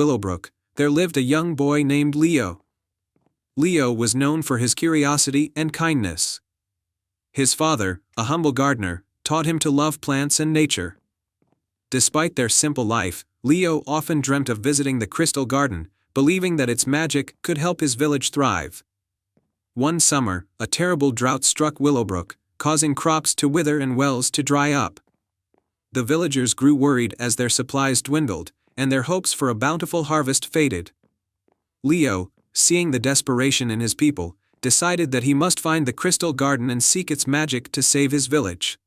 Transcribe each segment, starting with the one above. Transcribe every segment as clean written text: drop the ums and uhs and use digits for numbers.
Willowbrook, there lived a young boy named Leo. Leo was known for his curiosity and kindness. His father, a humble gardener, taught him to love plants and nature. Despite their simple life, Leo often dreamt of visiting the Crystal Garden, believing that its magic could help his village thrive. One summer, a terrible drought struck Willowbrook, causing crops to wither and wells to dry up. The villagers grew worried as their supplies dwindled, and their hopes for a bountiful harvest faded. Leo, seeing the desperation in his people, decided that he must find the Crystal Garden and seek its magic to save his village.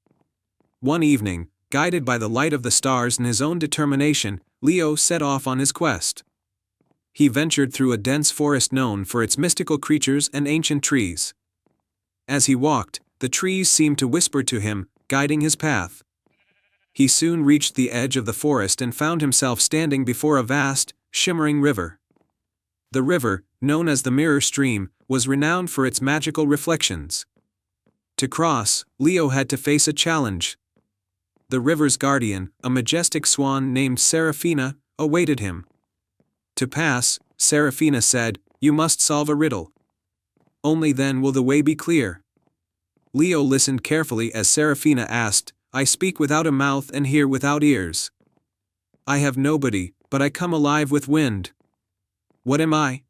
One evening, guided by the light of the stars and his own determination, Leo set off on his quest. He ventured through a dense forest known for its mystical creatures and ancient trees. As he walked, the trees seemed to whisper to him, guiding his path. He soon reached the edge of the forest and found himself standing before a vast, shimmering river. The river, known as the Mirror Stream, was renowned for its magical reflections. To cross, Leo had to face a challenge. The river's guardian, a majestic swan named Seraphina, awaited him. To pass, Seraphina said, "You must solve a riddle. Only then will the way be clear." Leo listened carefully as Seraphina asked, "I speak without a mouth and hear without ears. I have nobody, but I come alive with wind. What am I?"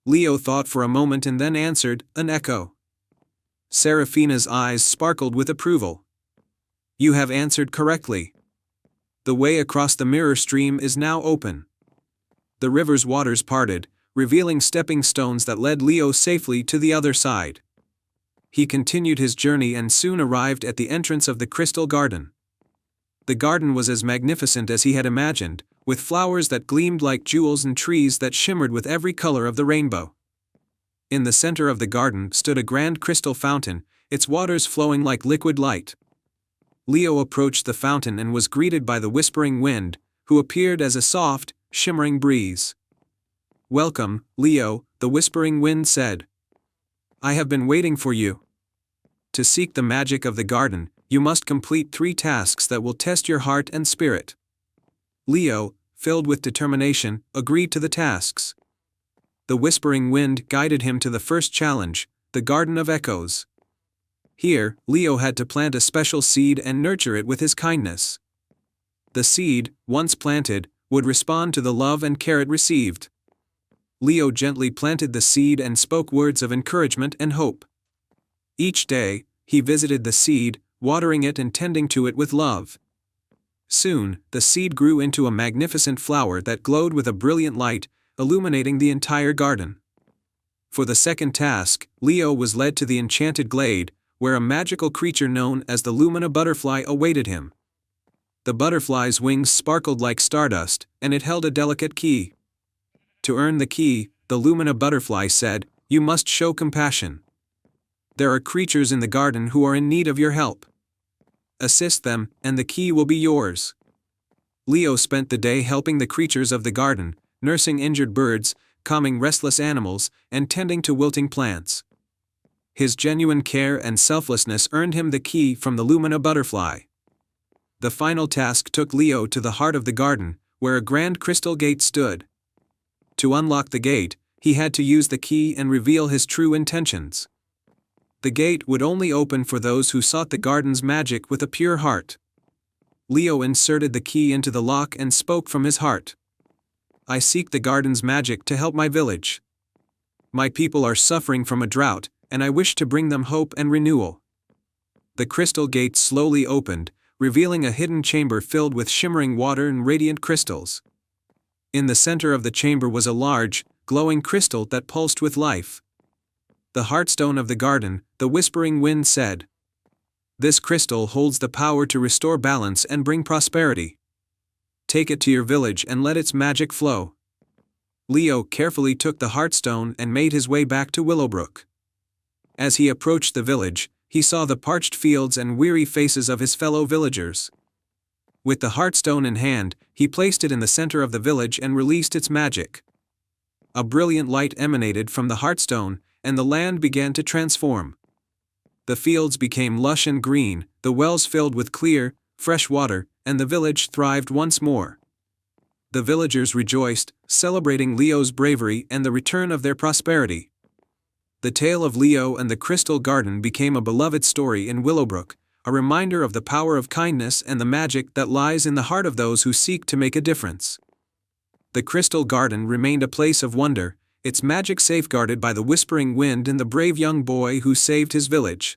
Leo thought for a moment and then answered, "An echo." Seraphina's eyes sparkled with approval. "You have answered correctly. The way across the Mirror Stream is now open." The river's waters parted, revealing stepping stones that led Leo safely to the other side. He continued his journey and soon arrived at the entrance of the Crystal Garden. The garden was as magnificent as he had imagined, with flowers that gleamed like jewels and trees that shimmered with every color of the rainbow. In the center of the garden stood a grand crystal fountain, its waters flowing like liquid light. Leo approached the fountain and was greeted by the whispering wind, who appeared as a soft, shimmering breeze. "Welcome, Leo," the whispering wind said. "I have been waiting for you. To seek the magic of the garden, you must complete 3 tasks that will test your heart and spirit." Leo, filled with determination, agreed to the tasks. The whispering wind guided him to the first challenge, the Garden of Echoes. Here, Leo had to plant a special seed and nurture it with his kindness. The seed, once planted, would respond to the love and care it received. Leo gently planted the seed and spoke words of encouragement and hope. Each day, he visited the seed, watering it and tending to it with love. Soon, the seed grew into a magnificent flower that glowed with a brilliant light, illuminating the entire garden. For the second task, Leo was led to the enchanted glade, where a magical creature known as the Lumina butterfly awaited him. The butterfly's wings sparkled like stardust, and it held a delicate key. To earn the key, the Lumina butterfly said, "You must show compassion. There are creatures in the garden who are in need of your help. Assist them, and the key will be yours." Leo spent the day helping the creatures of the garden, nursing injured birds, calming restless animals, and tending to wilting plants. His genuine care and selflessness earned him the key from the Lumina butterfly. The final task took Leo to the heart of the garden, where a grand crystal gate stood. To unlock the gate, he had to use the key and reveal his true intentions. The gate would only open for those who sought the garden's magic with a pure heart. Leo inserted the key into the lock and spoke from his heart. "I seek the garden's magic to help my village. My people are suffering from a drought, and I wish to bring them hope and renewal." The crystal gate slowly opened, revealing a hidden chamber filled with shimmering water and radiant crystals. In the center of the chamber was a large, glowing crystal that pulsed with life. "The heartstone of the garden," the whispering wind said. "This crystal holds the power to restore balance and bring prosperity. Take it to your village and let its magic flow." Leo carefully took the heartstone and made his way back to Willowbrook. As he approached the village, he saw the parched fields and weary faces of his fellow villagers. With the heartstone in hand, he placed it in the center of the village and released its magic. A brilliant light emanated from the heartstone, and the land began to transform. The fields became lush and green, the wells filled with clear, fresh water, and the village thrived once more. The villagers rejoiced, celebrating Leo's bravery and the return of their prosperity. The tale of Leo and the Crystal Garden became a beloved story in Willowbrook, a reminder of the power of kindness and the magic that lies in the heart of those who seek to make a difference. The Crystal Garden remained a place of wonder, its magic safeguarded by the whispering wind and the brave young boy who saved his village.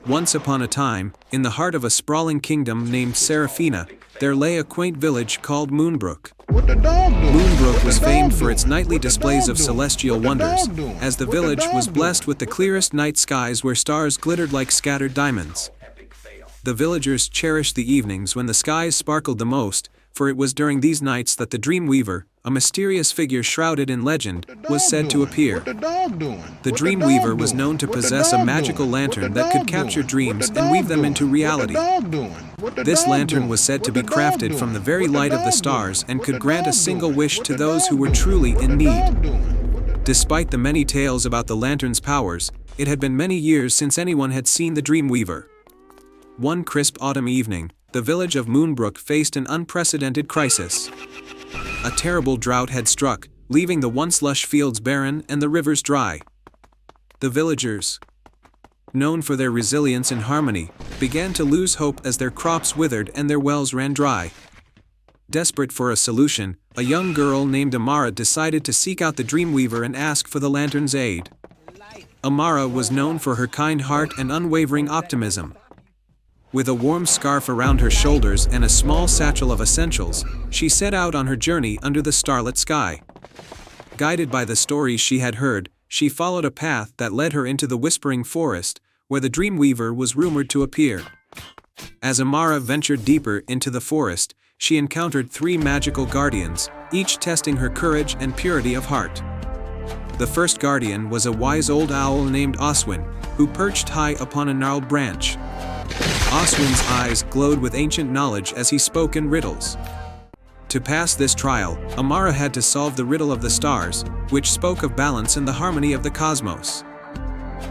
Once upon a time, in the heart of a sprawling kingdom named Seraphina, there lay a quaint village called Moonbrook. Moonbrook was famed for its nightly displays of celestial wonders, as the village was blessed with the clearest night skies where stars glittered like scattered diamonds. The villagers cherished the evenings when the skies sparkled the most, for it was during these nights that the Dreamweaver, a mysterious figure shrouded in legend, was said to appear. The Dreamweaver was known to possess a magical lantern that could capture dreams and weave them into reality. This lantern was said to be crafted from the very light of the stars and could grant a single wish to those who were truly in need. Despite the many tales about the lantern's powers, it had been many years since anyone had seen the Dreamweaver. One crisp autumn evening, the village of Moonbrook faced an unprecedented crisis. A terrible drought had struck, leaving the once lush fields barren and the rivers dry. The villagers, known for their resilience and harmony, began to lose hope as their crops withered and their wells ran dry. Desperate for a solution, a young girl named Amara decided to seek out the Dreamweaver and ask for the lantern's aid. Amara was known for her kind heart and unwavering optimism. With a warm scarf around her shoulders and a small satchel of essentials, she set out on her journey under the starlit sky. Guided by the stories she had heard, she followed a path that led her into the Whispering Forest, where the Dreamweaver was rumored to appear. As Amara ventured deeper into the forest, she encountered 3 magical guardians, each testing her courage and purity of heart. The first guardian was a wise old owl named Oswin, who perched high upon a gnarled branch. Oswin's eyes glowed with ancient knowledge as he spoke in riddles. To pass this trial, Amara had to solve the riddle of the stars, which spoke of balance and the harmony of the cosmos.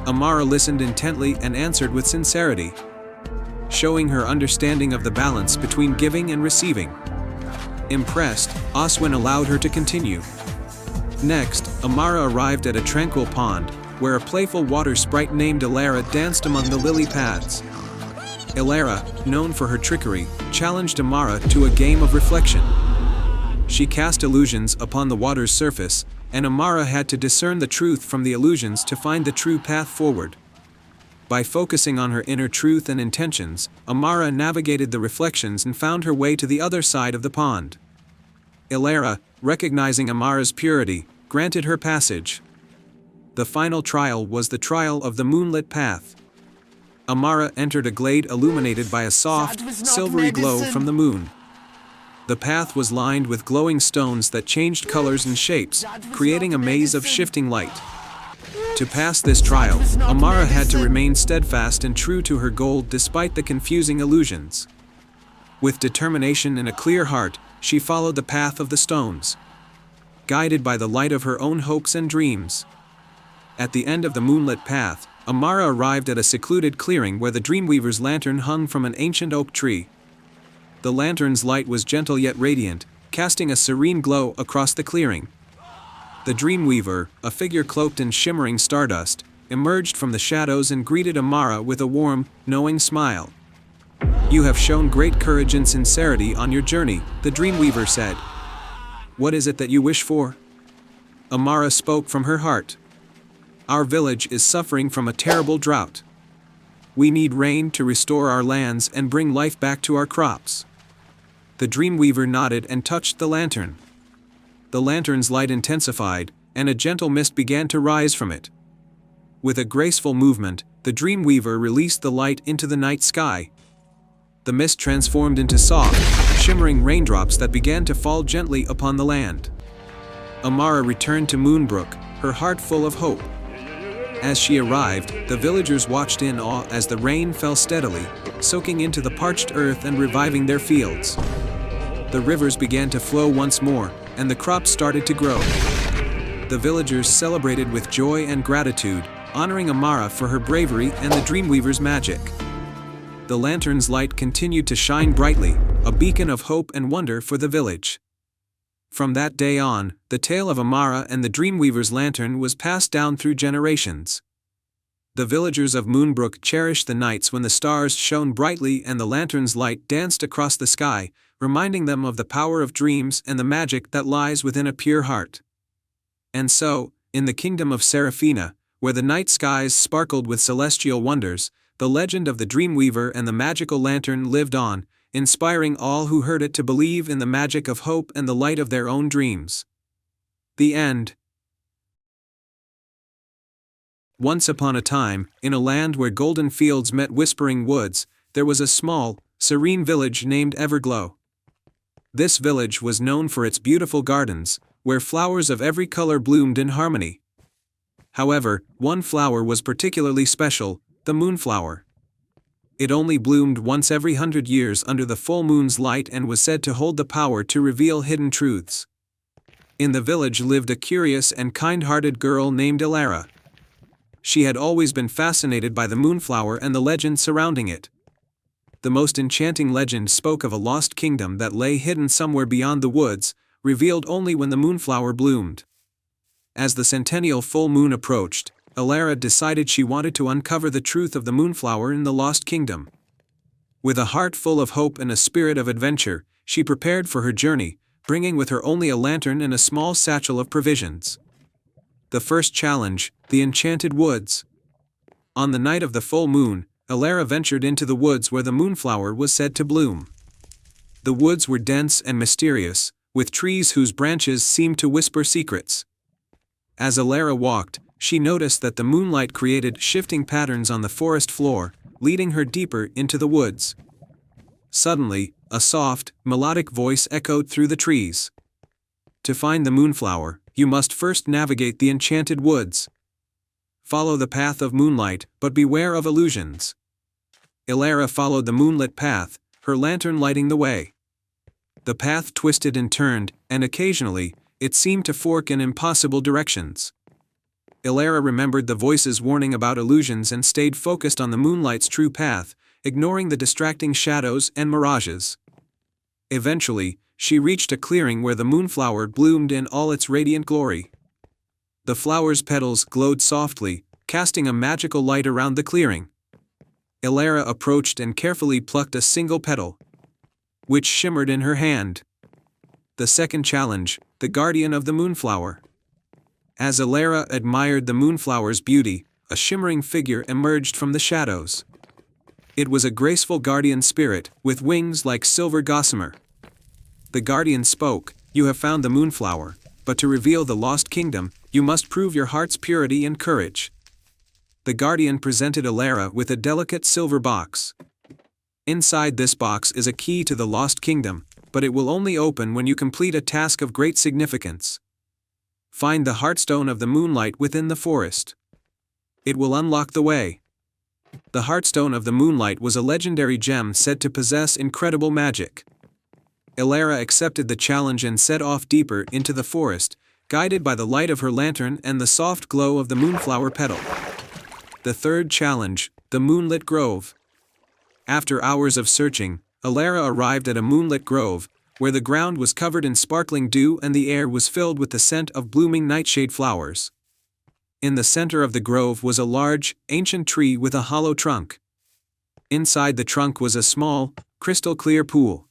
Amara listened intently and answered with sincerity, showing her understanding of the balance between giving and receiving. Impressed, Oswin allowed her to continue. Next, Amara arrived at a tranquil pond, where a playful water sprite named Elara danced among the lily pads. Elara, known for her trickery, challenged Amara to a game of reflection. She cast illusions upon the water's surface, and Amara had to discern the truth from the illusions to find the true path forward. By focusing on her inner truth and intentions, Amara navigated the reflections and found her way to the other side of the pond. Elara, recognizing Amara's purity, granted her passage. The final trial was the trial of the moonlit path. Amara entered a glade illuminated by a soft, silvery glow from the moon. The path was lined with glowing stones that changed colors and shapes, creating a maze of shifting light. To pass this trial, Amara had to remain steadfast and true to her goal despite the confusing illusions. With determination and a clear heart, she followed the path of the stones, guided by the light of her own hopes and dreams. At the end of the moonlit path, Amara arrived at a secluded clearing where the Dreamweaver's lantern hung from an ancient oak tree. The lantern's light was gentle yet radiant, casting a serene glow across the clearing. The Dreamweaver, a figure cloaked in shimmering stardust, emerged from the shadows and greeted Amara with a warm, knowing smile. "You have shown great courage and sincerity on your journey," the Dreamweaver said. "What is it that you wish for?" Amara spoke from her heart. "Our village is suffering from a terrible drought. We need rain to restore our lands and bring life back to our crops." The Dreamweaver nodded and touched the lantern. The lantern's light intensified, and a gentle mist began to rise from it. With a graceful movement, the Dreamweaver released the light into the night sky. The mist transformed into soft, shimmering raindrops that began to fall gently upon the land. Amara returned to Moonbrook, her heart full of hope. As she arrived, the villagers watched in awe as the rain fell steadily, soaking into the parched earth and reviving their fields. The rivers began to flow once more, and the crops started to grow. The villagers celebrated with joy and gratitude, honoring Amara for her bravery and the Dreamweaver's magic. The lantern's light continued to shine brightly, a beacon of hope and wonder for the village. From that day on, the tale of Amara and the Dreamweaver's lantern was passed down through generations. The villagers of Moonbrook cherished the nights when the stars shone brightly and the lantern's light danced across the sky, reminding them of the power of dreams and the magic that lies within a pure heart. And so, in the kingdom of Seraphina, where the night skies sparkled with celestial wonders, the legend of the Dreamweaver and the magical lantern lived on, inspiring all who heard it to believe in the magic of hope and the light of their own dreams. The end. Once upon a time, in a land where golden fields met whispering woods, there was a small, serene village named Everglow. This village was known for its beautiful gardens, where flowers of every color bloomed in harmony. However, one flower was particularly special, the moonflower. It only bloomed once every 100 years under the full moon's light and was said to hold the power to reveal hidden truths. In the village lived a curious and kind-hearted girl named Elara. She had always been fascinated by the moonflower and the legend surrounding it. The most enchanting legend spoke of a lost kingdom that lay hidden somewhere beyond the woods, revealed only when the moonflower bloomed. As the centennial full moon approached, Elara decided she wanted to uncover the truth of the moonflower in the lost kingdom. With a heart full of hope and a spirit of adventure, she prepared for her journey, bringing with her only a lantern and a small satchel of provisions. The first challenge, the Enchanted Woods. On the night of the full moon, Elara ventured into the woods where the moonflower was said to bloom. The woods were dense and mysterious, with trees whose branches seemed to whisper secrets. As Elara walked, she noticed that the moonlight created shifting patterns on the forest floor, leading her deeper into the woods. Suddenly, a soft, melodic voice echoed through the trees. To find the moonflower, you must first navigate the enchanted woods. Follow the path of moonlight, but beware of illusions. Elara followed the moonlit path, her lantern lighting the way. The path twisted and turned, and occasionally, it seemed to fork in impossible directions. Elara remembered the voice's warning about illusions and stayed focused on the moonlight's true path, ignoring the distracting shadows and mirages. Eventually, she reached a clearing where the moonflower bloomed in all its radiant glory. The flower's petals glowed softly, casting a magical light around the clearing. Elara approached and carefully plucked a single petal, which shimmered in her hand. The second challenge, the guardian of the moonflower. As Elara admired the moonflower's beauty, a shimmering figure emerged from the shadows. It was a graceful guardian spirit, with wings like silver gossamer. The guardian spoke, "You have found the moonflower, but to reveal the lost kingdom, you must prove your heart's purity and courage." The guardian presented Elara with a delicate silver box. Inside this box is a key to the lost kingdom, but it will only open when you complete a task of great significance. Find the heartstone of the moonlight within the forest. It will unlock the way. The heartstone of the moonlight was a legendary gem said to possess incredible magic. Elara accepted the challenge and set off deeper into the forest, guided by the light of her lantern and the soft glow of the moonflower petal. The third challenge, the moonlit grove. After hours of searching, Elara arrived at a moonlit grove, where the ground was covered in sparkling dew and the air was filled with the scent of blooming nightshade flowers. In the center of the grove was a large, ancient tree with a hollow trunk. Inside the trunk was a small, crystal-clear pool.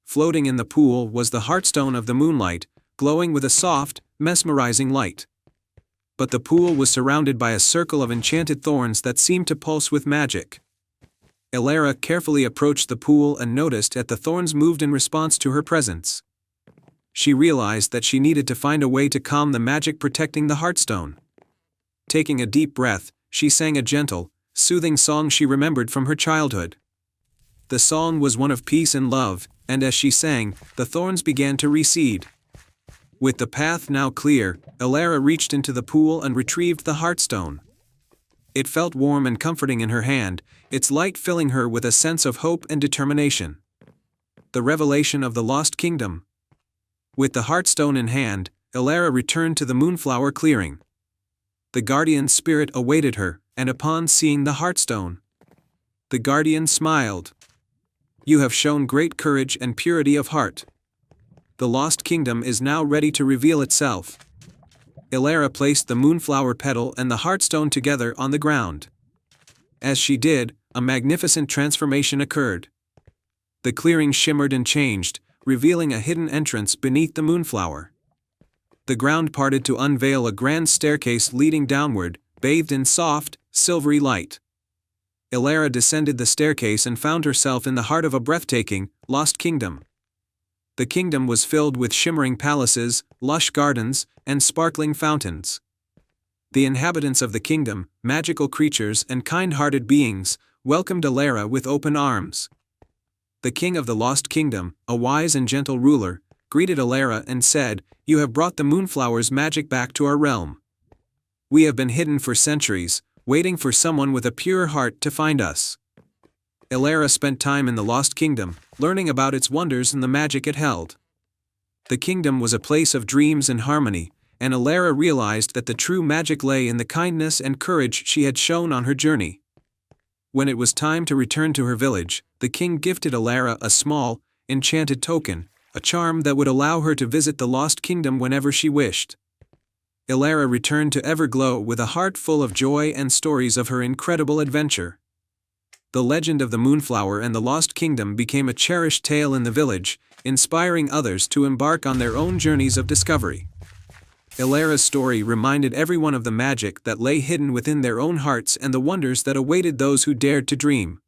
Floating in the pool was the heartstone of the moonlight, glowing with a soft, mesmerizing light. But the pool was surrounded by a circle of enchanted thorns that seemed to pulse with magic. Elara carefully approached the pool and noticed that the thorns moved in response to her presence. She realized that she needed to find a way to calm the magic protecting the heartstone. Taking a deep breath, she sang a gentle, soothing song she remembered from her childhood. The song was one of peace and love, and as she sang, the thorns began to recede. With the path now clear, Elara reached into the pool and retrieved the heartstone. It felt warm and comforting in her hand, its light filling her with a sense of hope and determination. The revelation of the lost kingdom. With the heartstone in hand, Elara returned to the moonflower clearing. The guardian spirit awaited her, and upon seeing the heartstone, the guardian smiled. "You have shown great courage and purity of heart. the Lost Kingdom is now ready to reveal itself. Elara placed the moonflower petal and the heartstone together on the ground. As she did, a magnificent transformation occurred. The clearing shimmered and changed, revealing a hidden entrance beneath the moonflower. The ground parted to unveil a grand staircase leading downward, bathed in soft, silvery light. Elara descended the staircase and found herself in the heart of a breathtaking, lost kingdom. The kingdom was filled with shimmering palaces, lush gardens, and sparkling fountains. The inhabitants of the kingdom, magical creatures and kind-hearted beings, welcomed Elara with open arms. The king of the Lost Kingdom, a wise and gentle ruler, greeted Elara and said, "You have brought the moonflower's magic back to our realm. We have been hidden for centuries, waiting for someone with a pure heart to find us." Elara spent time in the Lost Kingdom, learning about its wonders and the magic it held. The kingdom was a place of dreams and harmony, and Elara realized that the true magic lay in the kindness and courage she had shown on her journey. When it was time to return to her village, the king gifted Elara a small, enchanted token, a charm that would allow her to visit the Lost Kingdom whenever she wished. Elara returned to Everglow with a heart full of joy and stories of her incredible adventure. The legend of the Moonflower and the Lost Kingdom became a cherished tale in the village, inspiring others to embark on their own journeys of discovery. Elara's story reminded everyone of the magic that lay hidden within their own hearts and the wonders that awaited those who dared to dream.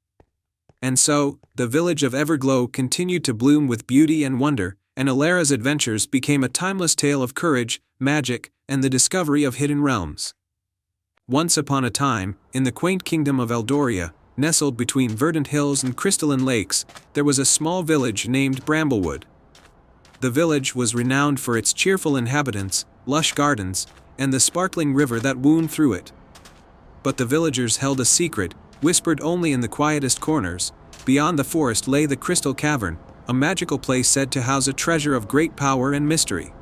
And so, the village of Everglow continued to bloom with beauty and wonder, and Elara's adventures became a timeless tale of courage, magic, and the discovery of hidden realms. Once upon a time, in the quaint kingdom of Eldoria, nestled between verdant hills and crystalline lakes, there was a small village named Bramblewood. The village was renowned for its cheerful inhabitants, lush gardens, and the sparkling river that wound through it. But the villagers held a secret, whispered only in the quietest corners. Beyond the forest lay the Crystal Cavern, a magical place said to house a treasure of great power and mystery.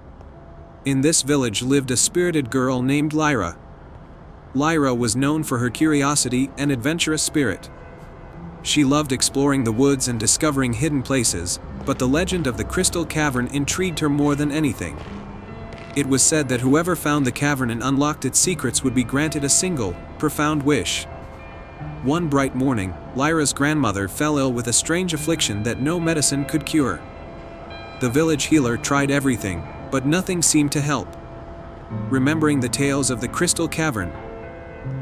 In this village lived a spirited girl named Lyra. Lyra was known for her curiosity and adventurous spirit. She loved exploring the woods and discovering hidden places, but the legend of the Crystal Cavern intrigued her more than anything. It was said that whoever found the cavern and unlocked its secrets would be granted a single, profound wish. One bright morning, Lyra's grandmother fell ill with a strange affliction that no medicine could cure. The village healer tried everything, but nothing seemed to help. Remembering the tales of the Crystal Cavern,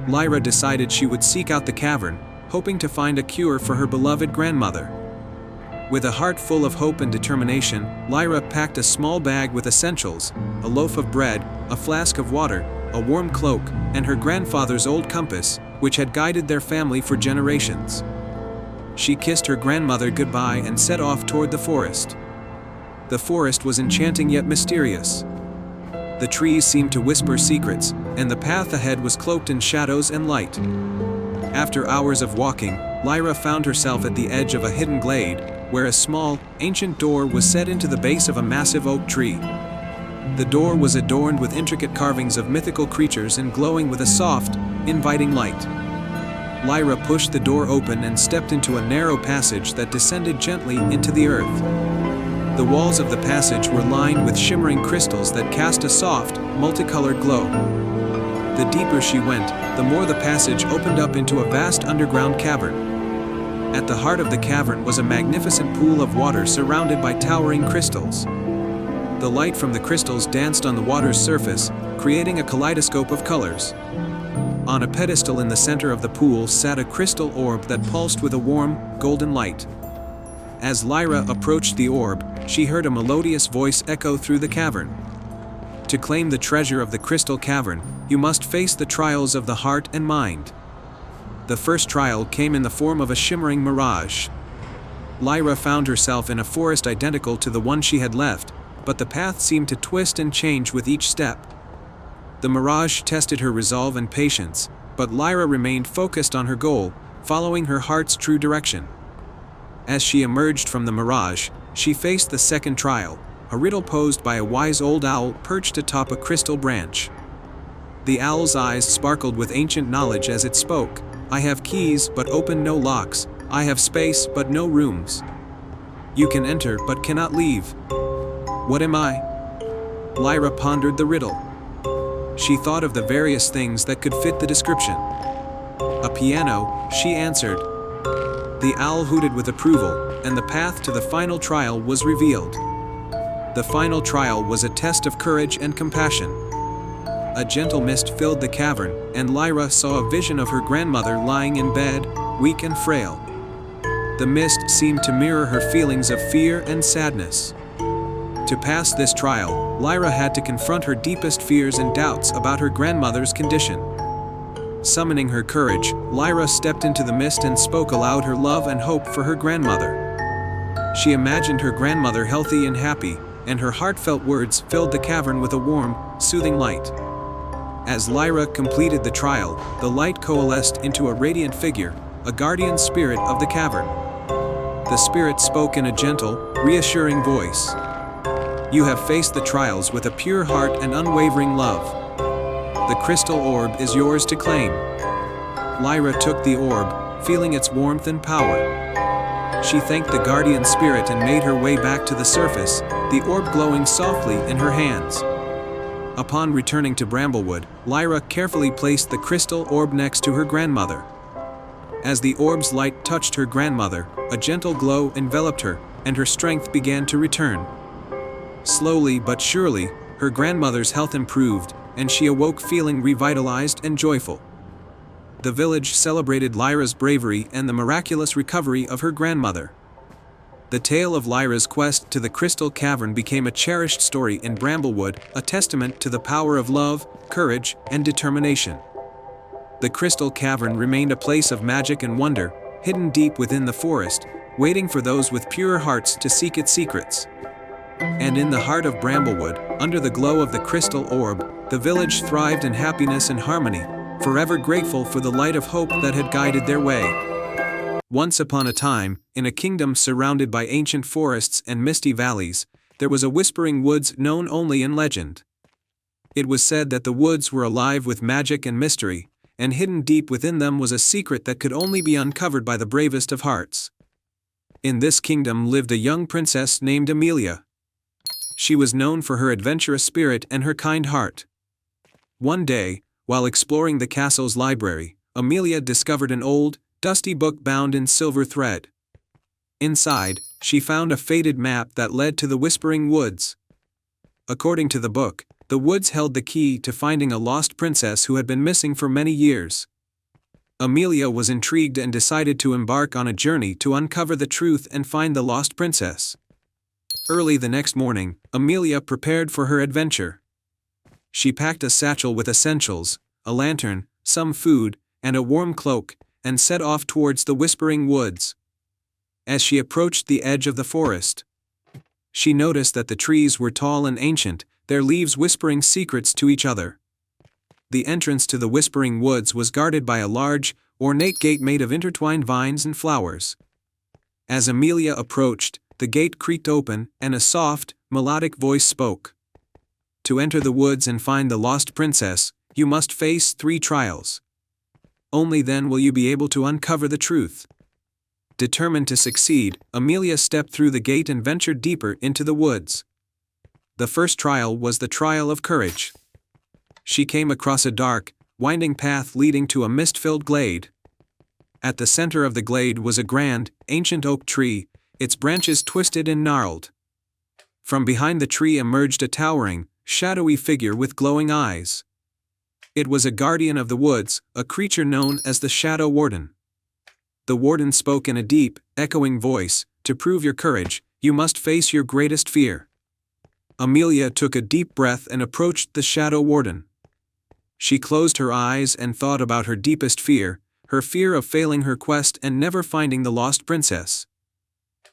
Lyra decided she would seek out the cavern, hoping to find a cure for her beloved grandmother. With a heart full of hope and determination, Lyra packed a small bag with essentials, a loaf of bread, a flask of water, a warm cloak, and her grandfather's old compass, which had guided their family for generations. She kissed her grandmother goodbye and set off toward the forest. The forest was enchanting yet mysterious. The trees seemed to whisper secrets, and the path ahead was cloaked in shadows and light. After hours of walking, Lyra found herself at the edge of a hidden glade, where a small, ancient door was set into the base of a massive oak tree. The door was adorned with intricate carvings of mythical creatures and glowing with a soft, inviting light. Lyra pushed the door open and stepped into a narrow passage that descended gently into the earth. The walls of the passage were lined with shimmering crystals that cast a soft, multicolored glow. The deeper she went, the more the passage opened up into a vast underground cavern. At the heart of the cavern was a magnificent pool of water surrounded by towering crystals. The light from the crystals danced on the water's surface, creating a kaleidoscope of colors. On a pedestal in the center of the pool sat a crystal orb that pulsed with a warm, golden light. As Lyra approached the orb, she heard a melodious voice echo through the cavern. To claim the treasure of the Crystal Cavern, you must face the trials of the heart and mind. The first trial came in the form of a shimmering mirage. Lyra found herself in a forest identical to the one she had left, but the path seemed to twist and change with each step. The mirage tested her resolve and patience, but Lyra remained focused on her goal, following her heart's true direction. As she emerged from the mirage, she faced the second trial, a riddle posed by a wise old owl perched atop a crystal branch. The owl's eyes sparkled with ancient knowledge as it spoke. "I have keys but open no locks, I have space but no rooms. You can enter but cannot leave." What am I? Lyra pondered the riddle. She thought of the various things that could fit the description. A piano, she answered. The owl hooted with approval, and the path to the final trial was revealed. The final trial was a test of courage and compassion. A gentle mist filled the cavern, and Lyra saw a vision of her grandmother lying in bed, weak and frail. The mist seemed to mirror her feelings of fear and sadness. To pass this trial, Lyra had to confront her deepest fears and doubts about her grandmother's condition. Summoning her courage, Lyra stepped into the mist and spoke aloud her love and hope for her grandmother. She imagined her grandmother healthy and happy, and her heartfelt words filled the cavern with a warm, soothing light. As Lyra completed the trial, the light coalesced into a radiant figure, a guardian spirit of the cavern. The spirit spoke in a gentle, reassuring voice. You have faced the trials with a pure heart and unwavering love. The crystal orb is yours to claim. Lyra took the orb, feeling its warmth and power. She thanked the guardian spirit and made her way back to the surface, the orb glowing softly in her hands. Upon returning to Bramblewood, Lyra carefully placed the crystal orb next to her grandmother. As the orb's light touched her grandmother, a gentle glow enveloped her, and her strength began to return. Slowly but surely, her grandmother's health improved, and she awoke feeling revitalized and joyful. The village celebrated Lyra's bravery and the miraculous recovery of her grandmother. The tale of Lyra's quest to the Crystal Cavern became a cherished story in Bramblewood, a testament to the power of love, courage, and determination. The Crystal Cavern remained a place of magic and wonder, hidden deep within the forest, waiting for those with pure hearts to seek its secrets. And in the heart of Bramblewood, under the glow of the crystal orb, the village thrived in happiness and harmony, forever grateful for the light of hope that had guided their way. Once upon a time, in a kingdom surrounded by ancient forests and misty valleys, there was a whispering woods known only in legend. It was said that the woods were alive with magic and mystery, and hidden deep within them was a secret that could only be uncovered by the bravest of hearts. In this kingdom lived a young princess named Amelia. She was known for her adventurous spirit and her kind heart. One day, while exploring the castle's library, Amelia discovered an old, dusty book bound in silver thread. Inside, she found a faded map that led to the Whispering Woods. According to the book, the woods held the key to finding a lost princess who had been missing for many years. Amelia was intrigued and decided to embark on a journey to uncover the truth and find the lost princess. Early the next morning, Amelia prepared for her adventure. She packed a satchel with essentials, a lantern, some food, and a warm cloak, and set off towards the Whispering Woods. As she approached the edge of the forest, she noticed that the trees were tall and ancient, their leaves whispering secrets to each other. The entrance to the Whispering Woods was guarded by a large, ornate gate made of intertwined vines and flowers. As Amelia approached, the gate creaked open, and a soft, melodic voice spoke. To enter the woods and find the lost princess, you must face 3 trials. Only then will you be able to uncover the truth. Determined to succeed, Amelia stepped through the gate and ventured deeper into the woods. The first trial was the trial of courage. She came across a dark, winding path leading to a mist-filled glade. At the center of the glade was a grand, ancient oak tree, its branches twisted and gnarled. From behind the tree emerged a towering, shadowy figure with glowing eyes. It was a guardian of the woods, a creature known as the Shadow Warden. The warden spoke in a deep, echoing voice, "To prove your courage, you must face your greatest fear." Amelia took a deep breath and approached the Shadow Warden. She closed her eyes and thought about her deepest fear, her fear of failing her quest and never finding the lost princess.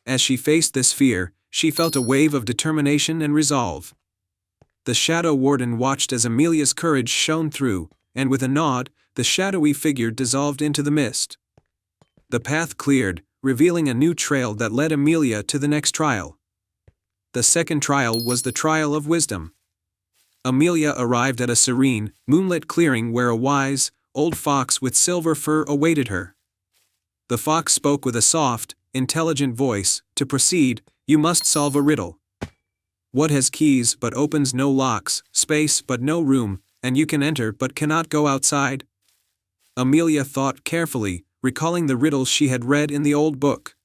As she faced this fear, she felt a wave of determination and resolve. The Shadow Warden watched as Amelia's courage shone through, and with a nod, the shadowy figure dissolved into the mist. The path cleared, revealing a new trail that led Amelia to the next trial. The second trial was the trial of wisdom. Amelia arrived at a serene, moonlit clearing where a wise, old fox with silver fur awaited her. The fox spoke with a soft, intelligent voice. "To proceed, you must solve a riddle. What has keys but opens no locks, space but no room, and you can enter but cannot go outside? Amelia thought carefully, recalling the riddles she had read in the old book.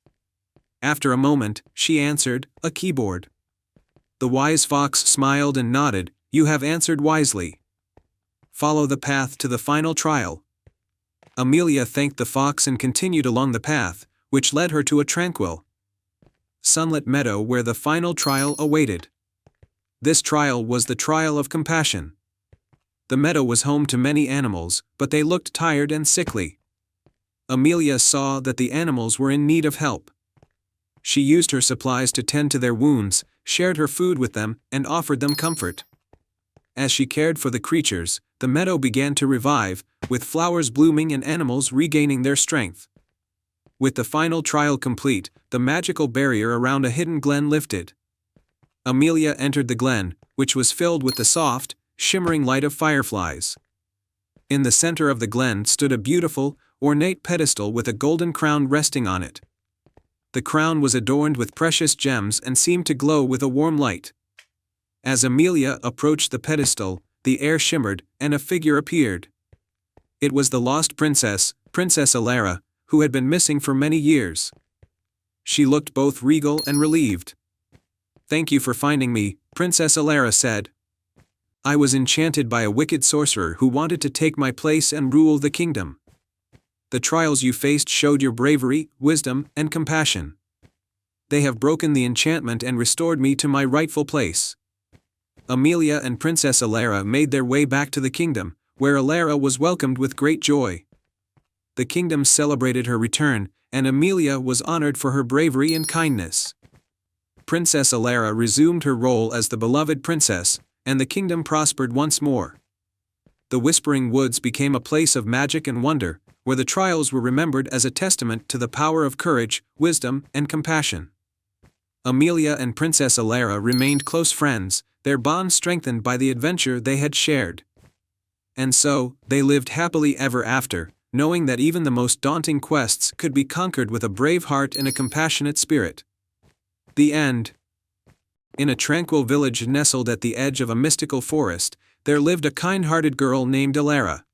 After a moment, she answered, "A keyboard." The wise fox smiled and nodded, "You have answered wisely. Follow the path to the final trial." Amelia thanked the fox and continued along the path, which led her to a tranquil, sunlit meadow where the final trial awaited. This trial was the trial of compassion. The meadow was home to many animals, but they looked tired and sickly. Amelia saw that the animals were in need of help. She used her supplies to tend to their wounds, shared her food with them, and offered them comfort. As she cared for the creatures, the meadow began to revive, with flowers blooming and animals regaining their strength. With the final trial complete, the magical barrier around a hidden glen lifted. Amelia entered the glen, which was filled with the soft, shimmering light of fireflies. In the center of the glen stood a beautiful, ornate pedestal with a golden crown resting on it. The crown was adorned with precious gems and seemed to glow with a warm light. As Amelia approached the pedestal, the air shimmered, and a figure appeared. It was the lost princess, Princess Alara, who had been missing for many years. She looked both regal and relieved. "Thank you for finding me," Princess Alara said. "I was enchanted by a wicked sorcerer who wanted to take my place and rule the kingdom. The trials you faced showed your bravery, wisdom, and compassion. They have broken the enchantment and restored me to my rightful place." Amelia and Princess Alara made their way back to the kingdom, where Alara was welcomed with great joy. The kingdom celebrated her return, and Amelia was honored for her bravery and kindness. Princess Alara resumed her role as the beloved princess, and the kingdom prospered once more. The Whispering Woods became a place of magic and wonder, where the trials were remembered as a testament to the power of courage, wisdom, and compassion. Amelia and Princess Alara remained close friends, their bond strengthened by the adventure they had shared. And so, they lived happily ever after, knowing that even the most daunting quests could be conquered with a brave heart and a compassionate spirit. The end. In a tranquil village nestled at the edge of a mystical forest, there lived a kind-hearted girl named Alara.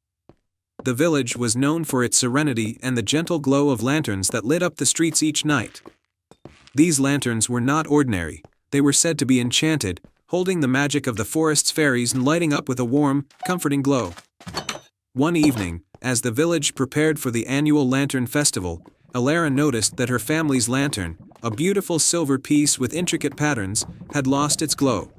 The village was known for its serenity and the gentle glow of lanterns that lit up the streets each night. These lanterns were not ordinary, they were said to be enchanted, holding the magic of the forest's fairies and lighting up with a warm, comforting glow. One evening, as the village prepared for the annual Lantern Festival, Alara noticed that her family's lantern, a beautiful silver piece with intricate patterns, had lost its glow.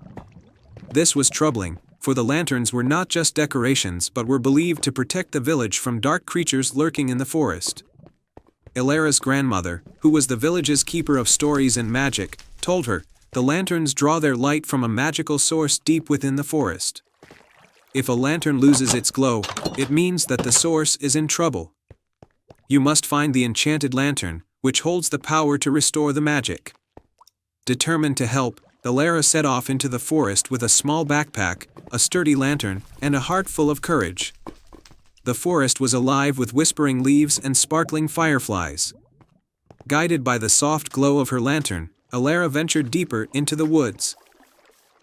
This was troubling, for the lanterns were not just decorations but were believed to protect the village from dark creatures lurking in the forest. Alara's grandmother, who was the village's keeper of stories and magic, told her, "The lanterns draw their light from a magical source deep within the forest. If a lantern loses its glow, it means that the source is in trouble. You must find the enchanted lantern, which holds the power to restore the magic." Determined to help, Alara set off into the forest with a small backpack, a sturdy lantern, and a heart full of courage. The forest was alive with whispering leaves and sparkling fireflies. Guided by the soft glow of her lantern, Alara ventured deeper into the woods.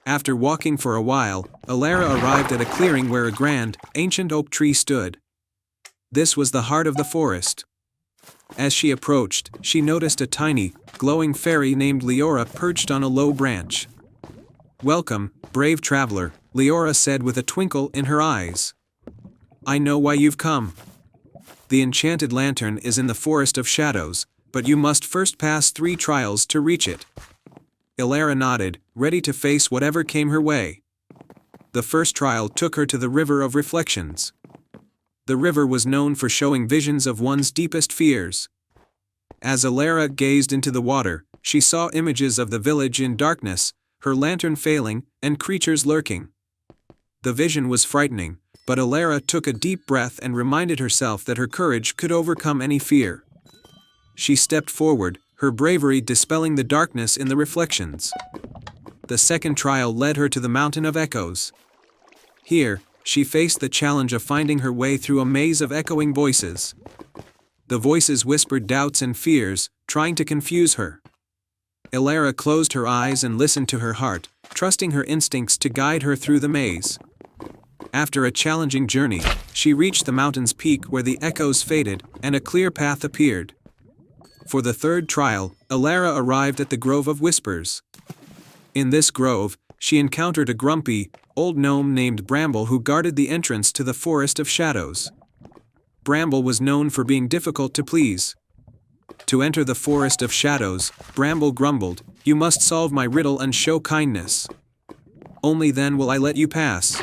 After walking for a while, Alara arrived at a clearing where a grand, ancient oak tree stood. This was the heart of the forest. As she approached, she noticed a tiny, glowing fairy named Leora perched on a low branch. "Welcome, brave traveler," Leora said with a twinkle in her eyes. "I know why you've come. The enchanted lantern is in the Forest of Shadows, but you must first pass 3 trials to reach it." Alara nodded, ready to face whatever came her way. The first trial took her to the River of Reflections. The river was known for showing visions of one's deepest fears. As Alara gazed into the water, she saw images of the village in darkness, her lantern failing, and creatures lurking. The vision was frightening, but Alara took a deep breath and reminded herself that her courage could overcome any fear. She stepped forward, her bravery dispelling the darkness in the reflections. The second trial led her to the Mountain of Echoes. Here, she faced the challenge of finding her way through a maze of echoing voices. The voices whispered doubts and fears, trying to confuse her. Alara closed her eyes and listened to her heart, trusting her instincts to guide her through the maze. After a challenging journey, she reached the mountain's peak where the echoes faded and a clear path appeared. For the third trial, Elara arrived at the Grove of Whispers. In this grove, she encountered a grumpy, old gnome named Bramble who guarded the entrance to the Forest of Shadows. Bramble was known for being difficult to please. To enter the Forest of Shadows, Bramble grumbled, "You must solve my riddle and show kindness. Only then will I let you pass."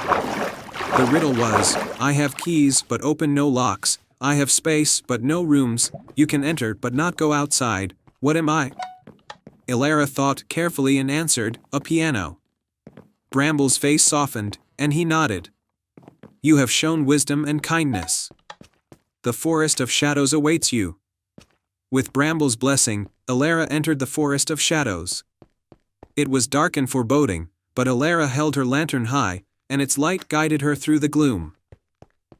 The riddle was, "I have keys but open no locks, I have space but no rooms, you can enter but not go outside, what am I?" Elara thought carefully and answered, "A piano." Bramble's face softened, and he nodded. "You have shown wisdom and kindness. The Forest of Shadows awaits you." With Bramble's blessing, Elara entered the Forest of Shadows. It was dark and foreboding, but Elara held her lantern high, and its light guided her through the gloom.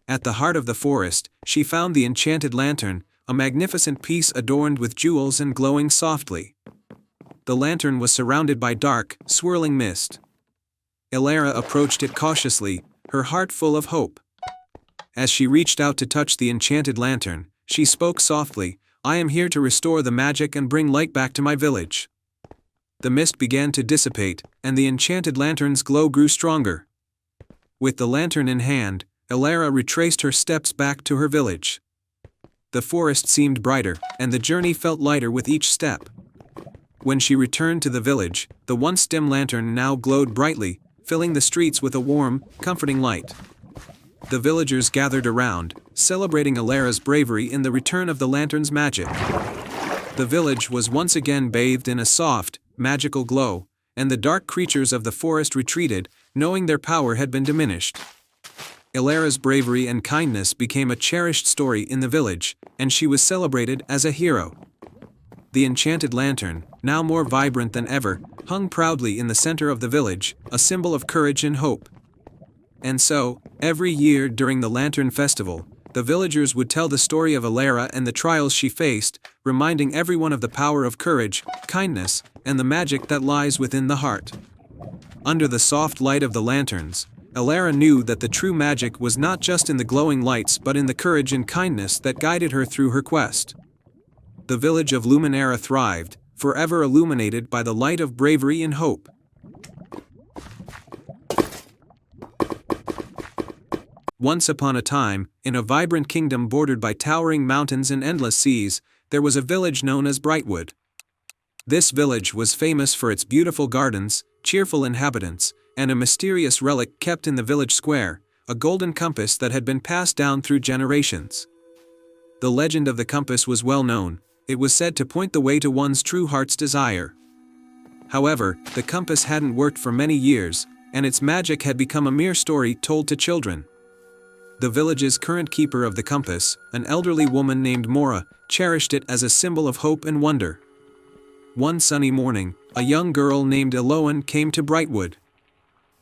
At the heart of the forest, she found the enchanted lantern, a magnificent piece adorned with jewels and glowing softly. The lantern was surrounded by dark, swirling mist. Elara approached it cautiously, her heart full of hope. As she reached out to touch the enchanted lantern, she spoke softly, "I am here to restore the magic and bring light back to my village." The mist began to dissipate, and the enchanted lantern's glow grew stronger. With the lantern in hand, Elara retraced her steps back to her village. The forest seemed brighter, and the journey felt lighter with each step. When she returned to the village, the once dim lantern now glowed brightly, filling the streets with a warm, comforting light. The villagers gathered around, celebrating Elara's bravery in the return of the lantern's magic. The village was once again bathed in a soft, magical glow, and the dark creatures of the forest retreated, knowing their power had been diminished. Elara's bravery and kindness became a cherished story in the village, and she was celebrated as a hero. The enchanted lantern, now more vibrant than ever, hung proudly in the center of the village, a symbol of courage and hope. And so, every year during the Lantern Festival, the villagers would tell the story of Elara and the trials she faced, reminding everyone of the power of courage, kindness, and the magic that lies within the heart. Under the soft light of the lanterns, Elara knew that the true magic was not just in the glowing lights but in the courage and kindness that guided her through her quest. The village of Luminera thrived, forever illuminated by the light of bravery and hope. Once upon a time, in a vibrant kingdom bordered by towering mountains and endless seas, there was a village known as Brightwood. This village was famous for its beautiful gardens, cheerful inhabitants, and a mysterious relic kept in the village square, a golden compass that had been passed down through generations. The legend of the compass was well known. It was said to point the way to one's true heart's desire. However, the compass hadn't worked for many years, and its magic had become a mere story told to children. The village's current keeper of the compass, an elderly woman named Mora, cherished it as a symbol of hope and wonder. One sunny morning, a young girl named Eloan came to Brightwood.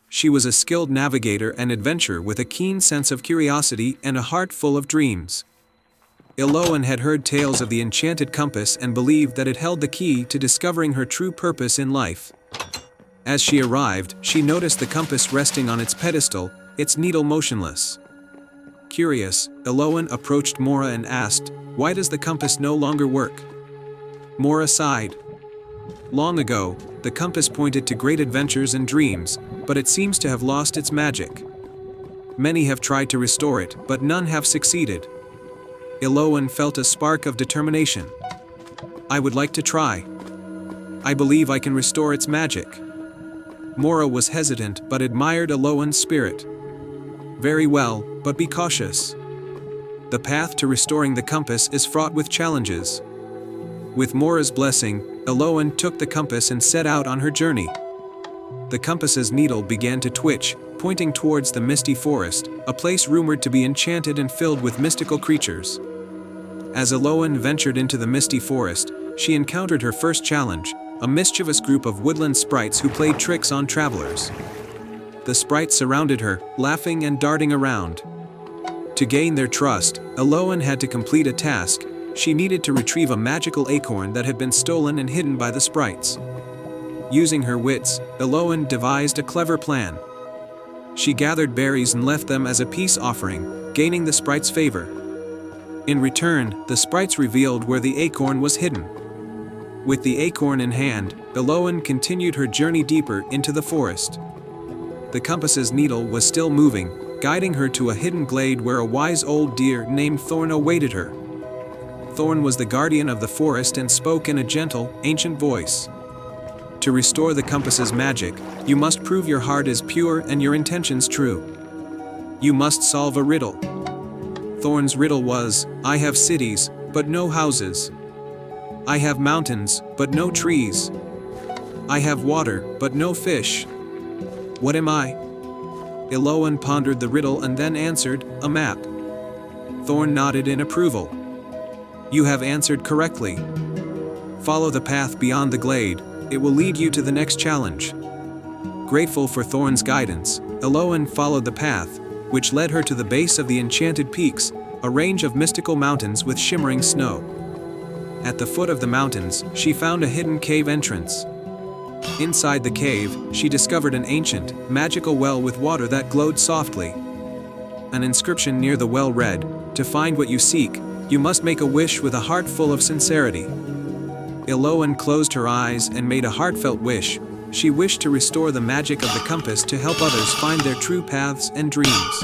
She was a skilled navigator and adventurer with a keen sense of curiosity and a heart full of dreams. Eloan had heard tales of the enchanted compass and believed that it held the key to discovering her true purpose in life. As she arrived, she noticed the compass resting on its pedestal, its needle motionless. Curious, Eloan approached Mora and asked, "Why does the compass no longer work?" Mora sighed. Long ago, the compass pointed to great adventures and dreams, but it seems to have lost its magic. Many have tried to restore it, but none have succeeded. Eloan felt a spark of determination. "I would like to try. I believe I can restore its magic." Mora was hesitant but admired Eloan's spirit. "Very well, but be cautious. The path to restoring the compass is fraught with challenges." With Mora's blessing, Eloan took the compass and set out on her journey. The compass's needle began to twitch, pointing towards the misty forest, a place rumored to be enchanted and filled with mystical creatures. As Eloan ventured into the misty forest, she encountered her first challenge, a mischievous group of woodland sprites who played tricks on travelers. The sprites surrounded her, laughing and darting around. To gain their trust, Eloan had to complete a task. She needed to retrieve a magical acorn that had been stolen and hidden by the sprites. Using her wits, Eloan devised a clever plan. She gathered berries and left them as a peace offering, gaining the sprite's favor. In return, the sprites revealed where the acorn was hidden. With the acorn in hand, Eloan continued her journey deeper into the forest. The compass's needle was still moving, guiding her to a hidden glade where a wise old deer named Thorn awaited her. Thorn was the guardian of the forest and spoke in a gentle, ancient voice. To restore the compass's magic, you must prove your heart is pure and your intentions true. You must solve a riddle. Thorn's riddle was, I have cities, but no houses. I have mountains, but no trees. I have water, but no fish. What am I? Eloan pondered the riddle and then answered, a map. Thorn nodded in approval. You have answered correctly. Follow the path beyond the glade, it will lead you to the next challenge. Grateful for Thorn's guidance, Eloan followed the path, which led her to the base of the Enchanted Peaks, a range of mystical mountains with shimmering snow. At the foot of the mountains, she found a hidden cave entrance. Inside the cave, she discovered an ancient, magical well with water that glowed softly. An inscription near the well read, to find what you seek, you must make a wish with a heart full of sincerity. Eloan closed her eyes and made a heartfelt wish. She wished to restore the magic of the compass to help others find their true paths and dreams.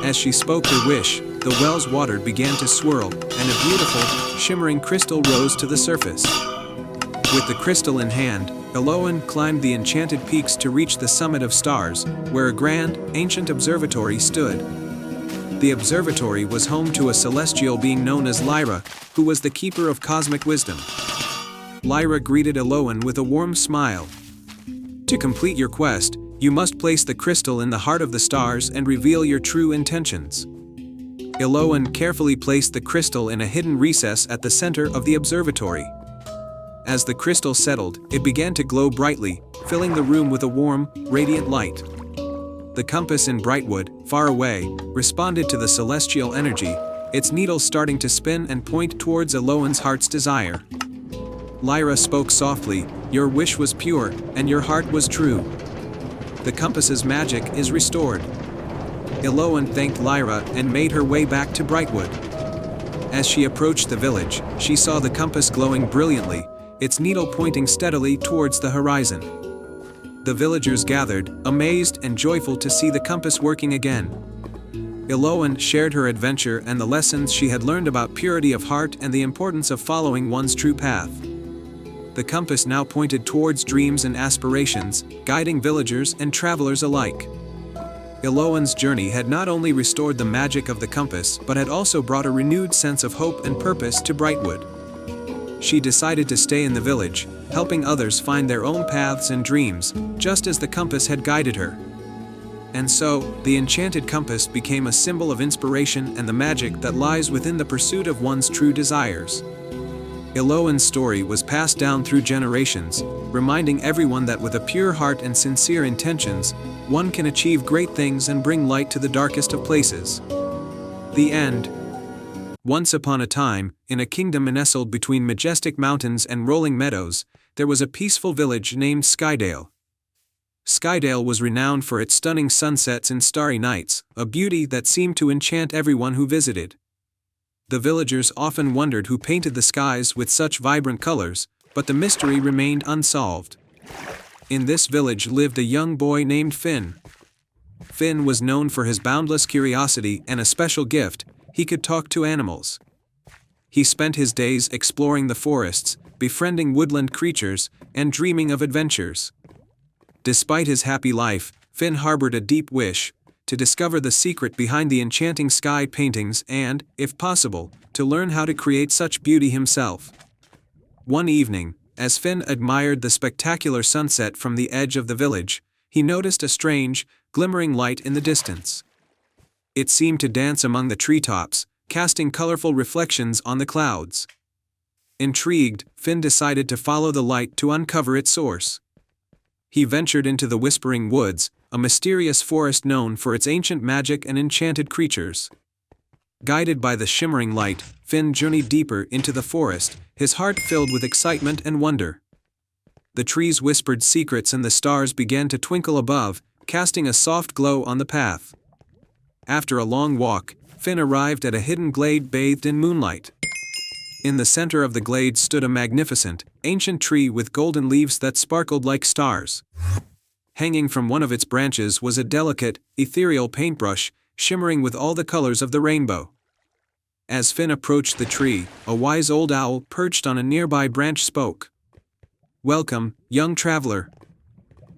As she spoke her wish, the well's water began to swirl, and a beautiful, shimmering crystal rose to the surface. With the crystal in hand, Eloan climbed the Enchanted Peaks to reach the summit of stars, where a grand, ancient observatory stood. The observatory was home to a celestial being known as Lyra, who was the keeper of cosmic wisdom. Lyra greeted Eloan with a warm smile. To complete your quest, you must place the crystal in the heart of the stars and reveal your true intentions. Eloan carefully placed the crystal in a hidden recess at the center of the observatory. As the crystal settled, it began to glow brightly, filling the room with a warm, radiant light. The compass in Brightwood, far away, responded to the celestial energy, its needle starting to spin and point towards Eloan's heart's desire. Lyra spoke softly, your wish was pure, and your heart was true. The compass's magic is restored. Eloan thanked Lyra and made her way back to Brightwood. As she approached the village, she saw the compass glowing brilliantly, its needle pointing steadily towards the horizon. The villagers gathered, amazed and joyful to see the compass working again. Eloan shared her adventure and the lessons she had learned about purity of heart and the importance of following one's true path. The compass now pointed towards dreams and aspirations, guiding villagers and travelers alike. Eloan's journey had not only restored the magic of the compass but had also brought a renewed sense of hope and purpose to Brightwood. She decided to stay in the village, helping others find their own paths and dreams, just as the compass had guided her. And so, the enchanted compass became a symbol of inspiration and the magic that lies within the pursuit of one's true desires. Eloan's story was passed down through generations, reminding everyone that with a pure heart and sincere intentions, one can achieve great things and bring light to the darkest of places. The end. Once upon a time, in a kingdom nestled between majestic mountains and rolling meadows, there was a peaceful village named Skydale. Skydale was renowned for its stunning sunsets and starry nights, a beauty that seemed to enchant everyone who visited. The villagers often wondered who painted the skies with such vibrant colors, but the mystery remained unsolved. In this village lived a young boy named Finn. Finn was known for his boundless curiosity and a special gift: he could talk to animals. He spent his days exploring the forests, befriending woodland creatures, and dreaming of adventures. Despite his happy life, Finn harbored a deep wish: to discover the secret behind the enchanting sky paintings and, if possible, to learn how to create such beauty himself. One evening, as Finn admired the spectacular sunset from the edge of the village, he noticed a strange, glimmering light in the distance. It seemed to dance among the treetops, casting colorful reflections on the clouds. Intrigued, Finn decided to follow the light to uncover its source. He ventured into the Whispering Woods, a mysterious forest known for its ancient magic and enchanted creatures. Guided by the shimmering light, Finn journeyed deeper into the forest, his heart filled with excitement and wonder. The trees whispered secrets and the stars began to twinkle above, casting a soft glow on the path. After a long walk, Finn arrived at a hidden glade bathed in moonlight. In the center of the glade stood a magnificent, ancient tree with golden leaves that sparkled like stars. Hanging from one of its branches was a delicate, ethereal paintbrush, shimmering with all the colors of the rainbow. As Finn approached the tree, a wise old owl perched on a nearby branch spoke. "Welcome, young traveler.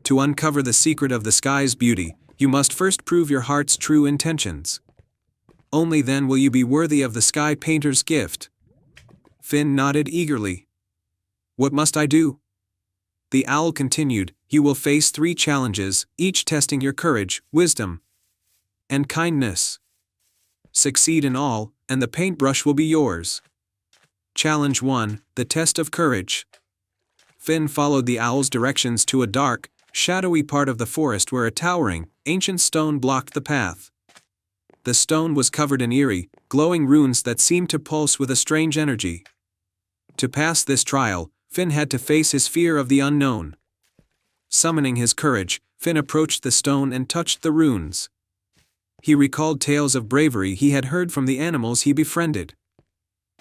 To uncover the secret of the sky's beauty, you must first prove your heart's true intentions. Only then will you be worthy of the sky painter's gift." Finn nodded eagerly. "What must I do?" The owl continued, "You will face 3 challenges, each testing your courage, wisdom, and kindness. Succeed in all, and the paintbrush will be yours." Challenge 1, the test of courage. Finn followed the owl's directions to a dark, shadowy part of the forest where a towering, ancient stone blocked the path. The stone was covered in eerie, glowing runes that seemed to pulse with a strange energy. To pass this trial, Finn had to face his fear of the unknown. Summoning his courage, Finn approached the stone and touched the runes. He recalled tales of bravery he had heard from the animals he befriended.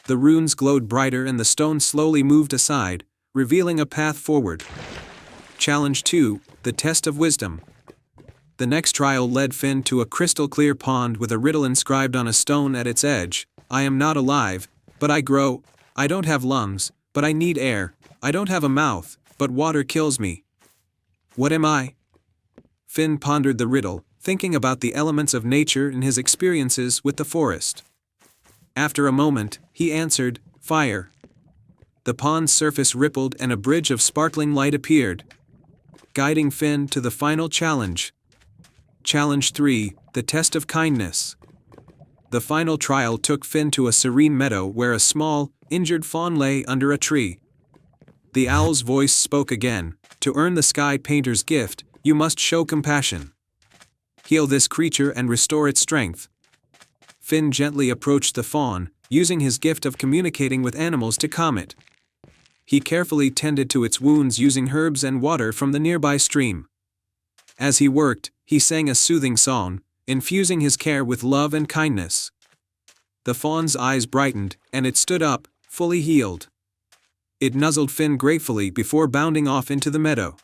The runes glowed brighter and the stone slowly moved aside, revealing a path forward. Challenge 2, the test of wisdom. The next trial led Finn to a crystal-clear pond with a riddle inscribed on a stone at its edge. "I am not alive, but I grow. I don't have lungs, but I need air. I don't have a mouth, but water kills me. What am I?" Finn pondered the riddle, thinking about the elements of nature and his experiences with the forest. After a moment, he answered, "Fire." The pond's surface rippled and a bridge of sparkling light appeared, guiding Finn to the final challenge. Challenge 3, the test of kindness. The final trial took Finn to a serene meadow where a small, injured fawn lay under a tree. The owl's voice spoke again, "To earn the sky painter's gift, you must show compassion. Heal this creature and restore its strength." Finn gently approached the fawn, using his gift of communicating with animals to calm it. He carefully tended to its wounds using herbs and water from the nearby stream. As he worked, he sang a soothing song, infusing his care with love and kindness. The fawn's eyes brightened, and it stood up, fully healed. It nuzzled Finn gratefully before bounding off into the meadow.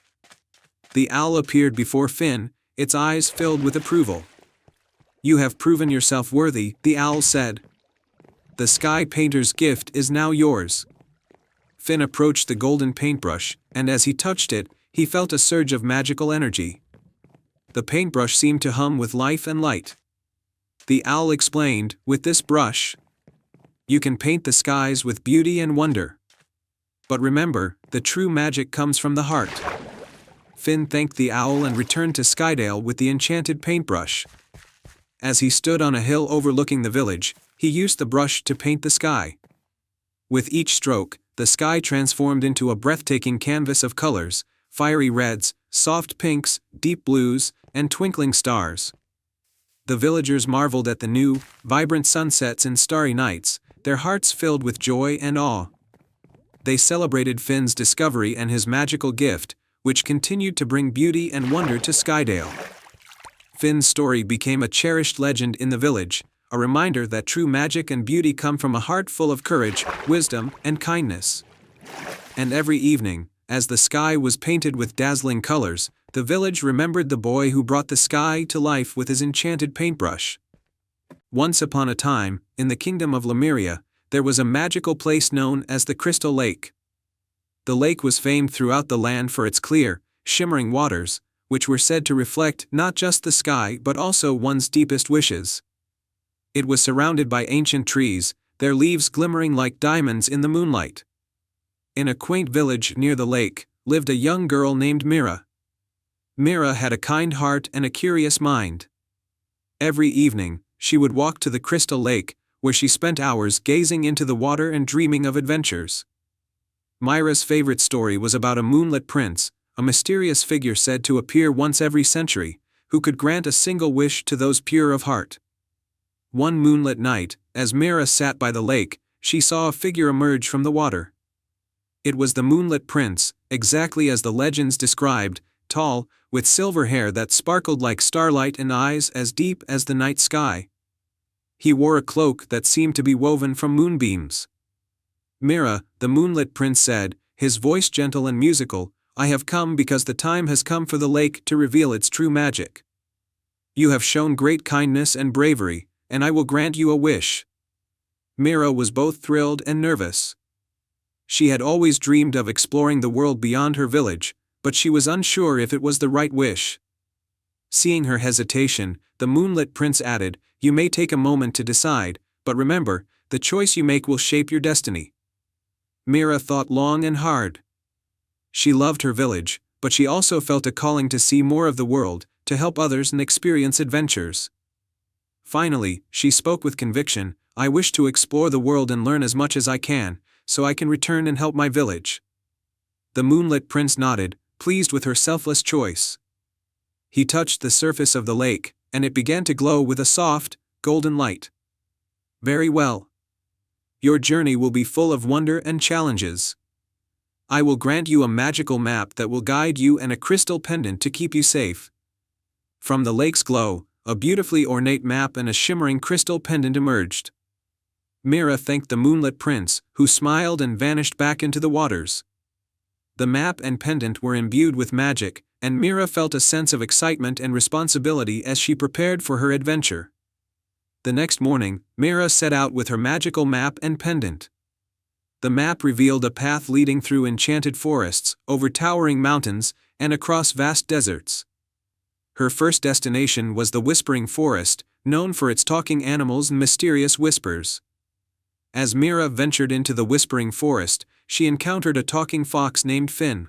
The owl appeared before Finn, its eyes filled with approval. "You have proven yourself worthy," the owl said. "The sky painter's gift is now yours." Finn approached the golden paintbrush, and as he touched it, he felt a surge of magical energy. The paintbrush seemed to hum with life and light. The owl explained, "With this brush, you can paint the skies with beauty and wonder. But remember, the true magic comes from the heart." Finn thanked the owl and returned to Skydale with the enchanted paintbrush. As he stood on a hill overlooking the village, he used the brush to paint the sky. With each stroke, the sky transformed into a breathtaking canvas of colors: fiery reds, soft pinks, deep blues, and twinkling stars. The villagers marveled at the new, vibrant sunsets and starry nights, their hearts filled with joy and awe. They celebrated Finn's discovery and his magical gift, which continued to bring beauty and wonder to Skydale. Finn's story became a cherished legend in the village, a reminder that true magic and beauty come from a heart full of courage, wisdom, and kindness. And every evening, as the sky was painted with dazzling colors, the village remembered the boy who brought the sky to life with his enchanted paintbrush. Once upon a time, in the kingdom of Lemuria, there was a magical place known as the Crystal Lake. The lake was famed throughout the land for its clear, shimmering waters, which were said to reflect not just the sky but also one's deepest wishes. It was surrounded by ancient trees, their leaves glimmering like diamonds in the moonlight. In a quaint village near the lake, lived a young girl named Mira. Mira had a kind heart and a curious mind. Every evening, she would walk to the Crystal Lake, where she spent hours gazing into the water and dreaming of adventures. Mira's favorite story was about a moonlit prince, a mysterious figure said to appear once every century, who could grant a single wish to those pure of heart. One moonlit night, as Mira sat by the lake, she saw a figure emerge from the water. It was the moonlit prince, exactly as the legends described, tall, with silver hair that sparkled like starlight and eyes as deep as the night sky. He wore a cloak that seemed to be woven from moonbeams. "Mira," the moonlit prince said, his voice gentle and musical, "I have come because the time has come for the lake to reveal its true magic. You have shown great kindness and bravery, and I will grant you a wish." Mira was both thrilled and nervous. She had always dreamed of exploring the world beyond her village, but she was unsure if it was the right wish. Seeing her hesitation, the moonlit prince added, "You may take a moment to decide, but remember, the choice you make will shape your destiny." Mira thought long and hard. She loved her village, but she also felt a calling to see more of the world, to help others and experience adventures. Finally, she spoke with conviction, "I wish to explore the world and learn as much as I can, so I can return and help my village." The moonlit prince nodded, pleased with her selfless choice. He touched the surface of the lake, and it began to glow with a soft, golden light. "Very well. Your journey will be full of wonder and challenges. I will grant you a magical map that will guide you and a crystal pendant to keep you safe." From the lake's glow, a beautifully ornate map and a shimmering crystal pendant emerged. Mira thanked the moonlit prince, who smiled and vanished back into the waters. The map and pendant were imbued with magic, and Mira felt a sense of excitement and responsibility as she prepared for her adventure. The next morning, Mira set out with her magical map and pendant. The map revealed a path leading through enchanted forests, over towering mountains, and across vast deserts. Her first destination was the Whispering Forest, known for its talking animals and mysterious whispers. As Mira ventured into the Whispering Forest, she encountered a talking fox named Finn.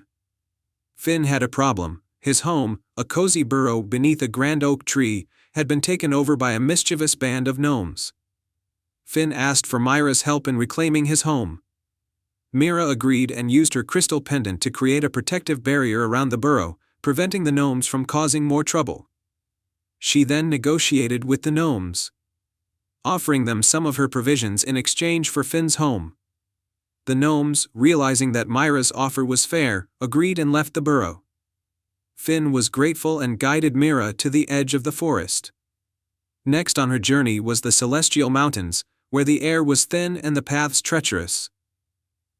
Finn had a problem. His home, a cozy burrow beneath a grand oak tree, had been taken over by a mischievous band of gnomes. Finn asked for Mira's help in reclaiming his home. Mira agreed and used her crystal pendant to create a protective barrier around the burrow, preventing the gnomes from causing more trouble. She then negotiated with the gnomes, offering them some of her provisions in exchange for Finn's home. The gnomes, realizing that Mira's offer was fair, agreed and left the burrow. Finn was grateful and guided Mira to the edge of the forest. Next on her journey was the Celestial Mountains, where the air was thin and the paths treacherous.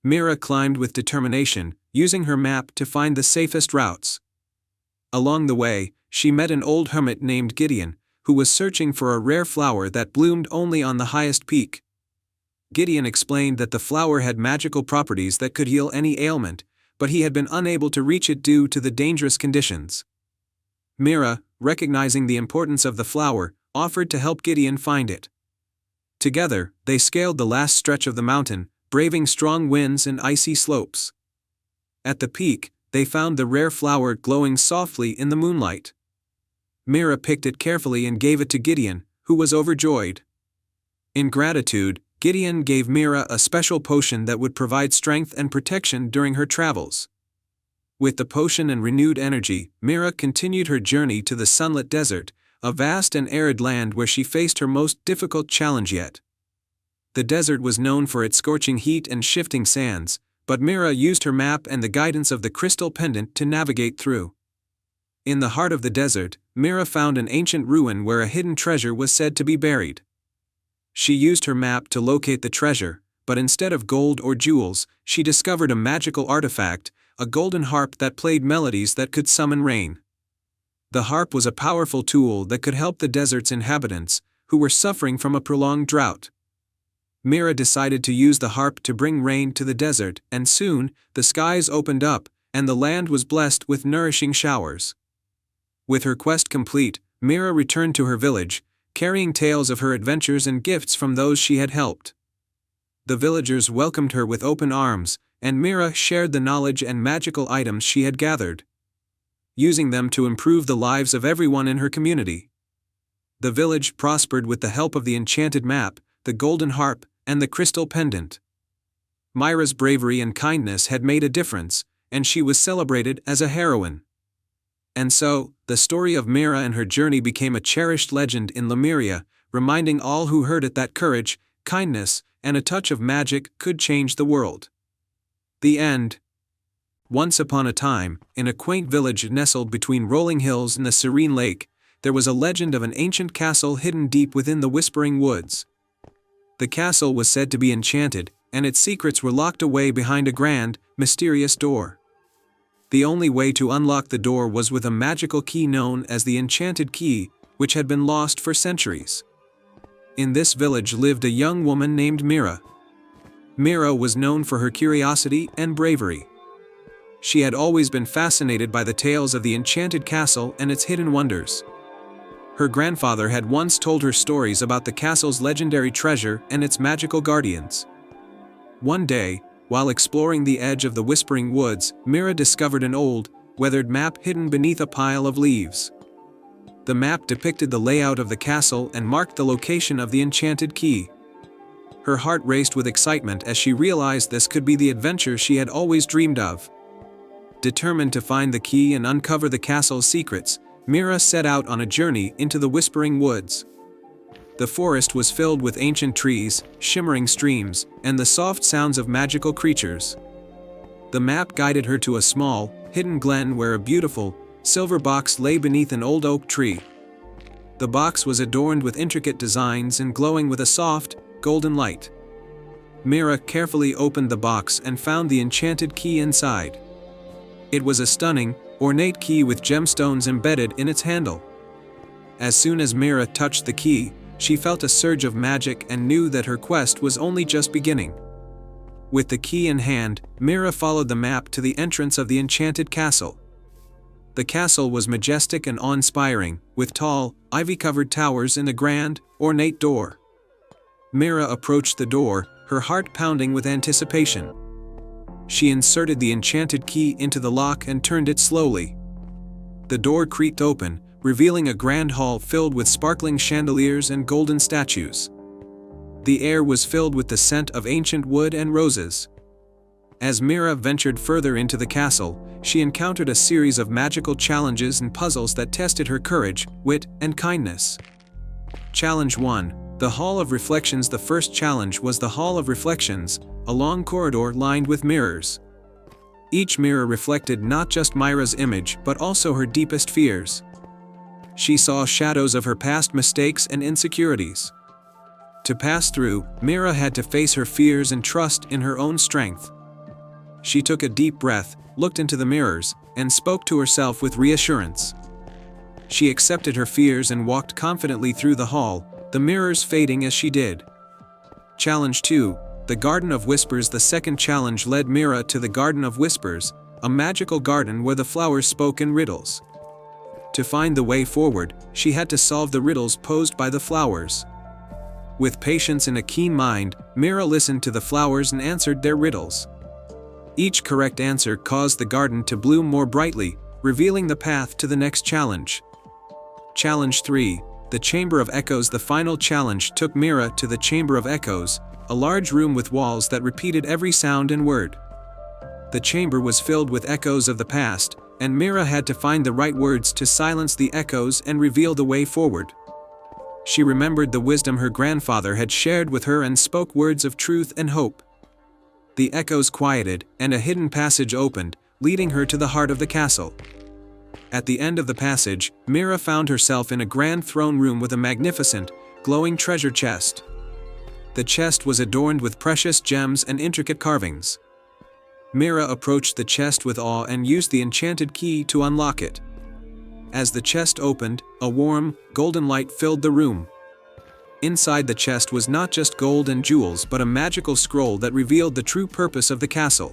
Mira climbed with determination, using her map to find the safest routes. Along the way, she met an old hermit named Gideon, who was searching for a rare flower that bloomed only on the highest peak. Gideon explained that the flower had magical properties that could heal any ailment, but he had been unable to reach it due to the dangerous conditions. Mira, recognizing the importance of the flower, offered to help Gideon find it. Together, they scaled the last stretch of the mountain, braving strong winds and icy slopes. At the peak, they found the rare flower glowing softly in the moonlight. Mira picked it carefully and gave it to Gideon, who was overjoyed. In gratitude, Gideon gave Mira a special potion that would provide strength and protection during her travels. With the potion and renewed energy, Mira continued her journey to the sunlit desert, a vast and arid land where she faced her most difficult challenge yet. The desert was known for its scorching heat and shifting sands, but Mira used her map and the guidance of the crystal pendant to navigate through. In the heart of the desert, Mira found an ancient ruin where a hidden treasure was said to be buried. She used her map to locate the treasure, but instead of gold or jewels, she discovered a magical artifact, a golden harp that played melodies that could summon rain. The harp was a powerful tool that could help the desert's inhabitants, who were suffering from a prolonged drought. Mira decided to use the harp to bring rain to the desert, and soon, the skies opened up, and the land was blessed with nourishing showers. With her quest complete, Mira returned to her village, carrying tales of her adventures and gifts from those she had helped. The villagers welcomed her with open arms, and Mira shared the knowledge and magical items she had gathered, using them to improve the lives of everyone in her community. The village prospered with the help of the enchanted map, the golden harp, and the crystal pendant. Mira's bravery and kindness had made a difference, and she was celebrated as a heroine. And so, the story of Mira and her journey became a cherished legend in Lemuria, reminding all who heard it that courage, kindness, and a touch of magic could change the world. The end. Once upon a time, in a quaint village nestled between rolling hills and the serene lake, there was a legend of an ancient castle hidden deep within the Whispering Woods. The castle was said to be enchanted, and its secrets were locked away behind a grand, mysterious door. The only way to unlock the door was with a magical key known as the Enchanted Key, which had been lost for centuries. In this village lived a young woman named Mira. Mira was known for her curiosity and bravery. She had always been fascinated by the tales of the enchanted castle and its hidden wonders. Her grandfather had once told her stories about the castle's legendary treasure and its magical guardians. One day, while exploring the edge of the Whispering Woods, Mira discovered an old, weathered map hidden beneath a pile of leaves. The map depicted the layout of the castle and marked the location of the Enchanted Key. Her heart raced with excitement as she realized this could be the adventure she had always dreamed of. Determined to find the key and uncover the castle's secrets, Mira set out on a journey into the Whispering Woods. The forest was filled with ancient trees, shimmering streams, and the soft sounds of magical creatures. The map guided her to a small, hidden glen where a beautiful, silver box lay beneath an old oak tree. The box was adorned with intricate designs and glowing with a soft, golden light. Mira carefully opened the box and found the enchanted key inside. It was a stunning, ornate key with gemstones embedded in its handle. As soon as Mira touched the key, she felt a surge of magic and knew that her quest was only just beginning. With the key in hand, Mira followed the map to the entrance of the enchanted castle. The castle was majestic and awe-inspiring, with tall, ivy-covered towers and a grand, ornate door. Mira approached the door, her heart pounding with anticipation. She inserted the enchanted key into the lock and turned it slowly. The door creaked open, revealing a grand hall filled with sparkling chandeliers and golden statues. The air was filled with the scent of ancient wood and roses. As Mira ventured further into the castle, she encountered a series of magical challenges and puzzles that tested her courage, wit, and kindness. Challenge 1. The Hall of Reflections. The first challenge was the Hall of Reflections, a long corridor lined with mirrors. Each mirror reflected not just Mira's image but also her deepest fears. She saw shadows of her past mistakes and insecurities. To pass through, Mira had to face her fears and trust in her own strength. She took a deep breath, looked into the mirrors, and spoke to herself with reassurance. She accepted her fears and walked confidently through the hall, the mirrors fading as she did. Challenge 2. The Garden of Whispers. The second challenge led Mira to the Garden of Whispers, a magical garden where the flowers spoke in riddles. To find the way forward, she had to solve the riddles posed by the flowers. With patience and a keen mind, Mira listened to the flowers and answered their riddles. Each correct answer caused the garden to bloom more brightly, revealing the path to the next challenge. Challenge 3. The Chamber of Echoes. The final challenge took Mira to the Chamber of Echoes, a large room with walls that repeated every sound and word. The chamber was filled with echoes of the past, and Mira had to find the right words to silence the echoes and reveal the way forward. She remembered the wisdom her grandfather had shared with her and spoke words of truth and hope. The echoes quieted, and a hidden passage opened, leading her to the heart of the castle. At the end of the passage, Mira found herself in a grand throne room with a magnificent, glowing treasure chest. The chest was adorned with precious gems and intricate carvings. Mira approached the chest with awe and used the enchanted key to unlock it. As the chest opened, a warm, golden light filled the room. Inside the chest was not just gold and jewels but a magical scroll that revealed the true purpose of the castle.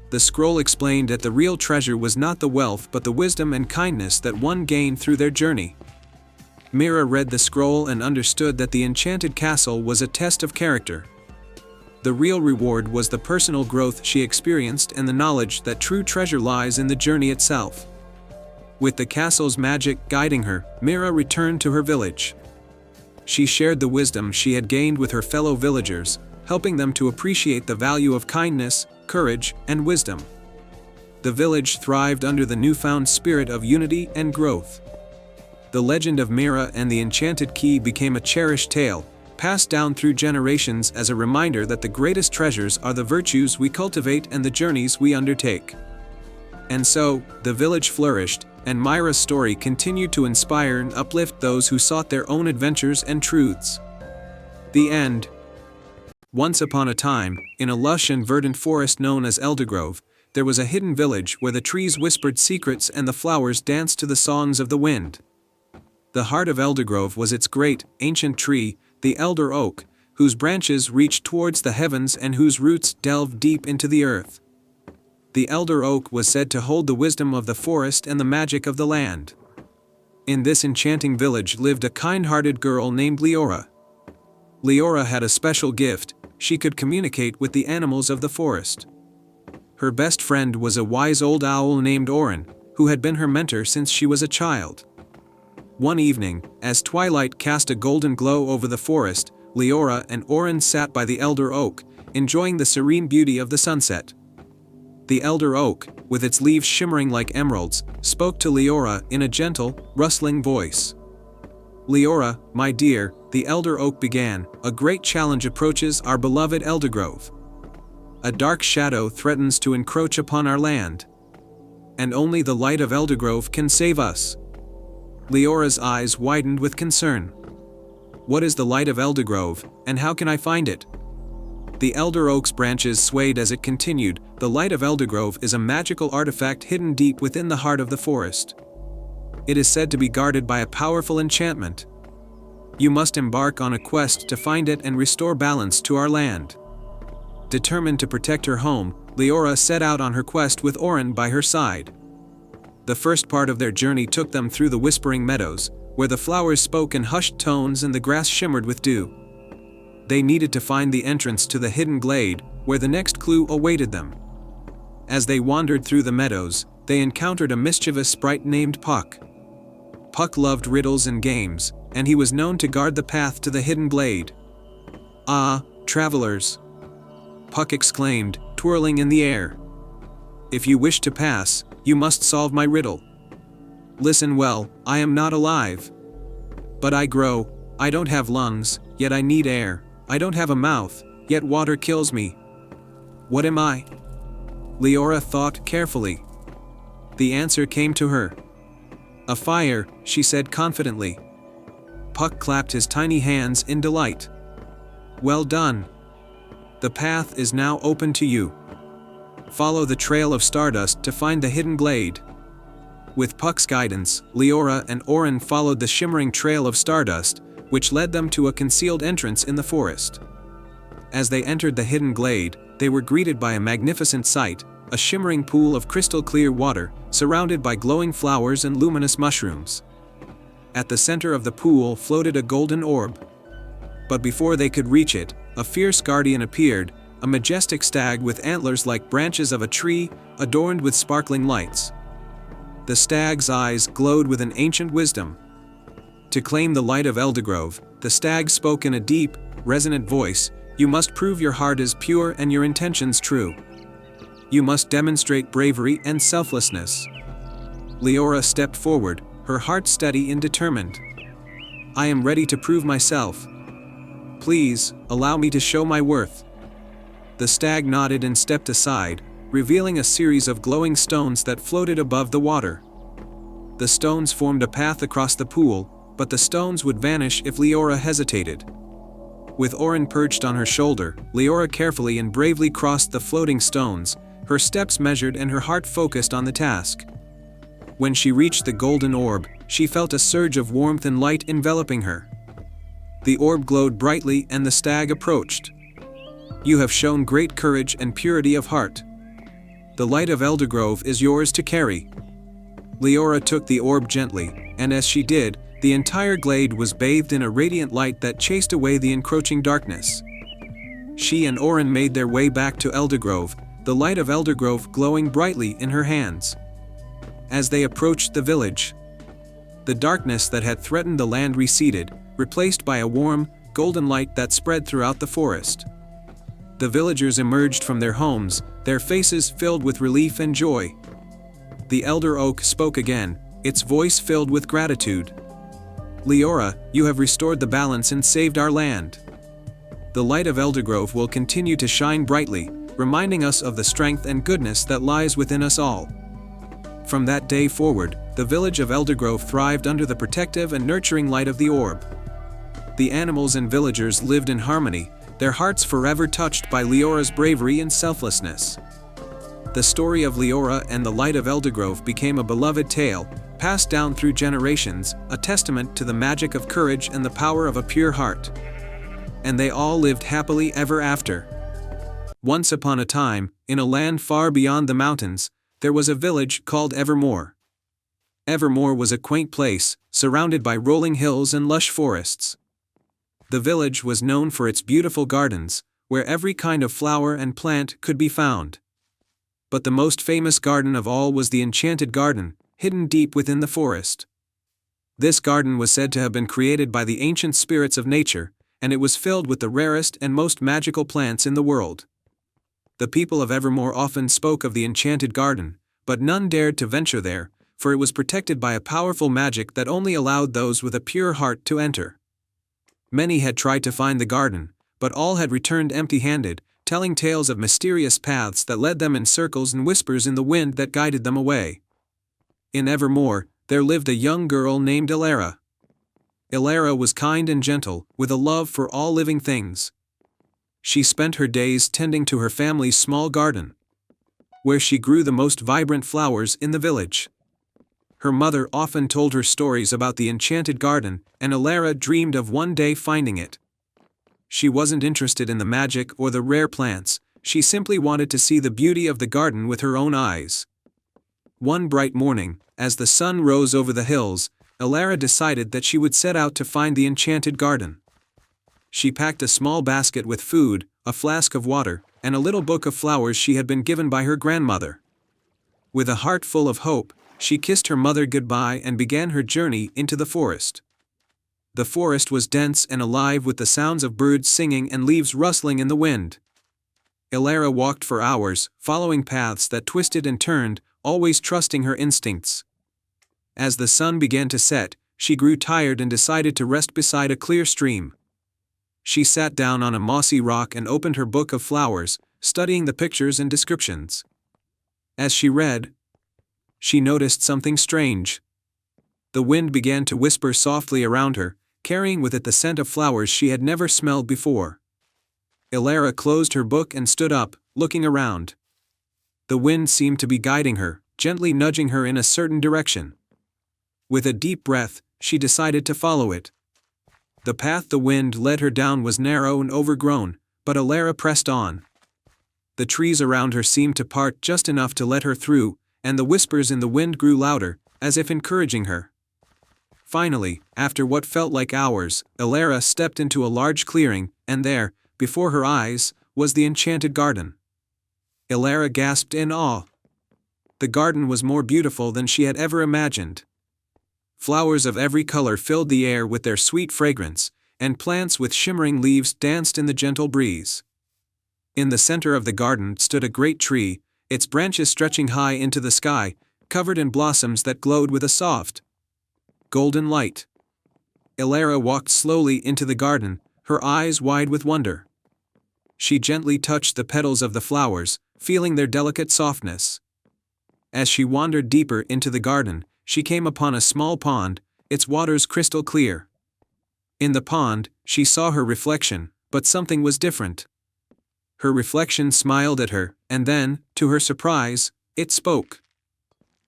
The scroll explained that the real treasure was not the wealth but the wisdom and kindness that one gained through their journey. Mira read the scroll and understood that the enchanted castle was a test of character. The real reward was the personal growth she experienced and the knowledge that true treasure lies in the journey itself. With the castle's magic guiding her, Mira returned to her village. She shared the wisdom she had gained with her fellow villagers, helping them to appreciate the value of kindness, courage, and wisdom. The village thrived under the newfound spirit of unity and growth. The legend of Mira and the Enchanted Key became a cherished tale, passed down through generations as a reminder that the greatest treasures are the virtues we cultivate and the journeys we undertake. And so, the village flourished, and Myra's story continued to inspire and uplift those who sought their own adventures and truths. The end. Once upon a time, in a lush and verdant forest known as Eldergrove, there was a hidden village where the trees whispered secrets and the flowers danced to the songs of the wind. The heart of Eldergrove was its great, ancient tree, the elder oak, whose branches reached towards the heavens and whose roots delved deep into the earth. The elder oak was said to hold the wisdom of the forest and the magic of the land. In this enchanting village lived a kind-hearted girl named Leora. Leora had a special gift: she could communicate with the animals of the forest. Her best friend was a wise old owl named Orin, who had been her mentor since she was a child. One evening, as twilight cast a golden glow over the forest, Leora and Orin sat by the elder oak, enjoying the serene beauty of the sunset. The elder oak, with its leaves shimmering like emeralds, spoke to Leora in a gentle, rustling voice. "Leora, my dear," the elder oak began, "a great challenge approaches our beloved Eldergrove. A dark shadow threatens to encroach upon our land. And only the light of Eldergrove can save us." Leora's eyes widened with concern. "What is the light of Eldergrove, and how can I find it?" The elder oak's branches swayed as it continued. "The light of Eldergrove is a magical artifact hidden deep within the heart of the forest. It is said to be guarded by a powerful enchantment. You must embark on a quest to find it and restore balance to our land." Determined to protect her home, Leora set out on her quest with Orin by her side. The first part of their journey took them through the whispering meadows, where the flowers spoke in hushed tones and the grass shimmered with dew. They needed to find the entrance to the hidden glade, where the next clue awaited them. As they wandered through the meadows, they encountered a mischievous sprite named Puck. Puck loved riddles and games, and he was known to guard the path to the hidden glade. "Ah, travelers!" Puck exclaimed, twirling in the air. "If you wish to pass, you must solve my riddle. Listen well, I am not alive. But I grow. I don't have lungs, yet I need air. I don't have a mouth, yet water kills me. What am I?" Leora thought carefully. The answer came to her. "A fire," she said confidently. Puck clapped his tiny hands in delight. "Well done. The path is now open to you. Follow the trail of stardust to find the hidden glade." With Puck's guidance, Leora and Orin followed the shimmering trail of stardust, which led them to a concealed entrance in the forest. As they entered the hidden glade, they were greeted by a magnificent sight: a shimmering pool of crystal-clear water, surrounded by glowing flowers and luminous mushrooms. At the center of the pool floated a golden orb. But before they could reach it, a fierce guardian appeared, a majestic stag with antlers like branches of a tree, adorned with sparkling lights. The stag's eyes glowed with an ancient wisdom. To claim the light of Eldergrove, the stag spoke in a deep, resonant voice: "You must prove your heart is pure and your intentions true. You must demonstrate bravery and selflessness." Leora stepped forward, her heart steady and determined. "I am ready to prove myself. Please, allow me to show my worth." The stag nodded and stepped aside, revealing a series of glowing stones that floated above the water. The stones formed a path across the pool, but the stones would vanish if Leora hesitated. With Orin perched on her shoulder, Leora carefully and bravely crossed the floating stones, her steps measured and her heart focused on the task. When she reached the golden orb, she felt a surge of warmth and light enveloping her. The orb glowed brightly and the stag approached. "You have shown great courage and purity of heart. The light of Eldergrove is yours to carry." Leora took the orb gently, and as she did, the entire glade was bathed in a radiant light that chased away the encroaching darkness. She and Orin made their way back to Eldergrove, the light of Eldergrove glowing brightly in her hands. As they approached the village, the darkness that had threatened the land receded, replaced by a warm, golden light that spread throughout the forest. The villagers emerged from their homes, their faces filled with relief and joy. The elder oak spoke again, its voice filled with gratitude. "Leora, you have restored the balance and saved our land. The light of Eldergrove will continue to shine brightly, reminding us of the strength and goodness that lies within us all." From that day forward, the village of Eldergrove thrived under the protective and nurturing light of the orb. The animals and villagers lived in harmony, their hearts forever touched by Leora's bravery and selflessness. The story of Leora and the light of Eldergrove became a beloved tale, passed down through generations, a testament to the magic of courage and the power of a pure heart. And they all lived happily ever after. Once upon a time, in a land far beyond the mountains, there was a village called Evermore. Evermore was a quaint place, surrounded by rolling hills and lush forests. The village was known for its beautiful gardens, where every kind of flower and plant could be found. But the most famous garden of all was the Enchanted Garden, hidden deep within the forest. This garden was said to have been created by the ancient spirits of nature, and it was filled with the rarest and most magical plants in the world. The people of Evermore often spoke of the Enchanted Garden, but none dared to venture there, for it was protected by a powerful magic that only allowed those with a pure heart to enter. Many had tried to find the garden, but all had returned empty-handed, telling tales of mysterious paths that led them in circles and whispers in the wind that guided them away. In Evermore, there lived a young girl named Elara. Elara was kind and gentle, with a love for all living things. She spent her days tending to her family's small garden, where she grew the most vibrant flowers in the village. Her mother often told her stories about the Enchanted Garden, and Elara dreamed of one day finding it. She wasn't interested in the magic or the rare plants, she simply wanted to see the beauty of the garden with her own eyes. One bright morning, as the sun rose over the hills, Elara decided that she would set out to find the Enchanted Garden. She packed a small basket with food, a flask of water, and a little book of flowers she had been given by her grandmother. With a heart full of hope, she kissed her mother goodbye and began her journey into the forest. The forest was dense and alive with the sounds of birds singing and leaves rustling in the wind. Elara walked for hours, following paths that twisted and turned, always trusting her instincts. As the sun began to set, she grew tired and decided to rest beside a clear stream. She sat down on a mossy rock and opened her book of flowers, studying the pictures and descriptions. As she read, she noticed something strange. The wind began to whisper softly around her, carrying with it the scent of flowers she had never smelled before. Elara closed her book and stood up, looking around. The wind seemed to be guiding her, gently nudging her in a certain direction. With a deep breath, she decided to follow it. The path the wind led her down was narrow and overgrown, but Elara pressed on. The trees around her seemed to part just enough to let her through, and the whispers in the wind grew louder, as if encouraging her. Finally, after what felt like hours, Elara stepped into a large clearing, and there, before her eyes, was the Enchanted Garden. Elara gasped in awe. The garden was more beautiful than she had ever imagined. Flowers of every color filled the air with their sweet fragrance, and plants with shimmering leaves danced in the gentle breeze. In the center of the garden stood a great tree, its branches stretching high into the sky, covered in blossoms that glowed with a soft, golden light. Elara walked slowly into the garden, her eyes wide with wonder. She gently touched the petals of the flowers, feeling their delicate softness. As she wandered deeper into the garden, she came upon a small pond, its waters crystal clear. In the pond, she saw her reflection, but something was different. Her reflection smiled at her, and then, to her surprise, it spoke.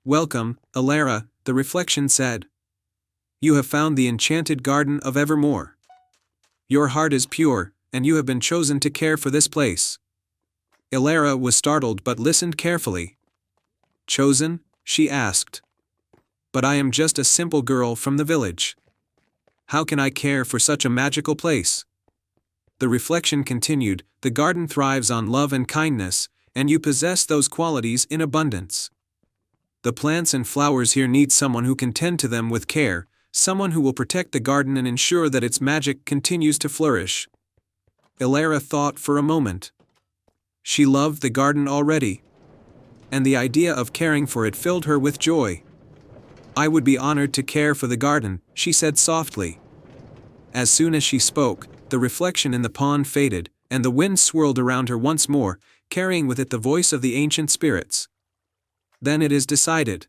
"Welcome, Elara," the reflection said. "You have found the Enchanted Garden of Evermore. Your heart is pure, and you have been chosen to care for this place." Elara was startled but listened carefully. "Chosen?" she asked. "But I am just a simple girl from the village. How can I care for such a magical place?" The reflection continued, "The garden thrives on love and kindness, and you possess those qualities in abundance. The plants and flowers here need someone who can tend to them with care, someone who will protect the garden and ensure that its magic continues to flourish." Elara thought for a moment. She loved the garden already, and the idea of caring for it filled her with joy. "I would be honored to care for the garden," she said softly. As soon as she spoke, the reflection in the pond faded, and the wind swirled around her once more, carrying with it the voice of the ancient spirits. "Then it is decided,"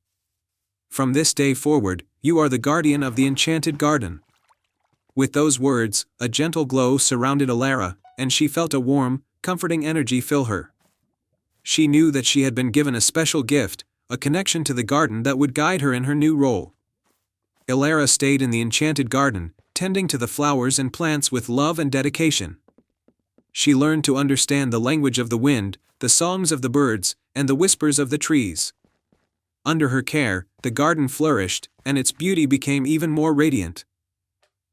From this day forward, you are the guardian of the enchanted garden." With those words, a gentle glow surrounded Alara, and she felt a warm, comforting energy fill her. She knew that she had been given a special gift, a connection to the garden that would guide her in her new role. Alara stayed in the enchanted garden, tending to the flowers and plants with love and dedication. She learned to understand the language of the wind, the songs of the birds, and the whispers of the trees. Under her care, the garden flourished, and its beauty became even more radiant.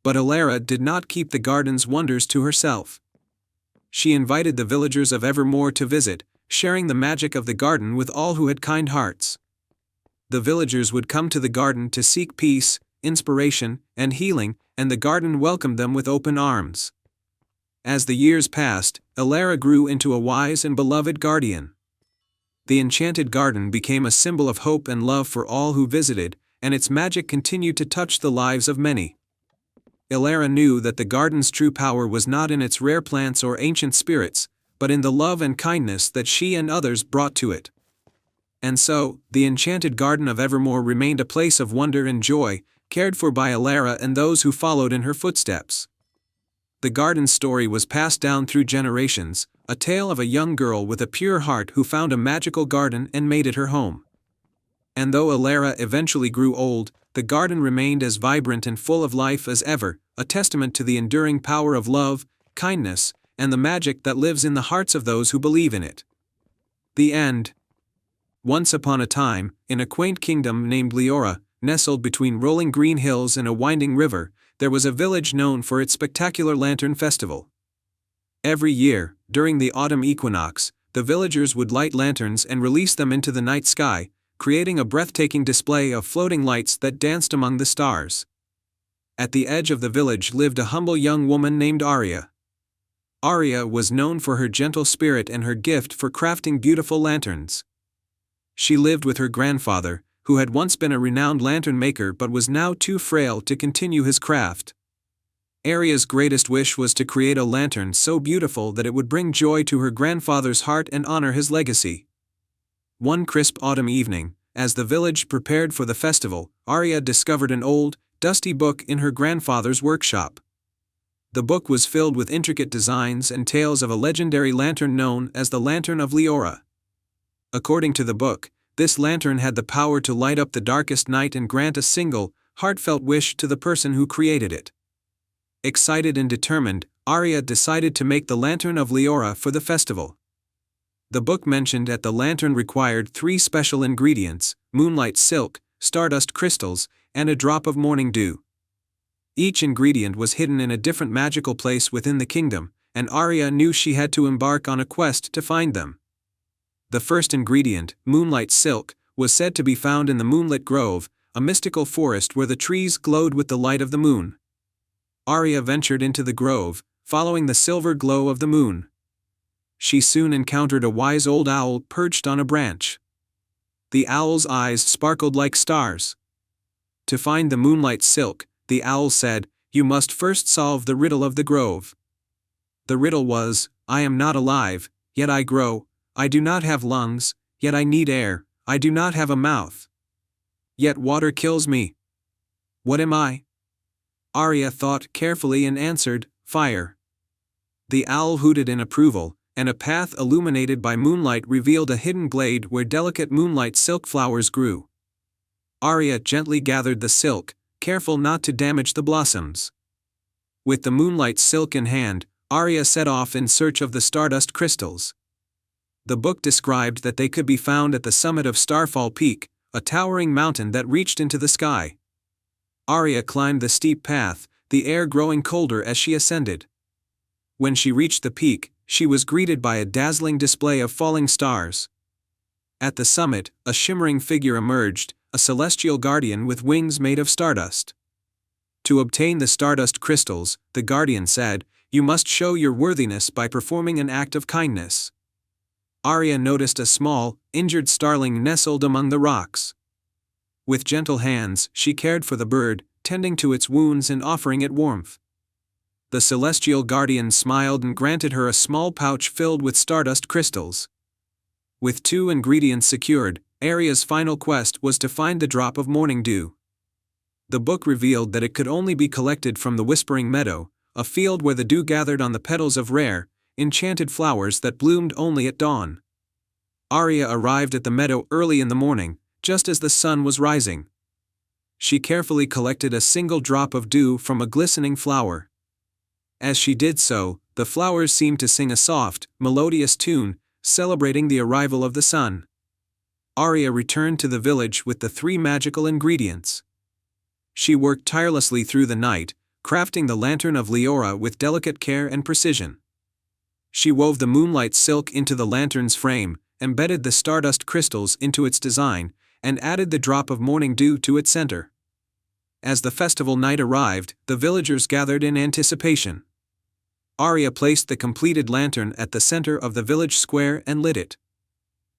But Alara did not keep the garden's wonders to herself. She invited the villagers of Evermore to visit, sharing the magic of the garden with all who had kind hearts. The villagers would come to the garden to seek peace, inspiration, and healing, and the garden welcomed them with open arms. As the years passed, Alara grew into a wise and beloved guardian. The enchanted garden became a symbol of hope and love for all who visited, and its magic continued to touch the lives of many. Alara knew that the garden's true power was not in its rare plants or ancient spirits, but in the love and kindness that she and others brought to it. And so, the enchanted garden of Evermore remained a place of wonder and joy, cared for by Alara and those who followed in her footsteps. The garden's story was passed down through generations, a tale of a young girl with a pure heart who found a magical garden and made it her home. And though Alara eventually grew old, the garden remained as vibrant and full of life as ever, a testament to the enduring power of love, kindness, and the magic that lives in the hearts of those who believe in it. The end. Once upon a time, in a quaint kingdom named Leora, nestled between rolling green hills and a winding river, there was a village known for its spectacular lantern festival. Every year, during the autumn equinox, the villagers would light lanterns and release them into the night sky, creating a breathtaking display of floating lights that danced among the stars. At the edge of the village lived a humble young woman named Arya. Arya was known for her gentle spirit and her gift for crafting beautiful lanterns. She lived with her grandfather, who had once been a renowned lantern maker but was now too frail to continue his craft. Arya's greatest wish was to create a lantern so beautiful that it would bring joy to her grandfather's heart and honor his legacy. One crisp autumn evening, as the village prepared for the festival, Arya discovered an old, dusty book in her grandfather's workshop. The book was filled with intricate designs and tales of a legendary lantern known as the Lantern of Leora. According to the book, this lantern had the power to light up the darkest night and grant a single, heartfelt wish to the person who created it. Excited and determined, Arya decided to make the Lantern of Leora for the festival. The book mentioned that the lantern required 3 special ingredients: moonlight silk, stardust crystals, and a drop of morning dew. Each ingredient was hidden in a different magical place within the kingdom, and Arya knew she had to embark on a quest to find them. The first ingredient, moonlight silk, was said to be found in the Moonlit Grove, a mystical forest where the trees glowed with the light of the moon. Arya ventured into the grove, following the silver glow of the moon. She soon encountered a wise old owl perched on a branch. The owl's eyes sparkled like stars. To find the moonlight silk, the owl said, "You must first solve the riddle of the grove." The riddle was, "I am not alive, yet I grow. I do not have lungs, yet I need air. I do not have a mouth, yet water kills me. What am I?" Arya thought carefully and answered, "Fire." The owl hooted in approval, and a path illuminated by moonlight revealed a hidden glade where delicate moonlight silk flowers grew. Arya gently gathered the silk, careful not to damage the blossoms. With the moonlight silk in hand, Arya set off in search of the stardust crystals. The book described that they could be found at the summit of Starfall Peak, a towering mountain that reached into the sky. Arya climbed the steep path, the air growing colder as she ascended. When she reached the peak, she was greeted by a dazzling display of falling stars. At the summit, a shimmering figure emerged, a celestial guardian with wings made of stardust. To obtain the stardust crystals, the guardian said, "You must show your worthiness by performing an act of kindness." Arya noticed a small, injured starling nestled among the rocks. With gentle hands, she cared for the bird, tending to its wounds and offering it warmth. The celestial guardian smiled and granted her a small pouch filled with stardust crystals. With 2 ingredients secured, Aria's final quest was to find the drop of morning dew. The book revealed that it could only be collected from the Whispering Meadow, a field where the dew gathered on the petals of rare, enchanted flowers that bloomed only at dawn. Aria arrived at the meadow early in the morning, just as the sun was rising. She carefully collected a single drop of dew from a glistening flower. As she did so, the flowers seemed to sing a soft, melodious tune, celebrating the arrival of the sun. Aria returned to the village with the 3 magical ingredients. She worked tirelessly through the night, crafting the lantern of Leora with delicate care and precision. She wove the moonlight silk into the lantern's frame, embedded the stardust crystals into its design, and added the drop of morning dew to its center. As the festival night arrived, the villagers gathered in anticipation. Aria placed the completed lantern at the center of the village square and lit it.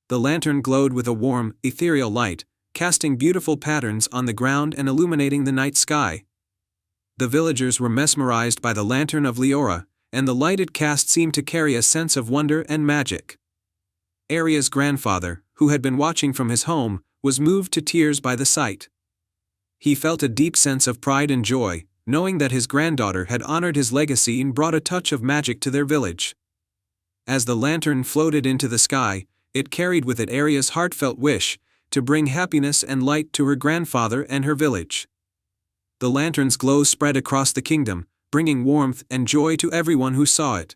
The lantern glowed with a warm, ethereal light, casting beautiful patterns on the ground and illuminating the night sky. The villagers were mesmerized by the lantern of Leora, and the light it cast seemed to carry a sense of wonder and magic. Aria's grandfather, who had been watching from his home, was moved to tears by the sight. He felt a deep sense of pride and joy, knowing that his granddaughter had honored his legacy and brought a touch of magic to their village. As the lantern floated into the sky, it carried with it Aria's heartfelt wish to bring happiness and light to her grandfather and her village. The lantern's glow spread across the kingdom, bringing warmth and joy to everyone who saw it.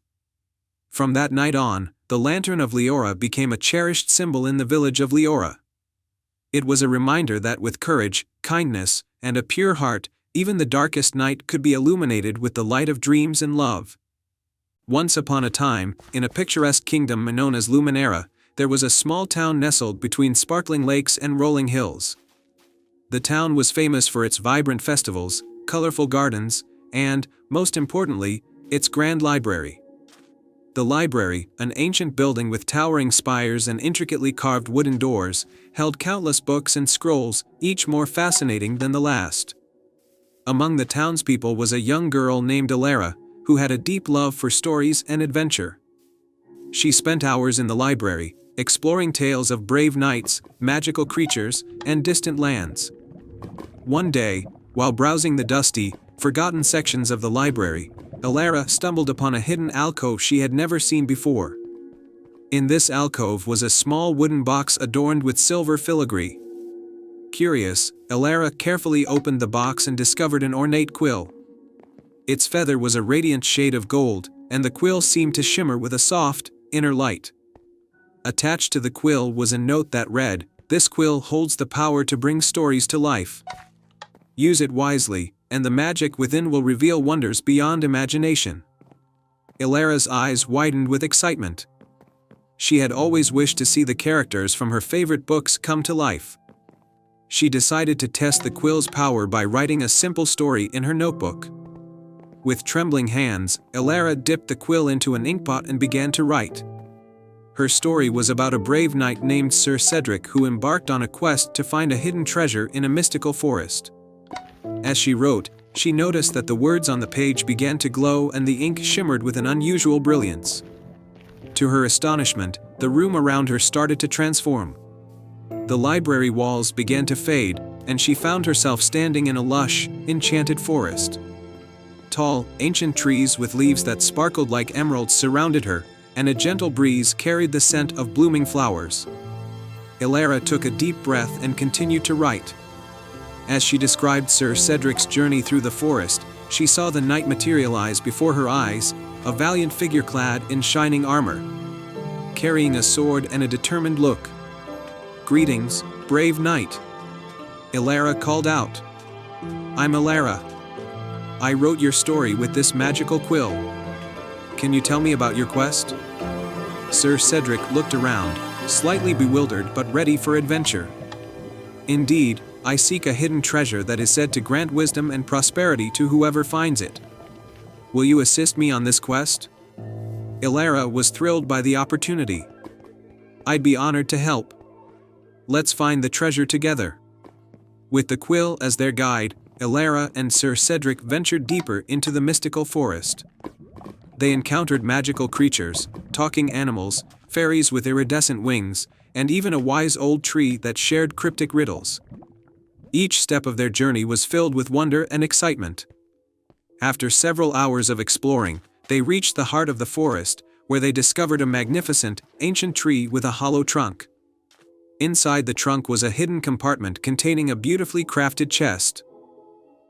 From that night on, the lantern of Leora became a cherished symbol in the village of Leora. It was a reminder that with courage, kindness, and a pure heart, even the darkest night could be illuminated with the light of dreams and love. Once upon a time, in a picturesque kingdom known as Luminera, there was a small town nestled between sparkling lakes and rolling hills. The town was famous for its vibrant festivals, colorful gardens, and, most importantly, its grand library. The library, an ancient building with towering spires and intricately carved wooden doors, held countless books and scrolls, each more fascinating than the last. Among the townspeople was a young girl named Alara, who had a deep love for stories and adventure. She spent hours in the library, exploring tales of brave knights, magical creatures, and distant lands. One day, while browsing the dusty, forgotten sections of the library, Alara stumbled upon a hidden alcove she had never seen before. In this alcove was a small wooden box adorned with silver filigree. Curious, Alara carefully opened the box and discovered an ornate quill. Its feather was a radiant shade of gold, and the quill seemed to shimmer with a soft, inner light. Attached to the quill was a note that read, "This quill holds the power to bring stories to life. Use it wisely, and the magic within will reveal wonders beyond imagination." Alara's eyes widened with excitement. She had always wished to see the characters from her favorite books come to life. She decided to test the quill's power by writing a simple story in her notebook. With trembling hands, Alara dipped the quill into an inkpot and began to write. Her story was about a brave knight named Sir Cedric who embarked on a quest to find a hidden treasure in a mystical forest. As she wrote, she noticed that the words on the page began to glow and the ink shimmered with an unusual brilliance. To her astonishment, the room around her started to transform. The library walls began to fade, and she found herself standing in a lush, enchanted forest. Tall, ancient trees with leaves that sparkled like emeralds surrounded her, and a gentle breeze carried the scent of blooming flowers. Alara took a deep breath and continued to write. As she described Sir Cedric's journey through the forest, she saw the knight materialize before her eyes, a valiant figure clad in shining armor, carrying a sword and a determined look. "Greetings, brave knight," Alara called out. "I'm Alara. I wrote your story with this magical quill. Can you tell me about your quest?" Sir Cedric looked around, slightly bewildered but ready for adventure. "Indeed, I seek a hidden treasure that is said to grant wisdom and prosperity to whoever finds it. Will you assist me on this quest?" Alara was thrilled by the opportunity. "I'd be honored to help. Let's find the treasure together." With the quill as their guide, Alara and Sir Cedric ventured deeper into the mystical forest. They encountered magical creatures, talking animals, fairies with iridescent wings, and even a wise old tree that shared cryptic riddles. Each step of their journey was filled with wonder and excitement. After several hours of exploring, they reached the heart of the forest, where they discovered a magnificent, ancient tree with a hollow trunk. Inside the trunk was a hidden compartment containing a beautifully crafted chest.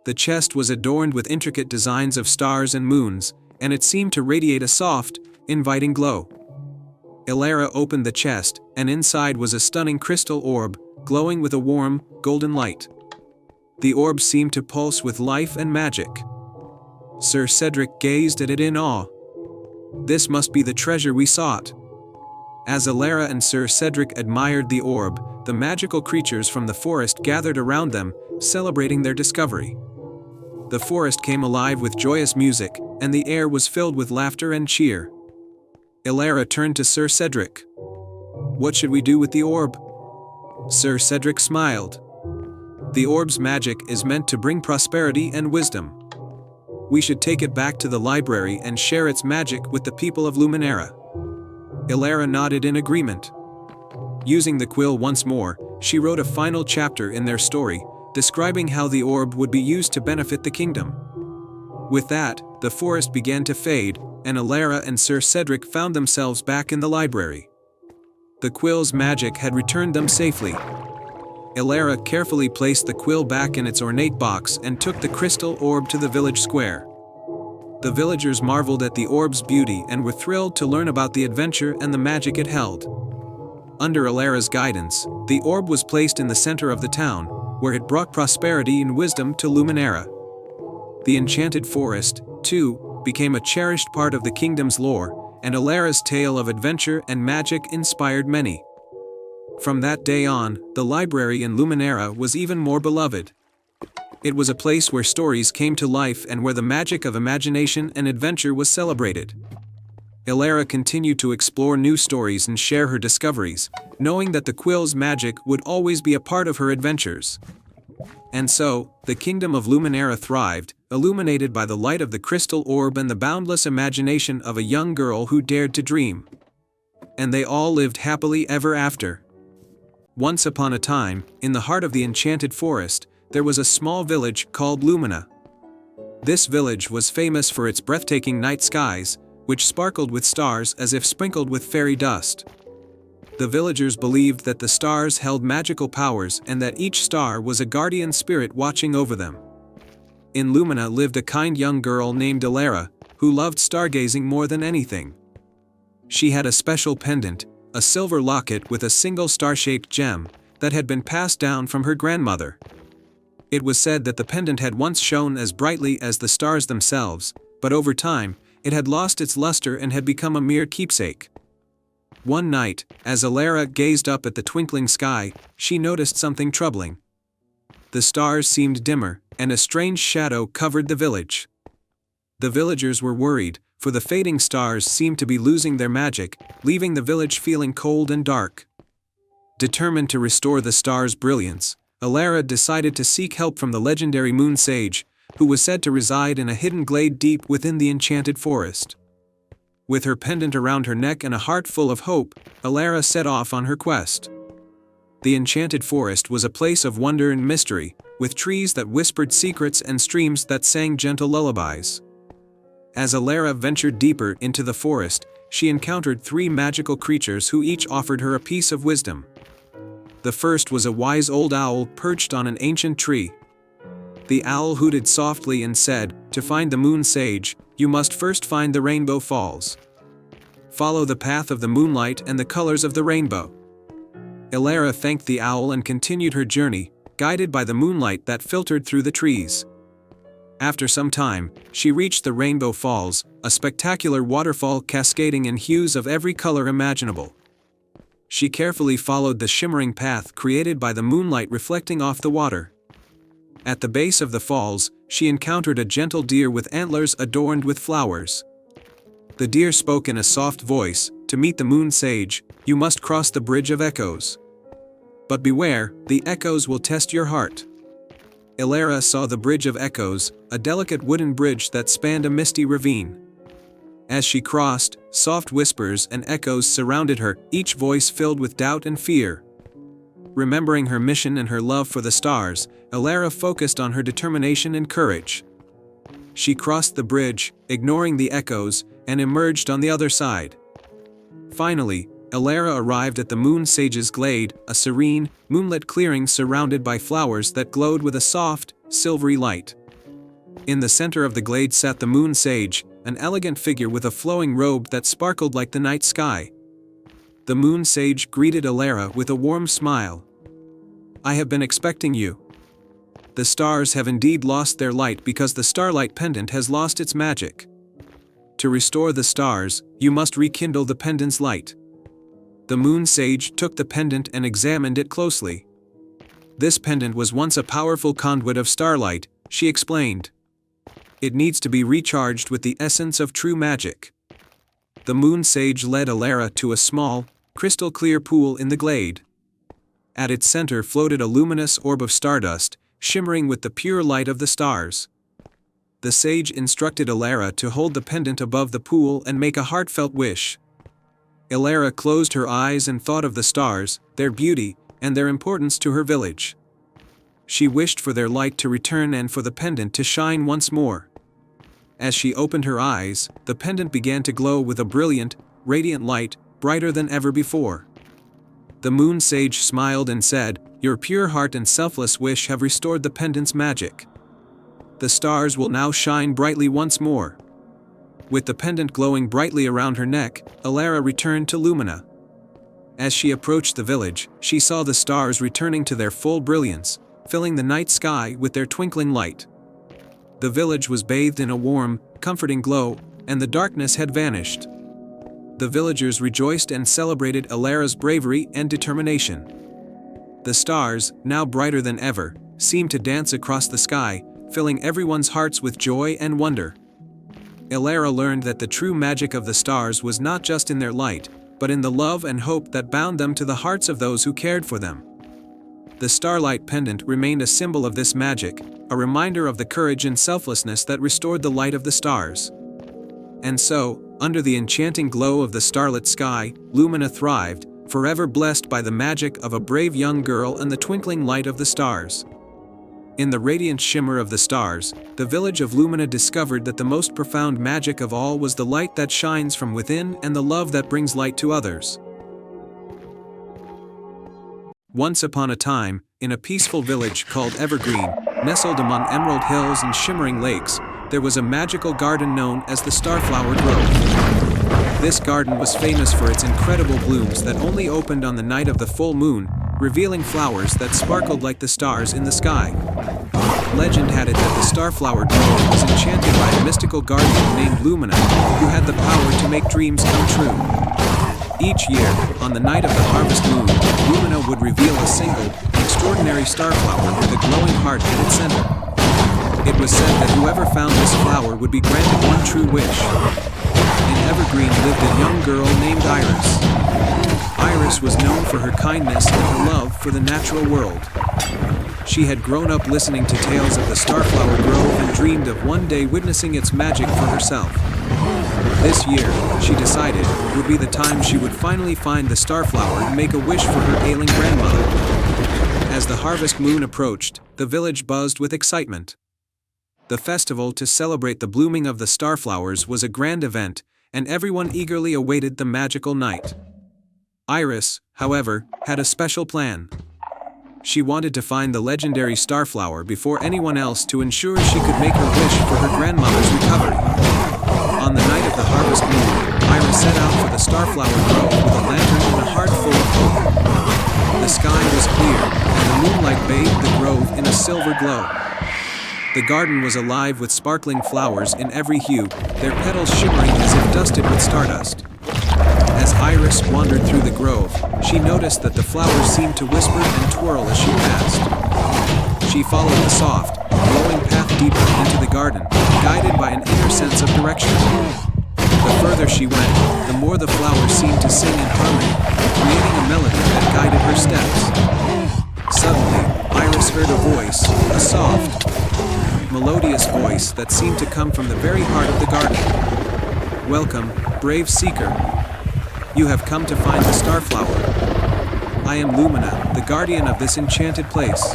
The chest was adorned with intricate designs of stars and moons, and it seemed to radiate a soft, inviting glow. Elara opened the chest, and inside was a stunning crystal orb, glowing with a warm, golden light. The orb seemed to pulse with life and magic. Sir Cedric gazed at it in awe. This must be the treasure we sought. As Elara and Sir Cedric admired the orb, the magical creatures from the forest gathered around them, celebrating their discovery. The forest came alive with joyous music, and the air was filled with laughter and cheer. Elara turned to Sir Cedric. "What should we do with the orb?" Sir Cedric smiled. "The orb's magic is meant to bring prosperity and wisdom. We should take it back to the library and share its magic with the people of Luminera." Elara nodded in agreement. Using the quill once more, she wrote a final chapter in their story, describing how the orb would be used to benefit the kingdom. With that, the forest began to fade, and Elara and Sir Cedric found themselves back in the library. The quill's magic had returned them safely. Elara carefully placed the quill back in its ornate box and took the crystal orb to the village square. The villagers marveled at the orb's beauty and were thrilled to learn about the adventure and the magic it held. Under Elara's guidance, the orb was placed in the center of the town, where it brought prosperity and wisdom to Luminera. The enchanted forest, too, became a cherished part of the kingdom's lore, and Elara's tale of adventure and magic inspired many. From that day on, the library in Luminera was even more beloved. It was a place where stories came to life and where the magic of imagination and adventure was celebrated. Elara continued to explore new stories and share her discoveries, knowing that the quill's magic would always be a part of her adventures. And so, the kingdom of Luminera thrived, illuminated by the light of the crystal orb and the boundless imagination of a young girl who dared to dream. And they all lived happily ever after. Once upon a time, in the heart of the enchanted forest, there was a small village called Lumina. This village was famous for its breathtaking night skies, which sparkled with stars as if sprinkled with fairy dust. The villagers believed that the stars held magical powers and that each star was a guardian spirit watching over them. In Lumina lived a kind young girl named Elara, who loved stargazing more than anything. She had a special pendant, a silver locket with a single star-shaped gem, that had been passed down from her grandmother. It was said that the pendant had once shone as brightly as the stars themselves, but over time, it had lost its luster and had become a mere keepsake. One night, as Elara gazed up at the twinkling sky, she noticed something troubling. The stars seemed dimmer, and a strange shadow covered the village. The villagers were worried, for the fading stars seemed to be losing their magic, leaving the village feeling cold and dark. Determined to restore the stars' brilliance, Elara decided to seek help from the legendary Moon Sage, who was said to reside in a hidden glade deep within the enchanted forest. With her pendant around her neck and a heart full of hope, Elara set off on her quest. The enchanted forest was a place of wonder and mystery, with trees that whispered secrets and streams that sang gentle lullabies. As Elara ventured deeper into the forest, she encountered 3 magical creatures who each offered her a piece of wisdom. The first was a wise old owl perched on an ancient tree. The owl hooted softly and said, "To find the Moon Sage, you must first find the Rainbow Falls. Follow the path of the moonlight and the colors of the rainbow." Elara thanked the owl and continued her journey, guided by the moonlight that filtered through the trees. After some time, she reached the Rainbow Falls, a spectacular waterfall cascading in hues of every color imaginable. She carefully followed the shimmering path created by the moonlight reflecting off the water. At the base of the falls, she encountered a gentle deer with antlers adorned with flowers. The deer spoke in a soft voice, "To meet the Moon Sage, you must cross the Bridge of Echoes. But beware, the echoes will test your heart." Elara saw the Bridge of Echoes, a delicate wooden bridge that spanned a misty ravine. As she crossed, soft whispers and echoes surrounded her, each voice filled with doubt and fear. Remembering her mission and her love for the stars, Elara focused on her determination and courage. She crossed the bridge, ignoring the echoes, and emerged on the other side. Finally, Elara arrived at the Moon Sage's glade, a serene, moonlit clearing surrounded by flowers that glowed with a soft, silvery light. In the center of the glade sat the Moon Sage, an elegant figure with a flowing robe that sparkled like the night sky. The Moon Sage greeted Elara with a warm smile. "I have been expecting you. The stars have indeed lost their light because the Starlight Pendant has lost its magic. To restore the stars, you must rekindle the pendant's light." The Moon Sage took the pendant and examined it closely. "This pendant was once a powerful conduit of starlight," she explained. "It needs to be recharged with the essence of true magic." The Moon Sage led Elara to a small, crystal-clear pool in the glade. At its center floated a luminous orb of stardust, shimmering with the pure light of the stars. The sage instructed Elara to hold the pendant above the pool and make a heartfelt wish. Elara closed her eyes and thought of the stars, their beauty, and their importance to her village. She wished for their light to return and for the pendant to shine once more. As she opened her eyes, the pendant began to glow with a brilliant, radiant light, brighter than ever before. The Moon Sage smiled and said, "Your pure heart and selfless wish have restored the pendant's magic. The stars will now shine brightly once more." With the pendant glowing brightly around her neck, Elara returned to Lumina. As she approached the village, she saw the stars returning to their full brilliance, filling the night sky with their twinkling light. The village was bathed in a warm, comforting glow, and the darkness had vanished. The villagers rejoiced and celebrated Elara's bravery and determination. The stars, now brighter than ever, seemed to dance across the sky, filling everyone's hearts with joy and wonder. Elara learned that the true magic of the stars was not just in their light, but in the love and hope that bound them to the hearts of those who cared for them. The Starlight Pendant remained a symbol of this magic, a reminder of the courage and selflessness that restored the light of the stars. And so, under the enchanting glow of the starlit sky, Lumina thrived, forever blessed by the magic of a brave young girl and the twinkling light of the stars. In the radiant shimmer of the stars, the village of Lumina discovered that the most profound magic of all was the light that shines from within and the love that brings light to others. Once upon a time, in a peaceful village called Evergreen, nestled among emerald hills and shimmering lakes, there was a magical garden known as the Starflower Grove. This garden was famous for its incredible blooms that only opened on the night of the full moon, revealing flowers that sparkled like the stars in the sky. Legend had it that the Starflower Grove was enchanted by a mystical guardian named Lumina, who had the power to make dreams come true. Each year, on the night of the harvest moon, Lumina would reveal a single, extraordinary starflower with a glowing heart at its center. It was said that whoever found this flower would be granted one true wish. In Evergreen lived a young girl named Iris. Iris was known for her kindness and her love for the natural world. She had grown up listening to tales of the Starflower Grove and dreamed of one day witnessing its magic for herself. This year, she decided, would be the time she would finally find the starflower and make a wish for her ailing grandmother. As the harvest moon approached, the village buzzed with excitement. The festival to celebrate the blooming of the starflowers was a grand event, and everyone eagerly awaited the magical night. Iris, however, had a special plan. She wanted to find the legendary starflower before anyone else to ensure she could make her wish for her grandmother's recovery. On the night of the harvest moon, Iris set out for the Starflower Grove with a lantern and a heart full of hope. The sky was clear, and the moonlight bathed the grove in a silver glow. The garden was alive with sparkling flowers in every hue, their petals shimmering as if dusted with stardust. As Iris wandered through the grove, she noticed that the flowers seemed to whisper and twirl as she passed. She followed the soft, glowing path deeper into the garden, guided by an inner sense of direction. The further she went, the more the flowers seemed to sing in harmony, creating a melody that guided her steps. Suddenly, Iris heard a voice, a soft, melodious voice that seemed to come from the very heart of the garden. Welcome, brave seeker. You have come to find the Starflower. I am Lumina, the guardian of this enchanted place.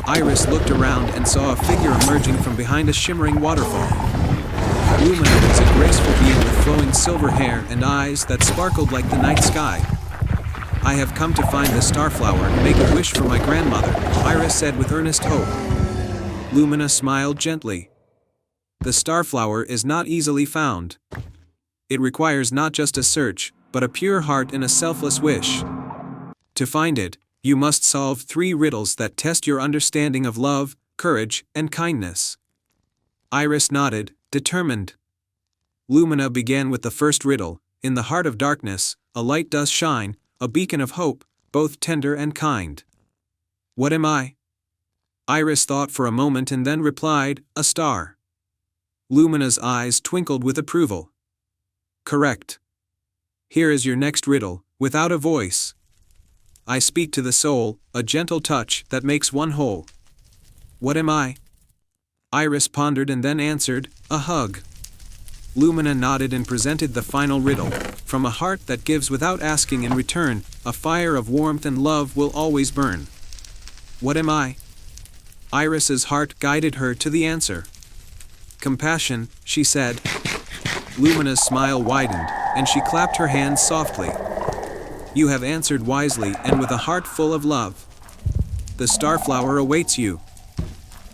Iris looked around and saw a figure emerging from behind a shimmering waterfall. Lumina was a graceful being with flowing silver hair and eyes that sparkled like the night sky. I have come to find the Starflower and make a wish for my grandmother, Iris said with earnest hope. Lumina smiled gently. The Starflower is not easily found. It requires not just a search, but a pure heart and a selfless wish. To find it, you must solve 3 riddles that test your understanding of love, courage, and kindness. Iris nodded, determined. Lumina began with the first riddle. In the heart of darkness, a light does shine, a beacon of hope, both tender and kind. What am I? Iris thought for a moment and then replied, a star. Lumina's eyes twinkled with approval. Correct. Here is your next riddle, without a voice. I speak to the soul, a gentle touch that makes one whole. What am I? Iris pondered and then answered, a hug. Lumina nodded and presented the final riddle. From a heart that gives without asking in return, a fire of warmth and love will always burn. What am I? Iris's heart guided her to the answer. Compassion, she said. Lumina's smile widened, and she clapped her hands softly. You have answered wisely and with a heart full of love. The Starflower awaits you.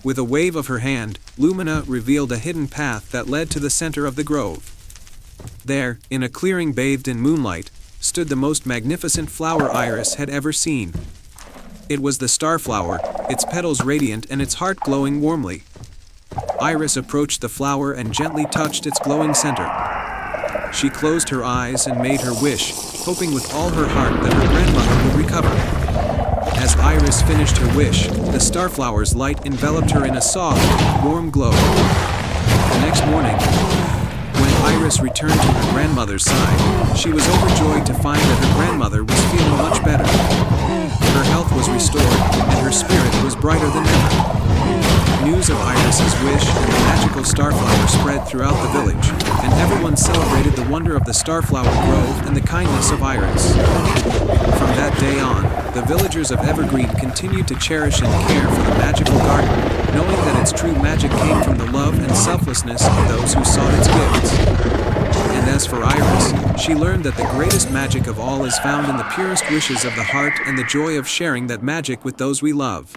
With a wave of her hand, Lumina revealed a hidden path that led to the center of the grove. There, in a clearing bathed in moonlight, stood the most magnificent flower Iris had ever seen. It was the Starflower, its petals radiant and its heart glowing warmly. Iris approached the flower and gently touched its glowing center. She closed her eyes and made her wish, hoping with all her heart that her grandmother would recover. As Iris finished her wish, the Starflower's light enveloped her in a soft, warm glow. The next morning, when Iris returned to her grandmother's side, she was overjoyed to find that her grandmother was feeling much better. Her health was restored, and her spirit was brighter than ever. News of Iris's wish and the magical Starflower spread throughout the village, and everyone celebrated the wonder of the Starflower Grove and the kindness of Iris. From that day on, the villagers of Evergreen continued to cherish and care for the magical garden, knowing that its true magic came from the love and selflessness of those who sought its gifts. And as for Iris, she learned that the greatest magic of all is found in the purest wishes of the heart and the joy of sharing that magic with those we love.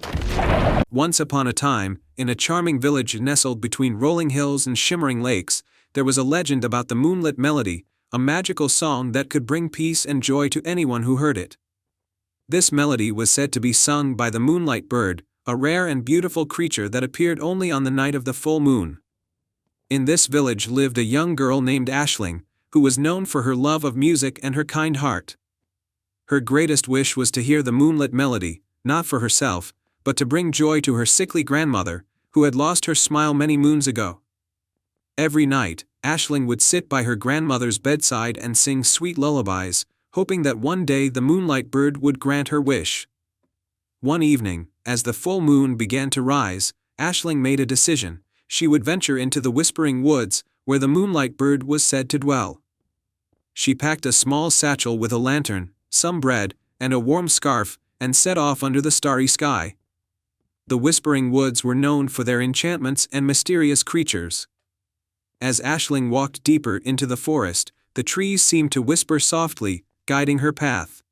Once upon a time, in a charming village nestled between rolling hills and shimmering lakes, there was a legend about the Moonlit Melody, a magical song that could bring peace and joy to anyone who heard it. This melody was said to be sung by the Moonlight Bird, a rare and beautiful creature that appeared only on the night of the full moon. In this village lived a young girl named Aisling, who was known for her love of music and her kind heart. Her greatest wish was to hear the Moonlit Melody, not for herself, but to bring joy to her sickly grandmother, who had lost her smile many moons ago. Every night, Aisling would sit by her grandmother's bedside and sing sweet lullabies, hoping that one day the Moonlight Bird would grant her wish. One evening, as the full moon began to rise, Aisling made a decision. She would venture into the Whispering Woods, where the Moonlight Bird was said to dwell. She packed a small satchel with a lantern, some bread, and a warm scarf, and set off under the starry sky. The Whispering Woods were known for their enchantments and mysterious creatures. As Aisling walked deeper into the forest, the trees seemed to whisper softly, guiding her path.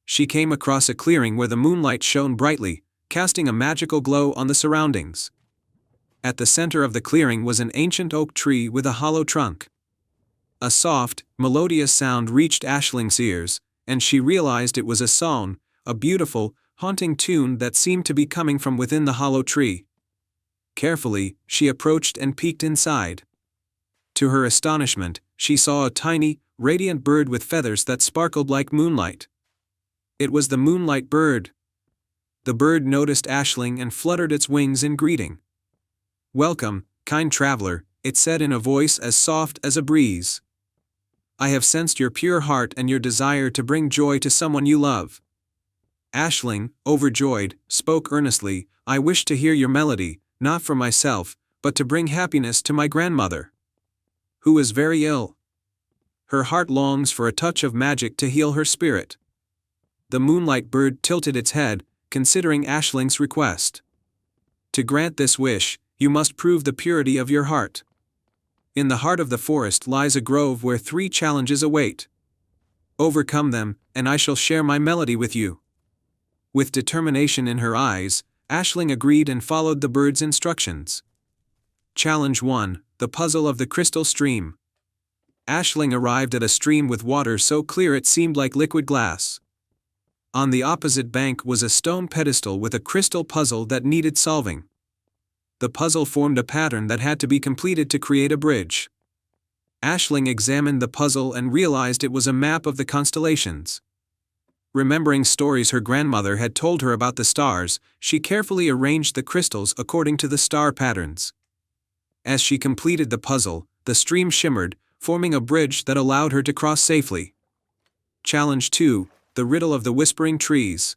She came across a clearing where the moonlight shone brightly, casting a magical glow on the surroundings. At the center of the clearing was an ancient oak tree with a hollow trunk. A soft, melodious sound reached Aisling's ears, and she realized it was a song, a beautiful, haunting tune that seemed to be coming from within the hollow tree. Carefully, she approached and peeked inside. To her astonishment, she saw a tiny, radiant bird with feathers that sparkled like moonlight. It was the Moonlight Bird. The bird noticed Aisling and fluttered its wings in greeting. "Welcome, kind traveler," it said in a voice as soft as a breeze. "I have sensed your pure heart and your desire to bring joy to someone you love." Aisling, overjoyed, spoke earnestly, "I wish to hear your melody, not for myself, but to bring happiness to my grandmother." who is very ill. Her heart longs for a touch of magic to heal her spirit. The Moonlight Bird tilted its head, considering Aisling's request. To grant this wish, you must prove the purity of your heart. In the heart of the forest lies a grove where 3 challenges await. Overcome them, and I shall share my melody with you. With determination in her eyes, Aisling agreed and followed the bird's instructions. Challenge 1: The Puzzle of the Crystal Stream. Aisling arrived at a stream with water so clear it seemed like liquid glass. On the opposite bank was a stone pedestal with a crystal puzzle that needed solving. The puzzle formed a pattern that had to be completed to create a bridge. Aisling examined the puzzle and realized it was a map of the constellations. Remembering stories her grandmother had told her about the stars, she carefully arranged the crystals according to the star patterns. As she completed the puzzle, the stream shimmered, forming a bridge that allowed her to cross safely. Challenge 2: The Riddle of the Whispering Trees.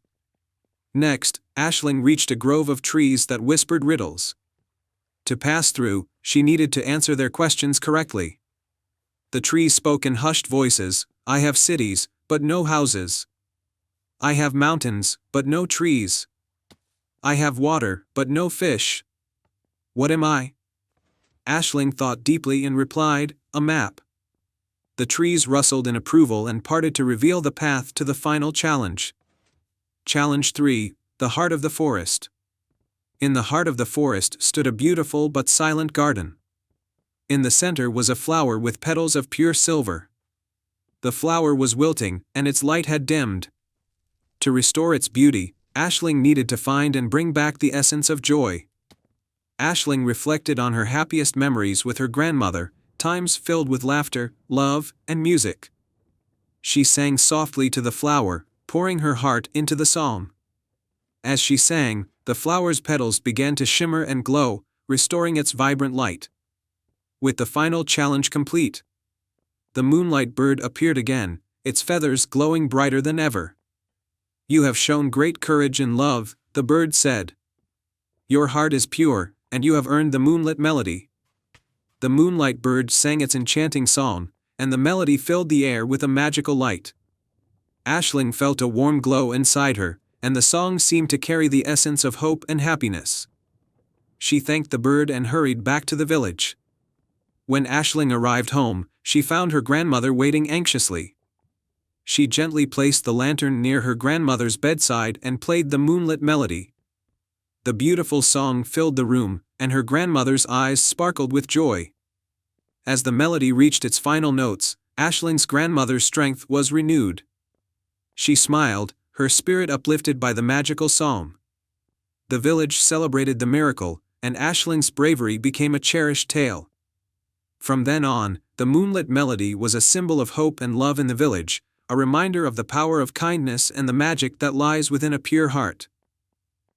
Next, Aisling reached a grove of trees that whispered riddles. To pass through, she needed to answer their questions correctly. The trees spoke in hushed voices: I have cities, but no houses. I have mountains, but no trees. I have water, but no fish. What am I? Aisling thought deeply and replied, a map. The trees rustled in approval and parted to reveal the path to the final challenge. Challenge 3: The Heart of the Forest. In the heart of the forest stood a beautiful but silent garden. In the center was a flower with petals of pure silver. The flower was wilting, and its light had dimmed. To restore its beauty, Aisling needed to find and bring back the essence of joy. Aisling reflected on her happiest memories with her grandmother, times filled with laughter, love, and music. She sang softly to the flower, pouring her heart into the song. As she sang, the flower's petals began to shimmer and glow, restoring its vibrant light. With the final challenge complete, the Moonlight Bird appeared again, its feathers glowing brighter than ever. You have shown great courage and love, the bird said. Your heart is pure, and you have earned the moonlit melody. The Moonlight Bird sang its enchanting song, and the melody filled the air with a magical light. Aisling felt a warm glow inside her, and the song seemed to carry the essence of hope and happiness. She thanked the bird and hurried back to the village. When Aisling arrived home, she found her grandmother waiting anxiously. She gently placed the lantern near her grandmother's bedside and played the moonlit melody. The beautiful song filled the room, and her grandmother's eyes sparkled with joy. As the melody reached its final notes, Aisling's grandmother's strength was renewed. She smiled, her spirit uplifted by the magical song. The village celebrated the miracle, and Aisling's bravery became a cherished tale. From then on, the moonlit melody was a symbol of hope and love in the village, a reminder of the power of kindness and the magic that lies within a pure heart.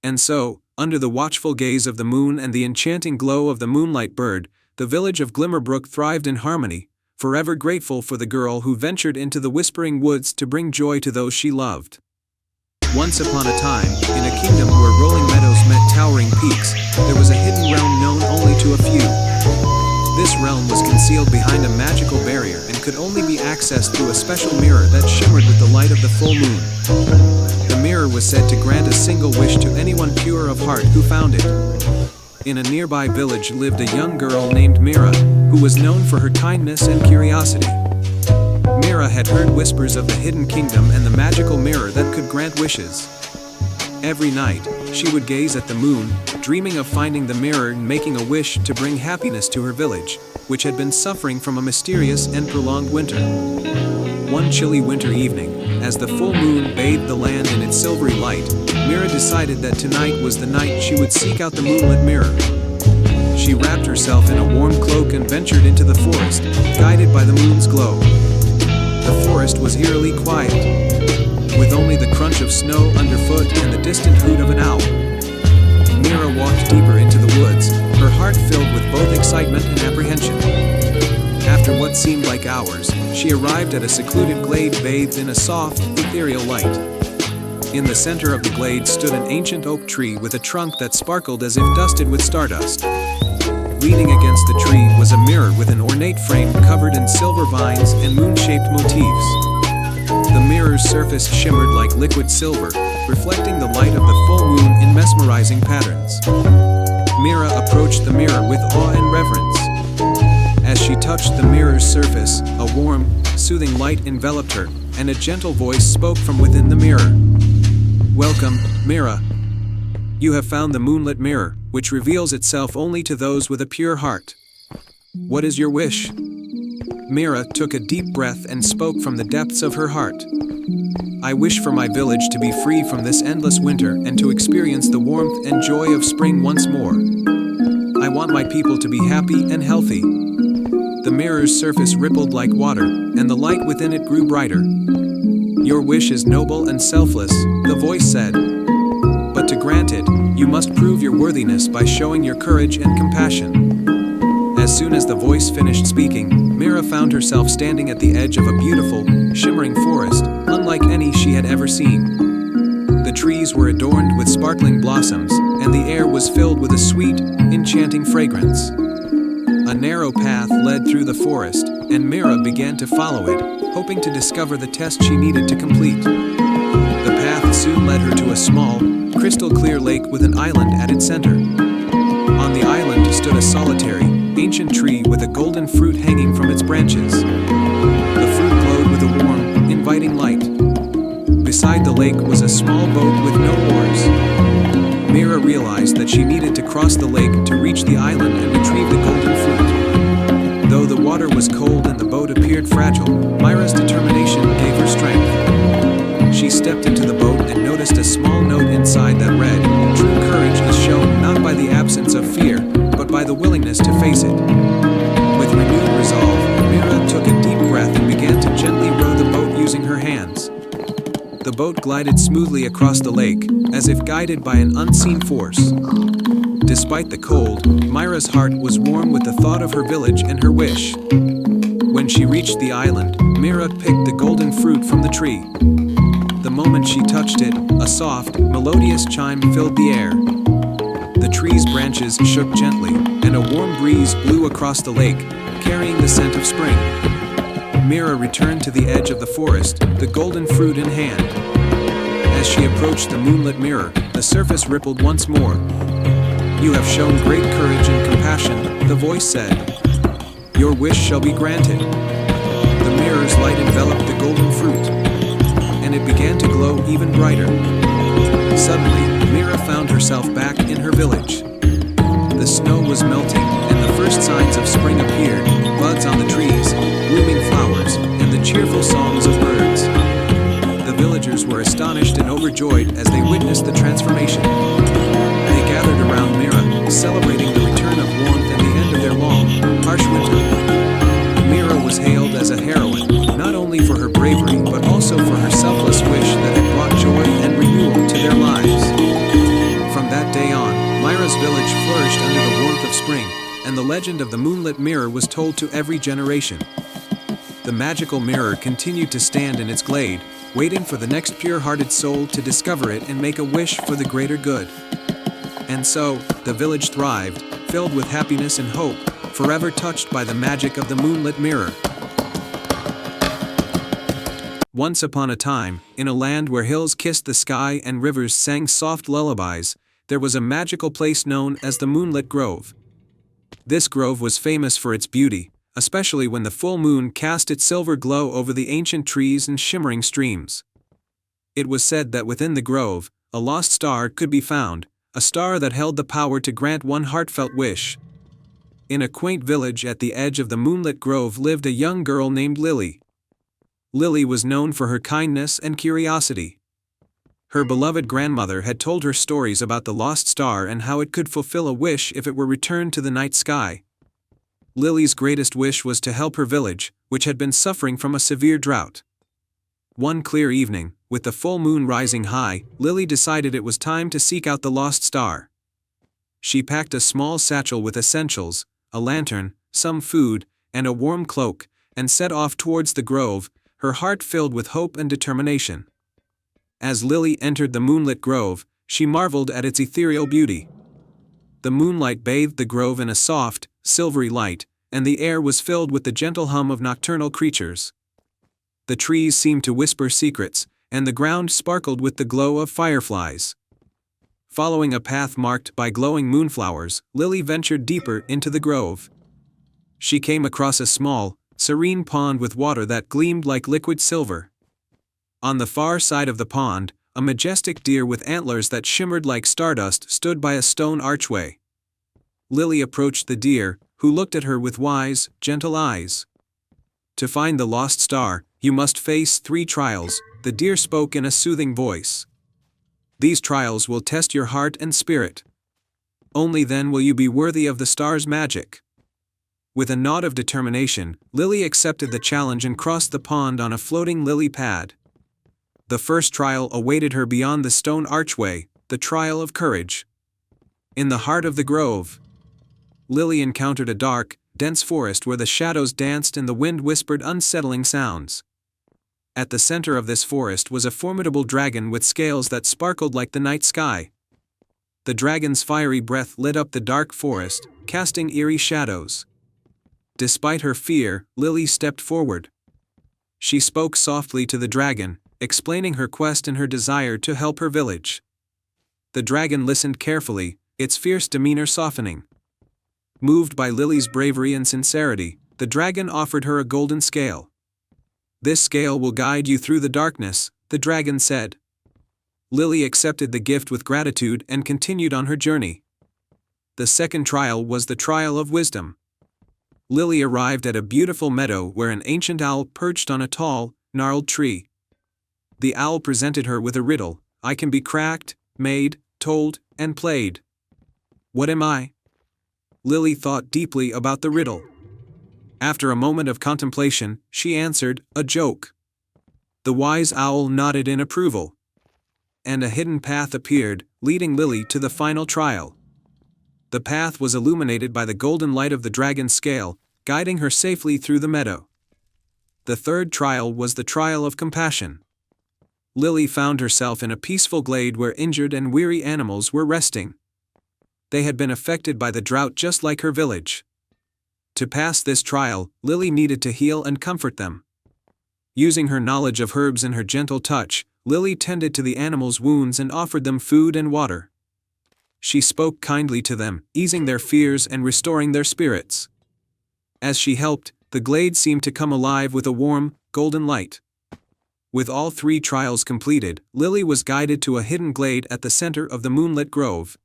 And so, under the watchful gaze of the moon and the enchanting glow of the Moonlight Bird, the village of Glimmerbrook thrived in harmony, forever grateful for the girl who ventured into the Whispering Woods to bring joy to those she loved. Once upon a time, in a kingdom where rolling meadows met towering peaks, there was a hidden realm known only to a few. This realm was concealed behind a magical barrier and could only be accessed through a special mirror that shimmered with the light of the full moon. The mirror was said to grant a single wish to anyone pure of heart who found it. In a nearby village lived a young girl named Mira, who was known for her kindness and curiosity. Mira had heard whispers of the hidden kingdom and the magical mirror that could grant wishes. Every night, she would gaze at the moon, dreaming of finding the mirror and making a wish to bring happiness to her village, which had been suffering from a mysterious and prolonged winter. One chilly winter evening, as the full moon bathed the land in its silvery light, Mira decided that tonight was the night she would seek out the moonlit mirror. She wrapped herself in a warm cloak and ventured into the forest, guided by the moon's glow. The forest was eerily quiet, with only the crunch of snow underfoot and the distant hoot of an owl. Mira walked deeper into the woods, her heart filled with both excitement and apprehension. After what seemed like hours, she arrived at a secluded glade bathed in a soft, ethereal light. In the center of the glade stood an ancient oak tree with a trunk that sparkled as if dusted with stardust. Leaning against the tree was a mirror with an ornate frame covered in silver vines and moon-shaped motifs. The mirror's surface shimmered like liquid silver, reflecting the light of the full moon in mesmerizing patterns. Mira approached the mirror with awe and reverence. As she touched the mirror's surface, a warm, soothing light enveloped her, and a gentle voice spoke from within the mirror. "Welcome, Mira. You have found the moonlit mirror, which reveals itself only to those with a pure heart. What is your wish?" Mira took a deep breath and spoke from the depths of her heart. "I wish for my village to be free from this endless winter and to experience the warmth and joy of spring once more. I want my people to be happy and healthy." The mirror's surface rippled like water, and the light within it grew brighter. "Your wish is noble and selfless," the voice said. "But to grant it, you must prove your worthiness by showing your courage and compassion." As soon as the voice finished speaking, Mira found herself standing at the edge of a beautiful, shimmering forest, unlike any she had ever seen. The trees were adorned with sparkling blossoms, and the air was filled with a sweet, enchanting fragrance. A narrow path led through the forest, and Mira began to follow it, hoping to discover the test she needed to complete. The path soon led her to a small, crystal-clear lake with an island at its center. On the island stood a solitary, ancient tree with a golden fruit hanging from its branches. The fruit glowed with a warm, inviting light. Beside the lake was a small boat with no oars. Mira realized that she needed to cross the lake to reach the island and retrieve the golden fruit. Though the water was cold and the boat appeared fragile, Mira's determination gave her strength. She stepped into the boat and noticed a small note inside that read, "True courage is shown not by the absence of fear, but by the willingness to face it." With renewed resolve, Mira took a deep breath and began to gently row the boat using her hands. The boat glided smoothly across the lake, as if guided by an unseen force. Despite the cold, Mira's heart was warm with the thought of her village and her wish. When she reached the island, Mira picked the golden fruit from the tree. The moment she touched it, a soft, melodious chime filled the air. The tree's branches shook gently, and a warm breeze blew across the lake, carrying the scent of spring. Mira returned to the edge of the forest, the golden fruit in hand. As she approached the moonlit mirror, the surface rippled once more. "You have shown great courage and compassion," the voice said. "Your wish shall be granted." The mirror's light enveloped the golden fruit, and it began to glow even brighter. Suddenly, Mira found herself back in her village. The snow was melting, and the first signs of spring appeared, buds on the trees, blooming flowers, and the cheerful songs of birds. The villagers were astonished and overjoyed as they witnessed the transformation. They gathered around Mira, celebrating the return of warmth and the end of their long, harsh winter. Mira was hailed as a heroine, not only for her bravery but also for her selfless wish that had brought joy and renewal to their lives. From that day on, Mira's village flourished under the warmth of spring, and the legend of the moonlit mirror was told to every generation. The magical mirror continued to stand in its glade, waiting for the next pure-hearted soul to discover it and make a wish for the greater good. And so, the village thrived, filled with happiness and hope, forever touched by the magic of the moonlit mirror. Once upon a time, in a land where hills kissed the sky and rivers sang soft lullabies, there was a magical place known as the Moonlit Grove. This grove was famous for its beauty, especially when the full moon cast its silver glow over the ancient trees and shimmering streams. It was said that within the grove, a lost star could be found, a star that held the power to grant one heartfelt wish. In a quaint village at the edge of the moonlit grove lived a young girl named Lily. Lily was known for her kindness and curiosity. Her beloved grandmother had told her stories about the lost star and how it could fulfill a wish if it were returned to the night sky. Lily's greatest wish was to help her village, which had been suffering from a severe drought. One clear evening, with the full moon rising high, Lily decided it was time to seek out the lost star. She packed a small satchel with essentials, a lantern, some food, and a warm cloak, and set off towards the grove, her heart filled with hope and determination. As Lily entered the moonlit grove, she marveled at its ethereal beauty. The moonlight bathed the grove in a soft, silvery light, and the air was filled with the gentle hum of nocturnal creatures. The trees seemed to whisper secrets, and the ground sparkled with the glow of fireflies. Following a path marked by glowing moonflowers, Lily ventured deeper into the grove. She came across a small, serene pond with water that gleamed like liquid silver. On the far side of the pond, a majestic deer with antlers that shimmered like stardust stood by a stone archway. Lily approached the deer, who looked at her with wise, gentle eyes. "To find the lost star, you must face 3 trials," the deer spoke in a soothing voice. "These trials will test your heart and spirit. Only then will you be worthy of the star's magic." With a nod of determination, Lily accepted the challenge and crossed the pond on a floating lily pad. The first trial awaited her beyond the stone archway, the trial of courage. In the heart of the grove, Lily encountered a dark, dense forest where the shadows danced and the wind whispered unsettling sounds. At the center of this forest was a formidable dragon with scales that sparkled like the night sky. The dragon's fiery breath lit up the dark forest, casting eerie shadows. Despite her fear, Lily stepped forward. She spoke softly to the dragon, explaining her quest and her desire to help her village. The dragon listened carefully, its fierce demeanor softening. Moved by Lily's bravery and sincerity, the dragon offered her a golden scale. "This scale will guide you through the darkness," the dragon said. Lily accepted the gift with gratitude and continued on her journey. The second trial was the trial of wisdom. Lily arrived at a beautiful meadow where an ancient owl perched on a tall, gnarled tree. The owl presented her with a riddle: "I can be cracked, made, told, and played. What am I?" Lily thought deeply about the riddle. After a moment of contemplation, she answered, "A joke." The wise owl nodded in approval. And a hidden path appeared, leading Lily to the final trial. The path was illuminated by the golden light of the dragon's scale, guiding her safely through the meadow. The third trial was the trial of compassion. Lily found herself in a peaceful glade where injured and weary animals were resting. They had been affected by the drought just like her village. To pass this trial, Lily needed to heal and comfort them. Using her knowledge of herbs and her gentle touch, Lily tended to the animals' wounds and offered them food and water. She spoke kindly to them, easing their fears and restoring their spirits. As she helped, the glade seemed to come alive with a warm, golden light. With all 3 trials completed, Lily was guided to a hidden glade at the center of the moonlit grove.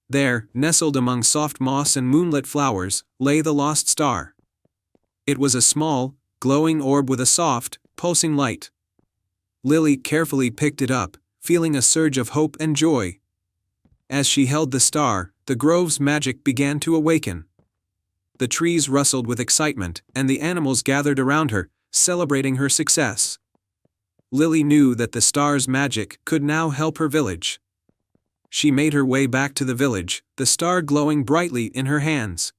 There, nestled among soft moss and moonlit flowers, lay the lost star. It was a small, glowing orb with a soft, pulsing light. Lily carefully picked it up, feeling a surge of hope and joy. As she held the star, the grove's magic began to awaken. The trees rustled with excitement, and the animals gathered around her, celebrating her success. Lily knew that the star's magic could now help her village. She made her way back to the village, the star glowing brightly in her hands.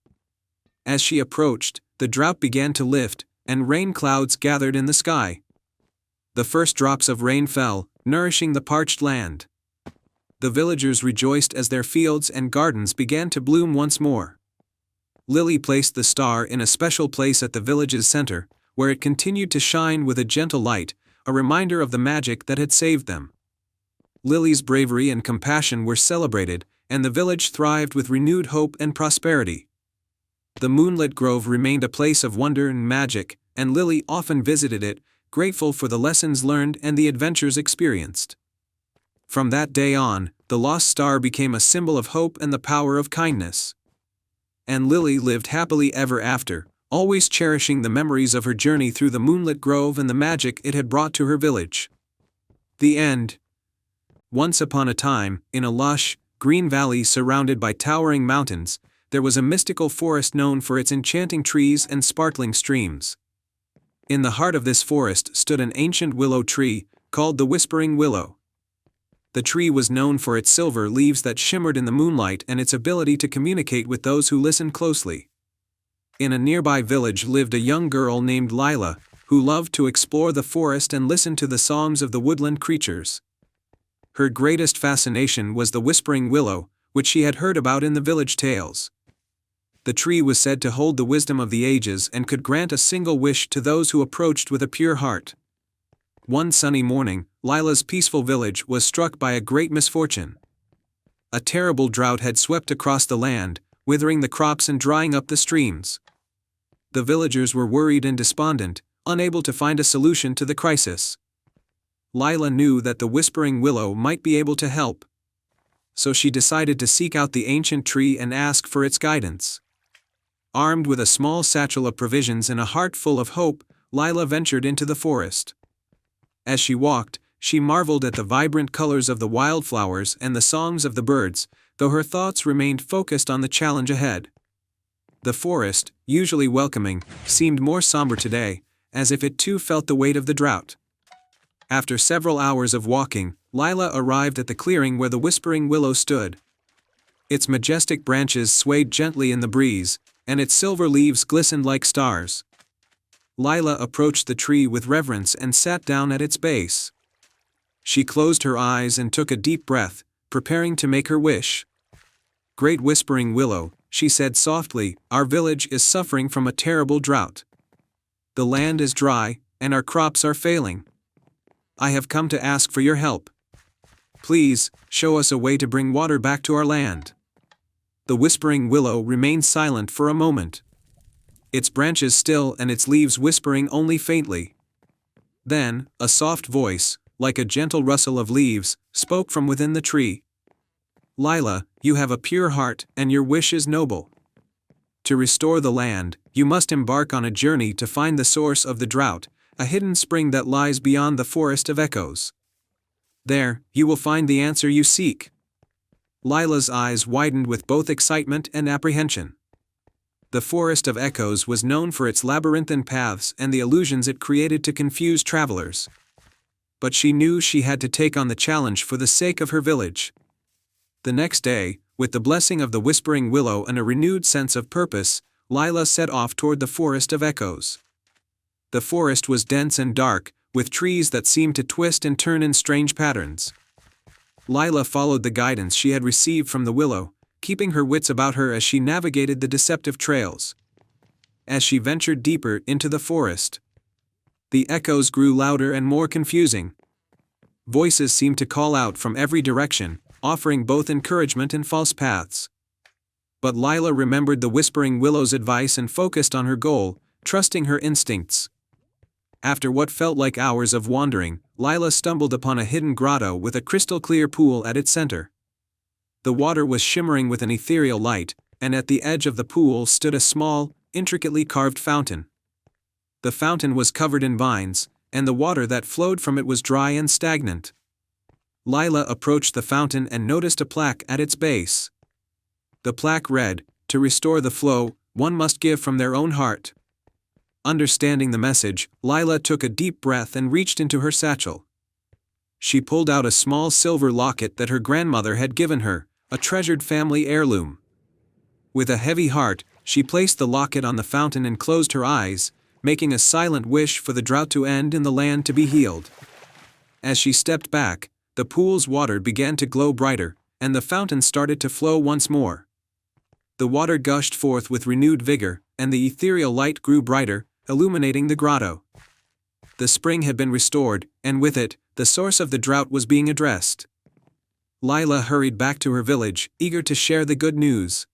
As she approached, the drought began to lift, and rain clouds gathered in the sky. The first drops of rain fell, nourishing the parched land. The villagers rejoiced as their fields and gardens began to bloom once more. Lily placed the star in a special place at the village's center, where it continued to shine with a gentle light, a reminder of the magic that had saved them. Lily's bravery and compassion were celebrated, and the village thrived with renewed hope and prosperity. The moonlit grove remained a place of wonder and magic, and Lily often visited it, grateful for the lessons learned and the adventures experienced. From that day on, the lost star became a symbol of hope and the power of kindness. And Lily lived happily ever after, always cherishing the memories of her journey through the moonlit grove and the magic it had brought to her village. The end. Once upon a time, in a lush, green valley surrounded by towering mountains, there was a mystical forest known for its enchanting trees and sparkling streams. In the heart of this forest stood an ancient willow tree, called the Whispering Willow. The tree was known for its silver leaves that shimmered in the moonlight and its ability to communicate with those who listened closely. In a nearby village lived a young girl named Lila, who loved to explore the forest and listen to the songs of the woodland creatures. Her greatest fascination was the Whispering Willow, which she had heard about in the village tales. The tree was said to hold the wisdom of the ages and could grant a single wish to those who approached with a pure heart. One sunny morning, Lila's peaceful village was struck by a great misfortune. A terrible drought had swept across the land, withering the crops and drying up the streams. The villagers were worried and despondent, unable to find a solution to the crisis. Lila knew that the Whispering Willow might be able to help. So she decided to seek out the ancient tree and ask for its guidance. Armed with a small satchel of provisions and a heart full of hope, Lila ventured into the forest. As she walked, she marveled at the vibrant colors of the wildflowers and the songs of the birds, though her thoughts remained focused on the challenge ahead. The forest, usually welcoming, seemed more somber today, as if it too felt the weight of the drought. After several hours of walking, Lila arrived at the clearing where the Whispering Willow stood. Its majestic branches swayed gently in the breeze, and its silver leaves glistened like stars. Lila approached the tree with reverence and sat down at its base. She closed her eyes and took a deep breath, preparing to make her wish. "Great Whispering Willow," she said softly, "our village is suffering from a terrible drought. The land is dry, and our crops are failing. I have come to ask for your help. Please, show us a way to bring water back to our land." The Whispering Willow remained silent for a moment, its branches still and its leaves whispering only faintly. Then, a soft voice, like a gentle rustle of leaves, spoke from within the tree. "Lila, you have a pure heart, and your wish is noble. To restore the land, you must embark on a journey to find the source of the drought, a hidden spring that lies beyond the Forest of Echoes. There, you will find the answer you seek." Lila's eyes widened with both excitement and apprehension. The Forest of Echoes was known for its labyrinthine paths and the illusions it created to confuse travelers. But she knew she had to take on the challenge for the sake of her village. The next day, with the blessing of the Whispering Willow and a renewed sense of purpose, Lila set off toward the Forest of Echoes. The forest was dense and dark, with trees that seemed to twist and turn in strange patterns. Lila followed the guidance she had received from the willow, keeping her wits about her as she navigated the deceptive trails. As she ventured deeper into the forest, the echoes grew louder and more confusing. Voices seemed to call out from every direction, offering both encouragement and false paths. But Lila remembered the Whispering Willow's advice and focused on her goal, trusting her instincts. After what felt like hours of wandering, Lila stumbled upon a hidden grotto with a crystal-clear pool at its center. The water was shimmering with an ethereal light, and at the edge of the pool stood a small, intricately carved fountain. The fountain was covered in vines, and the water that flowed from it was dry and stagnant. Lila approached the fountain and noticed a plaque at its base. The plaque read, "To restore the flow, one must give from their own heart." Understanding the message, Lila took a deep breath and reached into her satchel. She pulled out a small silver locket that her grandmother had given her, a treasured family heirloom. With a heavy heart, she placed the locket on the fountain and closed her eyes, making a silent wish for the drought to end and the land to be healed. As she stepped back, the pool's water began to glow brighter, and the fountain started to flow once more. The water gushed forth with renewed vigor, and the ethereal light grew brighter, illuminating the grotto. The spring had been restored, and with it, the source of the drought was being addressed. Lila hurried back to her village, eager to share the good news.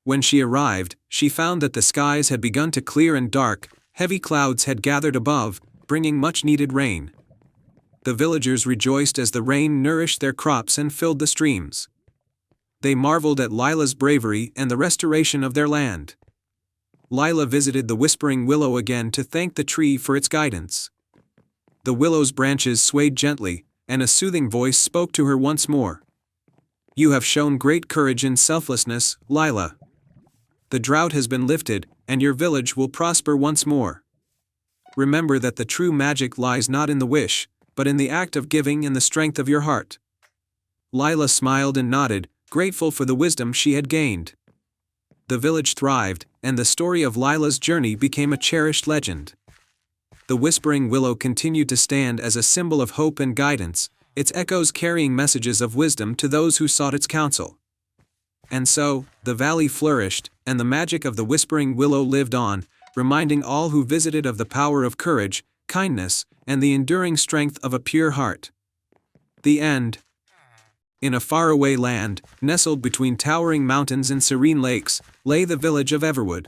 When she arrived, she found that the skies had begun to clear and dark, heavy clouds had gathered above, bringing much-needed rain. The villagers rejoiced as the rain nourished their crops and filled the streams. They marveled at Lila's bravery and the restoration of their land. Lila visited the Whispering Willow again to thank the tree for its guidance. The willow's branches swayed gently, and a soothing voice spoke to her once more. "You have shown great courage and selflessness, Lila. The drought has been lifted, and your village will prosper once more. Remember that the true magic lies not in the wish, but in the act of giving and the strength of your heart." Lila smiled and nodded, grateful for the wisdom she had gained. The village thrived, and the story of Lila's journey became a cherished legend. The Whispering Willow continued to stand as a symbol of hope and guidance, its echoes carrying messages of wisdom to those who sought its counsel. And so, the valley flourished, and the magic of the Whispering Willow lived on, reminding all who visited of the power of courage, kindness, and the enduring strength of a pure heart. The end. In a faraway land, nestled between towering mountains and serene lakes, lay the village of Everwood.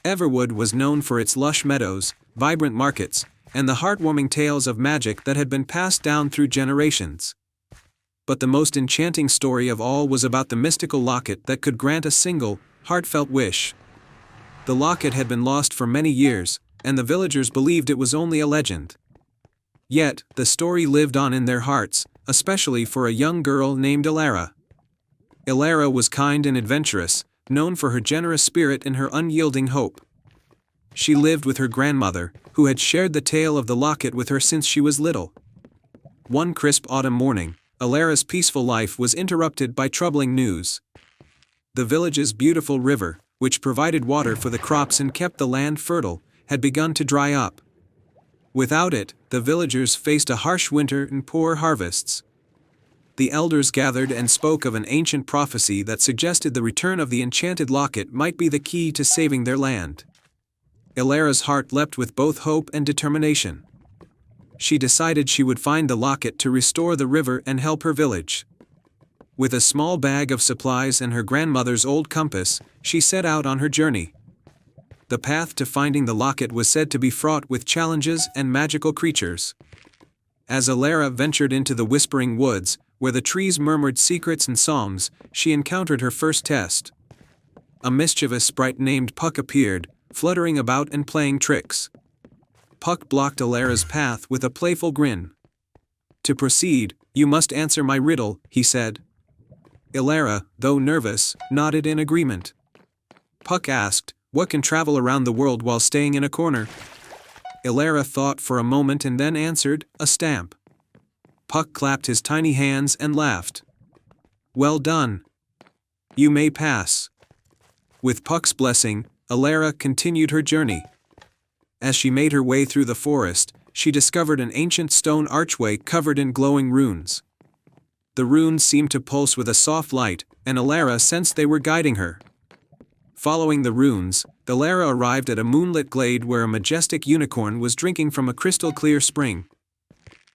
Everwood was known for its lush meadows, vibrant markets, and the heartwarming tales of magic that had been passed down through generations. But the most enchanting story of all was about the mystical locket that could grant a single, heartfelt wish. The locket had been lost for many years, and the villagers believed it was only a legend. Yet, the story lived on in their hearts, especially for a young girl named Elara. Elara was kind and adventurous, known for her generous spirit and her unyielding hope. She lived with her grandmother, who had shared the tale of the locket with her since she was little. One crisp autumn morning, Elara's peaceful life was interrupted by troubling news. The village's beautiful river, which provided water for the crops and kept the land fertile, had begun to dry up. Without it, the villagers faced a harsh winter and poor harvests. The elders gathered and spoke of an ancient prophecy that suggested the return of the enchanted locket might be the key to saving their land. Elara's heart leapt with both hope and determination. She decided she would find the locket to restore the river and help her village. With a small bag of supplies and her grandmother's old compass, she set out on her journey. The path to finding the locket was said to be fraught with challenges and magical creatures. As Elara ventured into the Whispering Woods, where the trees murmured secrets and songs, she encountered her first test. A mischievous sprite named Puck appeared, fluttering about and playing tricks. Puck blocked Elara's path with a playful grin. "To proceed, you must answer my riddle," he said. Elara, though nervous, nodded in agreement. Puck asked, "What can travel around the world while staying in a corner?" Elara thought for a moment and then answered, "A stamp." Puck clapped his tiny hands and laughed. "Well done. You may pass." With Puck's blessing, Elara continued her journey. As she made her way through the forest, she discovered an ancient stone archway covered in glowing runes. The runes seemed to pulse with a soft light, and Elara sensed they were guiding her. Following the runes, Elara arrived at a moonlit glade where a majestic unicorn was drinking from a crystal-clear spring.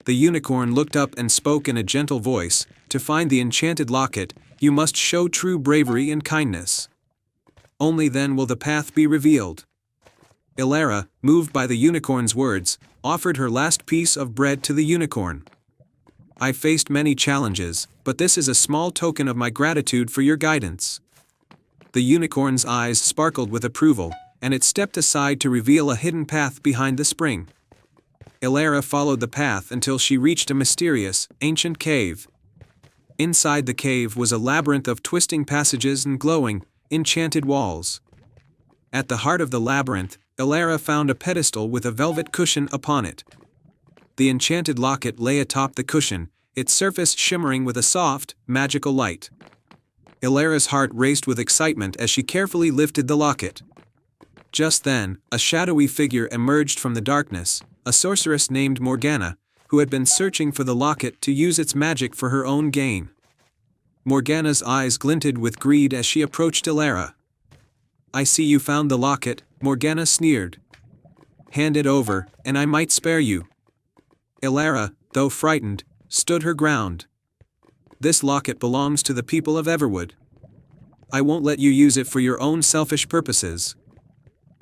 The unicorn looked up and spoke in a gentle voice, "To find the enchanted locket, you must show true bravery and kindness. Only then will the path be revealed." Elara, moved by the unicorn's words, offered her last piece of bread to the unicorn. "I faced many challenges, but this is a small token of my gratitude for your guidance." The unicorn's eyes sparkled with approval, and it stepped aside to reveal a hidden path behind the spring. Elara followed the path until she reached a mysterious, ancient cave. Inside the cave was a labyrinth of twisting passages and glowing, enchanted walls. At the heart of the labyrinth, Elara found a pedestal with a velvet cushion upon it. The enchanted locket lay atop the cushion, its surface shimmering with a soft, magical light. Elara's heart raced with excitement as she carefully lifted the locket. Just then, a shadowy figure emerged from the darkness, a sorceress named Morgana, who had been searching for the locket to use its magic for her own gain. Morgana's eyes glinted with greed as she approached Elara. "I see you found the locket," Morgana sneered. "Hand it over, and I might spare you." Elara, though frightened, stood her ground. "This locket belongs to the people of Everwood. I won't let you use it for your own selfish purposes."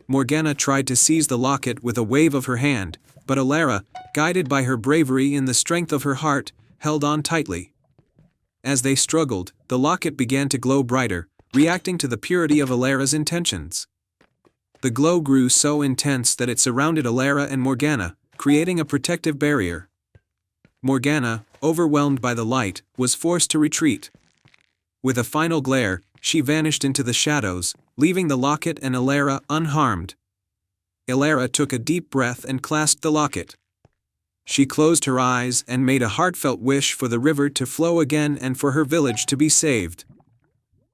Morgana tried to seize the locket with a wave of her hand, but Elara, guided by her bravery and the strength of her heart, held on tightly. As they struggled, the locket began to glow brighter, reacting to the purity of Elara's intentions. The glow grew so intense that it surrounded Elara and Morgana, creating a protective barrier. Morgana, overwhelmed by the light, was forced to retreat. With a final glare, she vanished into the shadows, leaving the locket and Elara unharmed. Elara took a deep breath and clasped the locket. She closed her eyes and made a heartfelt wish for the river to flow again and for her village to be saved.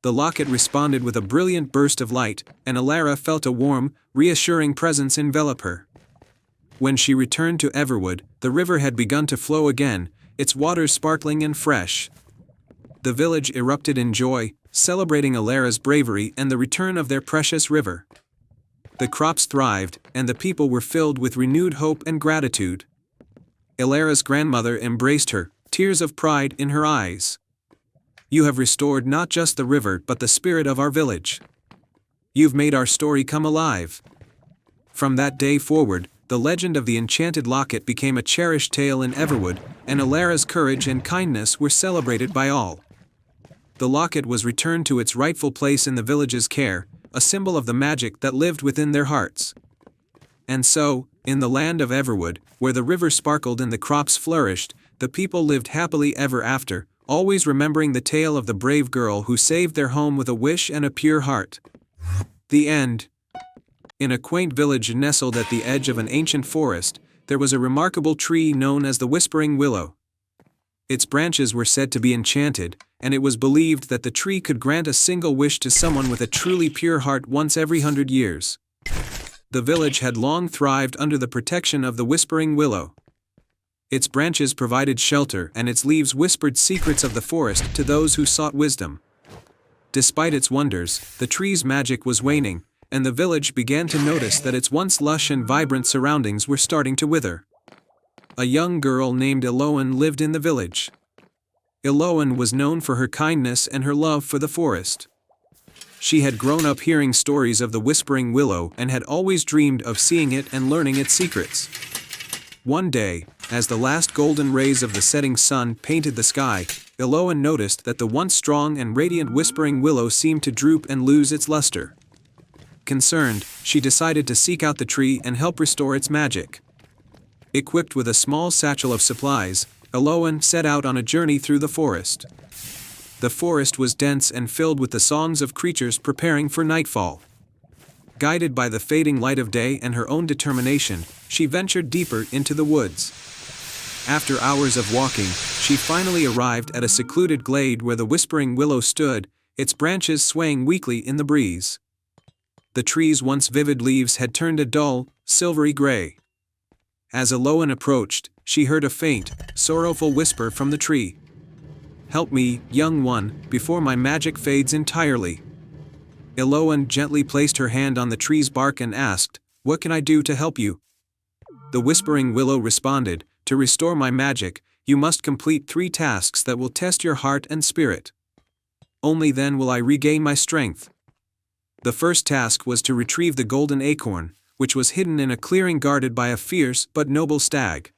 The locket responded with a brilliant burst of light, and Elara felt a warm, reassuring presence envelop her. When she returned to Everwood, the river had begun to flow again, its waters sparkling and fresh. The village erupted in joy, celebrating Ilara's bravery and the return of their precious river. The crops thrived, and the people were filled with renewed hope and gratitude. Ilara's grandmother embraced her, tears of pride in her eyes. "You have restored not just the river but the spirit of our village. You've made our story come alive." From that day forward, the legend of the enchanted locket became a cherished tale in Everwood, and Ilara's courage and kindness were celebrated by all. The locket was returned to its rightful place in the village's care, a symbol of the magic that lived within their hearts. And so, in the land of Everwood, where the river sparkled and the crops flourished, the people lived happily ever after, always remembering the tale of the brave girl who saved their home with a wish and a pure heart. The end. In a quaint village nestled at the edge of an ancient forest, there was a remarkable tree known as the Whispering Willow. Its branches were said to be enchanted, and it was believed that the tree could grant a single wish to someone with a truly pure heart once every 100 years. The village had long thrived under the protection of the Whispering Willow. Its branches provided shelter and its leaves whispered secrets of the forest to those who sought wisdom. Despite its wonders, the tree's magic was waning, and the village began to notice that its once lush and vibrant surroundings were starting to wither. A young girl named Eloan lived in the village. Eloan was known for her kindness and her love for the forest. She had grown up hearing stories of the Whispering Willow and had always dreamed of seeing it and learning its secrets. One day, as the last golden rays of the setting sun painted the sky, Eloan noticed that the once strong and radiant Whispering Willow seemed to droop and lose its luster. Concerned, she decided to seek out the tree and help restore its magic. Equipped with a small satchel of supplies, Eloan set out on a journey through the forest. The forest was dense and filled with the songs of creatures preparing for nightfall. Guided by the fading light of day and her own determination, she ventured deeper into the woods. After hours of walking, she finally arrived at a secluded glade where the Whispering Willow stood, its branches swaying weakly in the breeze. The tree's once vivid leaves had turned a dull, silvery gray. As Eloan approached, she heard a faint, sorrowful whisper from the tree. "Help me, young one, before my magic fades entirely." Eloan gently placed her hand on the tree's bark and asked, "What can I do to help you?" The Whispering Willow responded, "To restore my magic, you must complete 3 tasks that will test your heart and spirit. Only then will I regain my strength." The first task was to retrieve the golden acorn, which was hidden in a clearing guarded by a fierce but noble stag.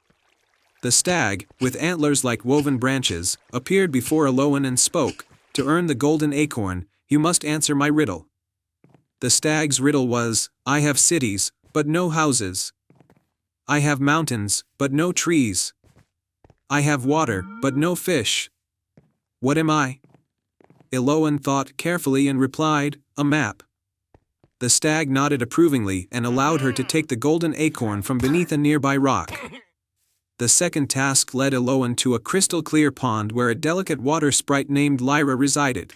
The stag, with antlers like woven branches, appeared before Eloan and spoke, "To earn the golden acorn, you must answer my riddle." The stag's riddle was, "I have cities, but no houses. I have mountains, but no trees. I have water, but no fish. What am I?" Eloan thought carefully and replied, "A map." The stag nodded approvingly and allowed her to take the golden acorn from beneath a nearby rock. The second task led Eloan to a crystal-clear pond where a delicate water sprite named Lyra resided.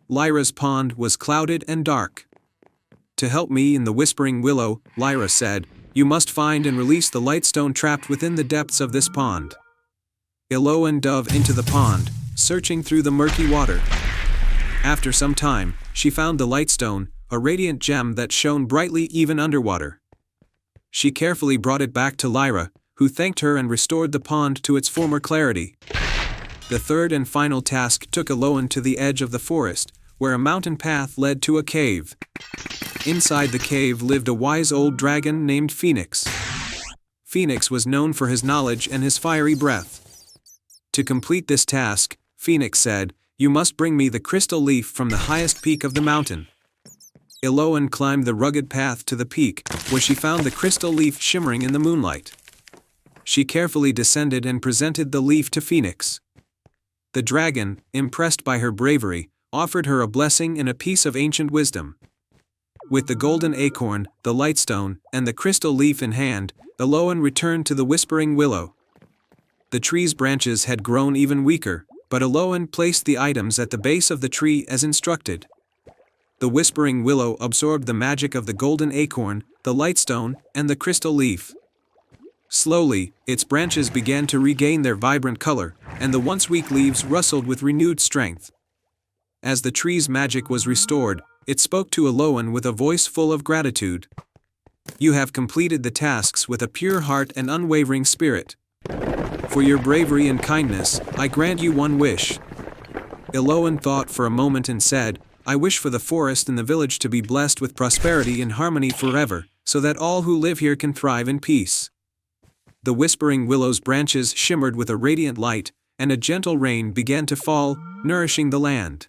Lyra's pond was clouded and dark. "To help me in the Whispering Willow," Lyra said, "you must find and release the lightstone trapped within the depths of this pond." Eloan dove into the pond, searching through the murky water. After some time, she found the lightstone, a radiant gem that shone brightly even underwater. She carefully brought it back to Lyra, who thanked her and restored the pond to its former clarity. The third and final task took Eloan to the edge of the forest, where a mountain path led to a cave. Inside the cave lived a wise old dragon named Phoenix. Phoenix was known for his knowledge and his fiery breath. To complete this task, Phoenix said, "You must bring me the crystal leaf from the highest peak of the mountain." Eloan climbed the rugged path to the peak, where she found the crystal leaf shimmering in the moonlight. She carefully descended and presented the leaf to Phoenix. The dragon, impressed by her bravery, offered her a blessing and a piece of ancient wisdom. With the golden acorn, the lightstone, and the crystal leaf in hand, Eloan returned to the Whispering Willow. The tree's branches had grown even weaker, but Eloan placed the items at the base of the tree as instructed. The Whispering Willow absorbed the magic of the golden acorn, the lightstone, and the crystal leaf. Slowly, its branches began to regain their vibrant color, and the once weak leaves rustled with renewed strength. As the tree's magic was restored, it spoke to Eloan with a voice full of gratitude. "You have completed the tasks with a pure heart and unwavering spirit. For your bravery and kindness, I grant you one wish." Eloan thought for a moment and said, "I wish for the forest and the village to be blessed with prosperity and harmony forever, so that all who live here can thrive in peace." The whispering willow's branches shimmered with a radiant light, and a gentle rain began to fall, nourishing the land.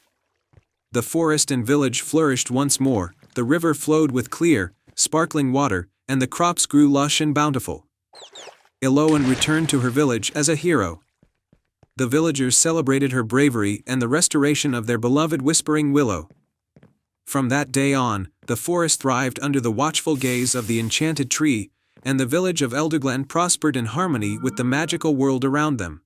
The forest and village flourished once more, the river flowed with clear, sparkling water, and the crops grew lush and bountiful. Eloan returned to her village as a hero. The villagers celebrated her bravery and the restoration of their beloved Whispering Willow. From that day on, the forest thrived under the watchful gaze of the enchanted tree, and the village of Elderglen prospered in harmony with the magical world around them.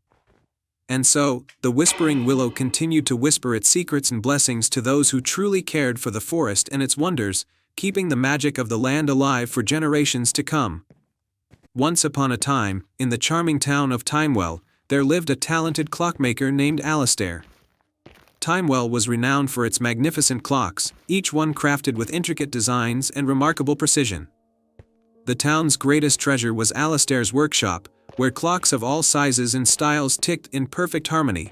And so, the Whispering Willow continued to whisper its secrets and blessings to those who truly cared for the forest and its wonders, keeping the magic of the land alive for generations to come. Once upon a time, in the charming town of Timewell, there lived a talented clockmaker named Alastair. Timewell was renowned for its magnificent clocks, each one crafted with intricate designs and remarkable precision. The town's greatest treasure was Alastair's workshop, where clocks of all sizes and styles ticked in perfect harmony.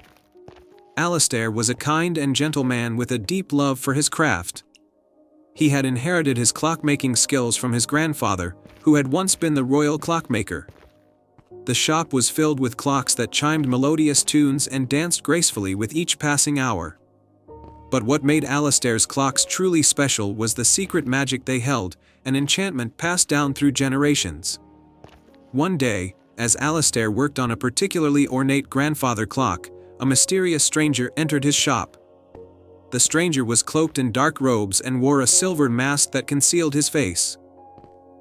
Alastair was a kind and gentle man with a deep love for his craft. He had inherited his clockmaking skills from his grandfather, who had once been the royal clockmaker. The shop was filled with clocks that chimed melodious tunes and danced gracefully with each passing hour. But what made Alastair's clocks truly special was the secret magic they held, an enchantment passed down through generations. One day, as Alastair worked on a particularly ornate grandfather clock, a mysterious stranger entered his shop. The stranger was cloaked in dark robes and wore a silver mask that concealed his face.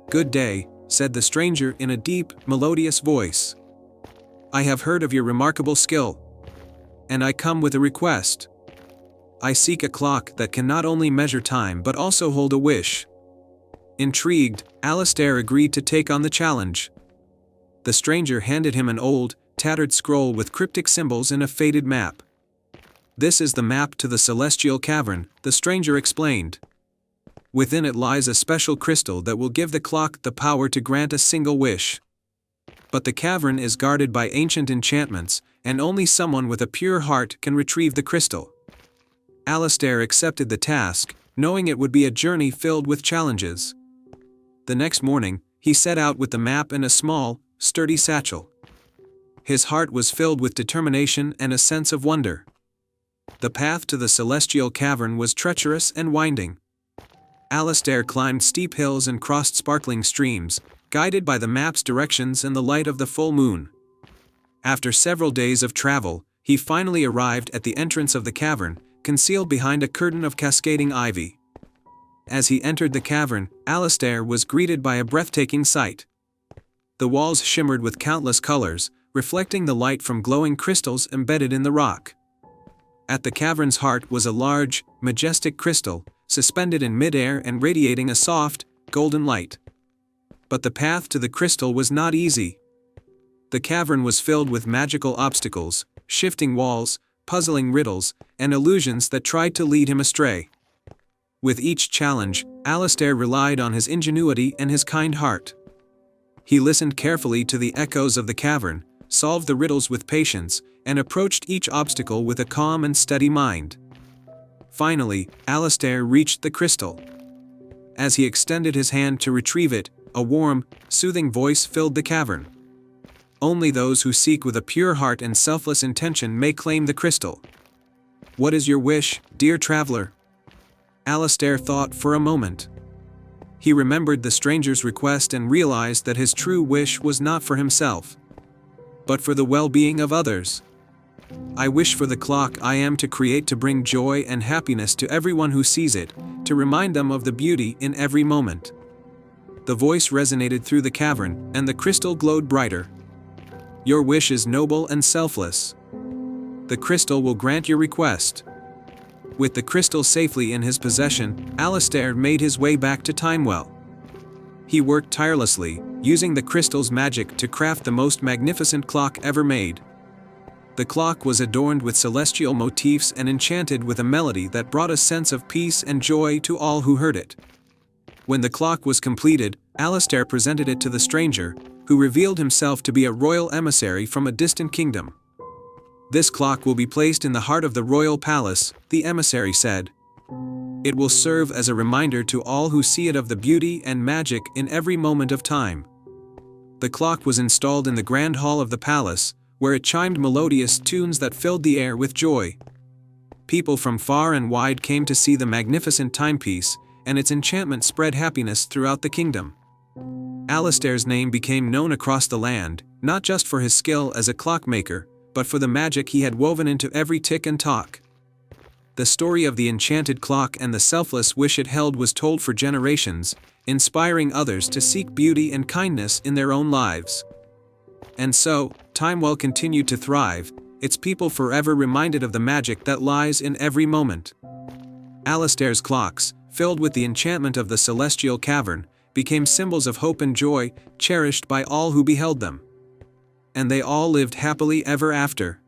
"Good day," said the stranger in a deep, melodious voice. "I have heard of your remarkable skill, and I come with a request. I seek a clock that can not only measure time but also hold a wish." Intrigued, Alastair agreed to take on the challenge. The stranger handed him an old, tattered scroll with cryptic symbols and a faded map. "This is the map to the Celestial Cavern," the stranger explained. "Within it lies a special crystal that will give the clock the power to grant a single wish. But the cavern is guarded by ancient enchantments, and only someone with a pure heart can retrieve the crystal." Alastair accepted the task, knowing it would be a journey filled with challenges. The next morning, he set out with the map in a small, sturdy satchel. His heart was filled with determination and a sense of wonder. The path to the Celestial Cavern was treacherous and winding. Alastair climbed steep hills and crossed sparkling streams, guided by the map's directions and the light of the full moon. After several days of travel, he finally arrived at the entrance of the cavern, concealed behind a curtain of cascading ivy. As he entered the cavern, Alastair was greeted by a breathtaking sight. The walls shimmered with countless colors, reflecting the light from glowing crystals embedded in the rock. At the cavern's heart was a large, majestic crystal, suspended in midair and radiating a soft, golden light. But the path to the crystal was not easy. The cavern was filled with magical obstacles, shifting walls, puzzling riddles, and illusions that tried to lead him astray. With each challenge, Alastair relied on his ingenuity and his kind heart. He listened carefully to the echoes of the cavern, solved the riddles with patience, and approached each obstacle with a calm and steady mind. Finally, Alastair reached the crystal. As he extended his hand to retrieve it, a warm, soothing voice filled the cavern. "Only those who seek with a pure heart and selfless intention may claim the crystal. What is your wish, dear traveler?" Alastair thought for a moment. He remembered the stranger's request and realized that his true wish was not for himself, but for the well-being of others. "I wish for the clock I am to create to bring joy and happiness to everyone who sees it, to remind them of the beauty in every moment." The voice resonated through the cavern, and the crystal glowed brighter. "Your wish is noble and selfless. The crystal will grant your request." With the crystal safely in his possession, Alastair made his way back to Timewell. He worked tirelessly, using the crystal's magic to craft the most magnificent clock ever made. The clock was adorned with celestial motifs and enchanted with a melody that brought a sense of peace and joy to all who heard it. When the clock was completed, Alistair presented it to the stranger, who revealed himself to be a royal emissary from a distant kingdom. "This clock will be placed in the heart of the royal palace," the emissary said. "It will serve as a reminder to all who see it of the beauty and magic in every moment of time." The clock was installed in the grand hall of the palace, where it chimed melodious tunes that filled the air with joy. People from far and wide came to see the magnificent timepiece, and its enchantment spread happiness throughout the kingdom. Alistair's name became known across the land, not just for his skill as a clockmaker, but for the magic he had woven into every tick and tock. The story of the enchanted clock and the selfless wish it held was told for generations, inspiring others to seek beauty and kindness in their own lives. And so, Timewell continued to thrive, its people forever reminded of the magic that lies in every moment. Alistair's clocks, filled with the enchantment of the celestial cavern, became symbols of hope and joy, cherished by all who beheld them. And they all lived happily ever after.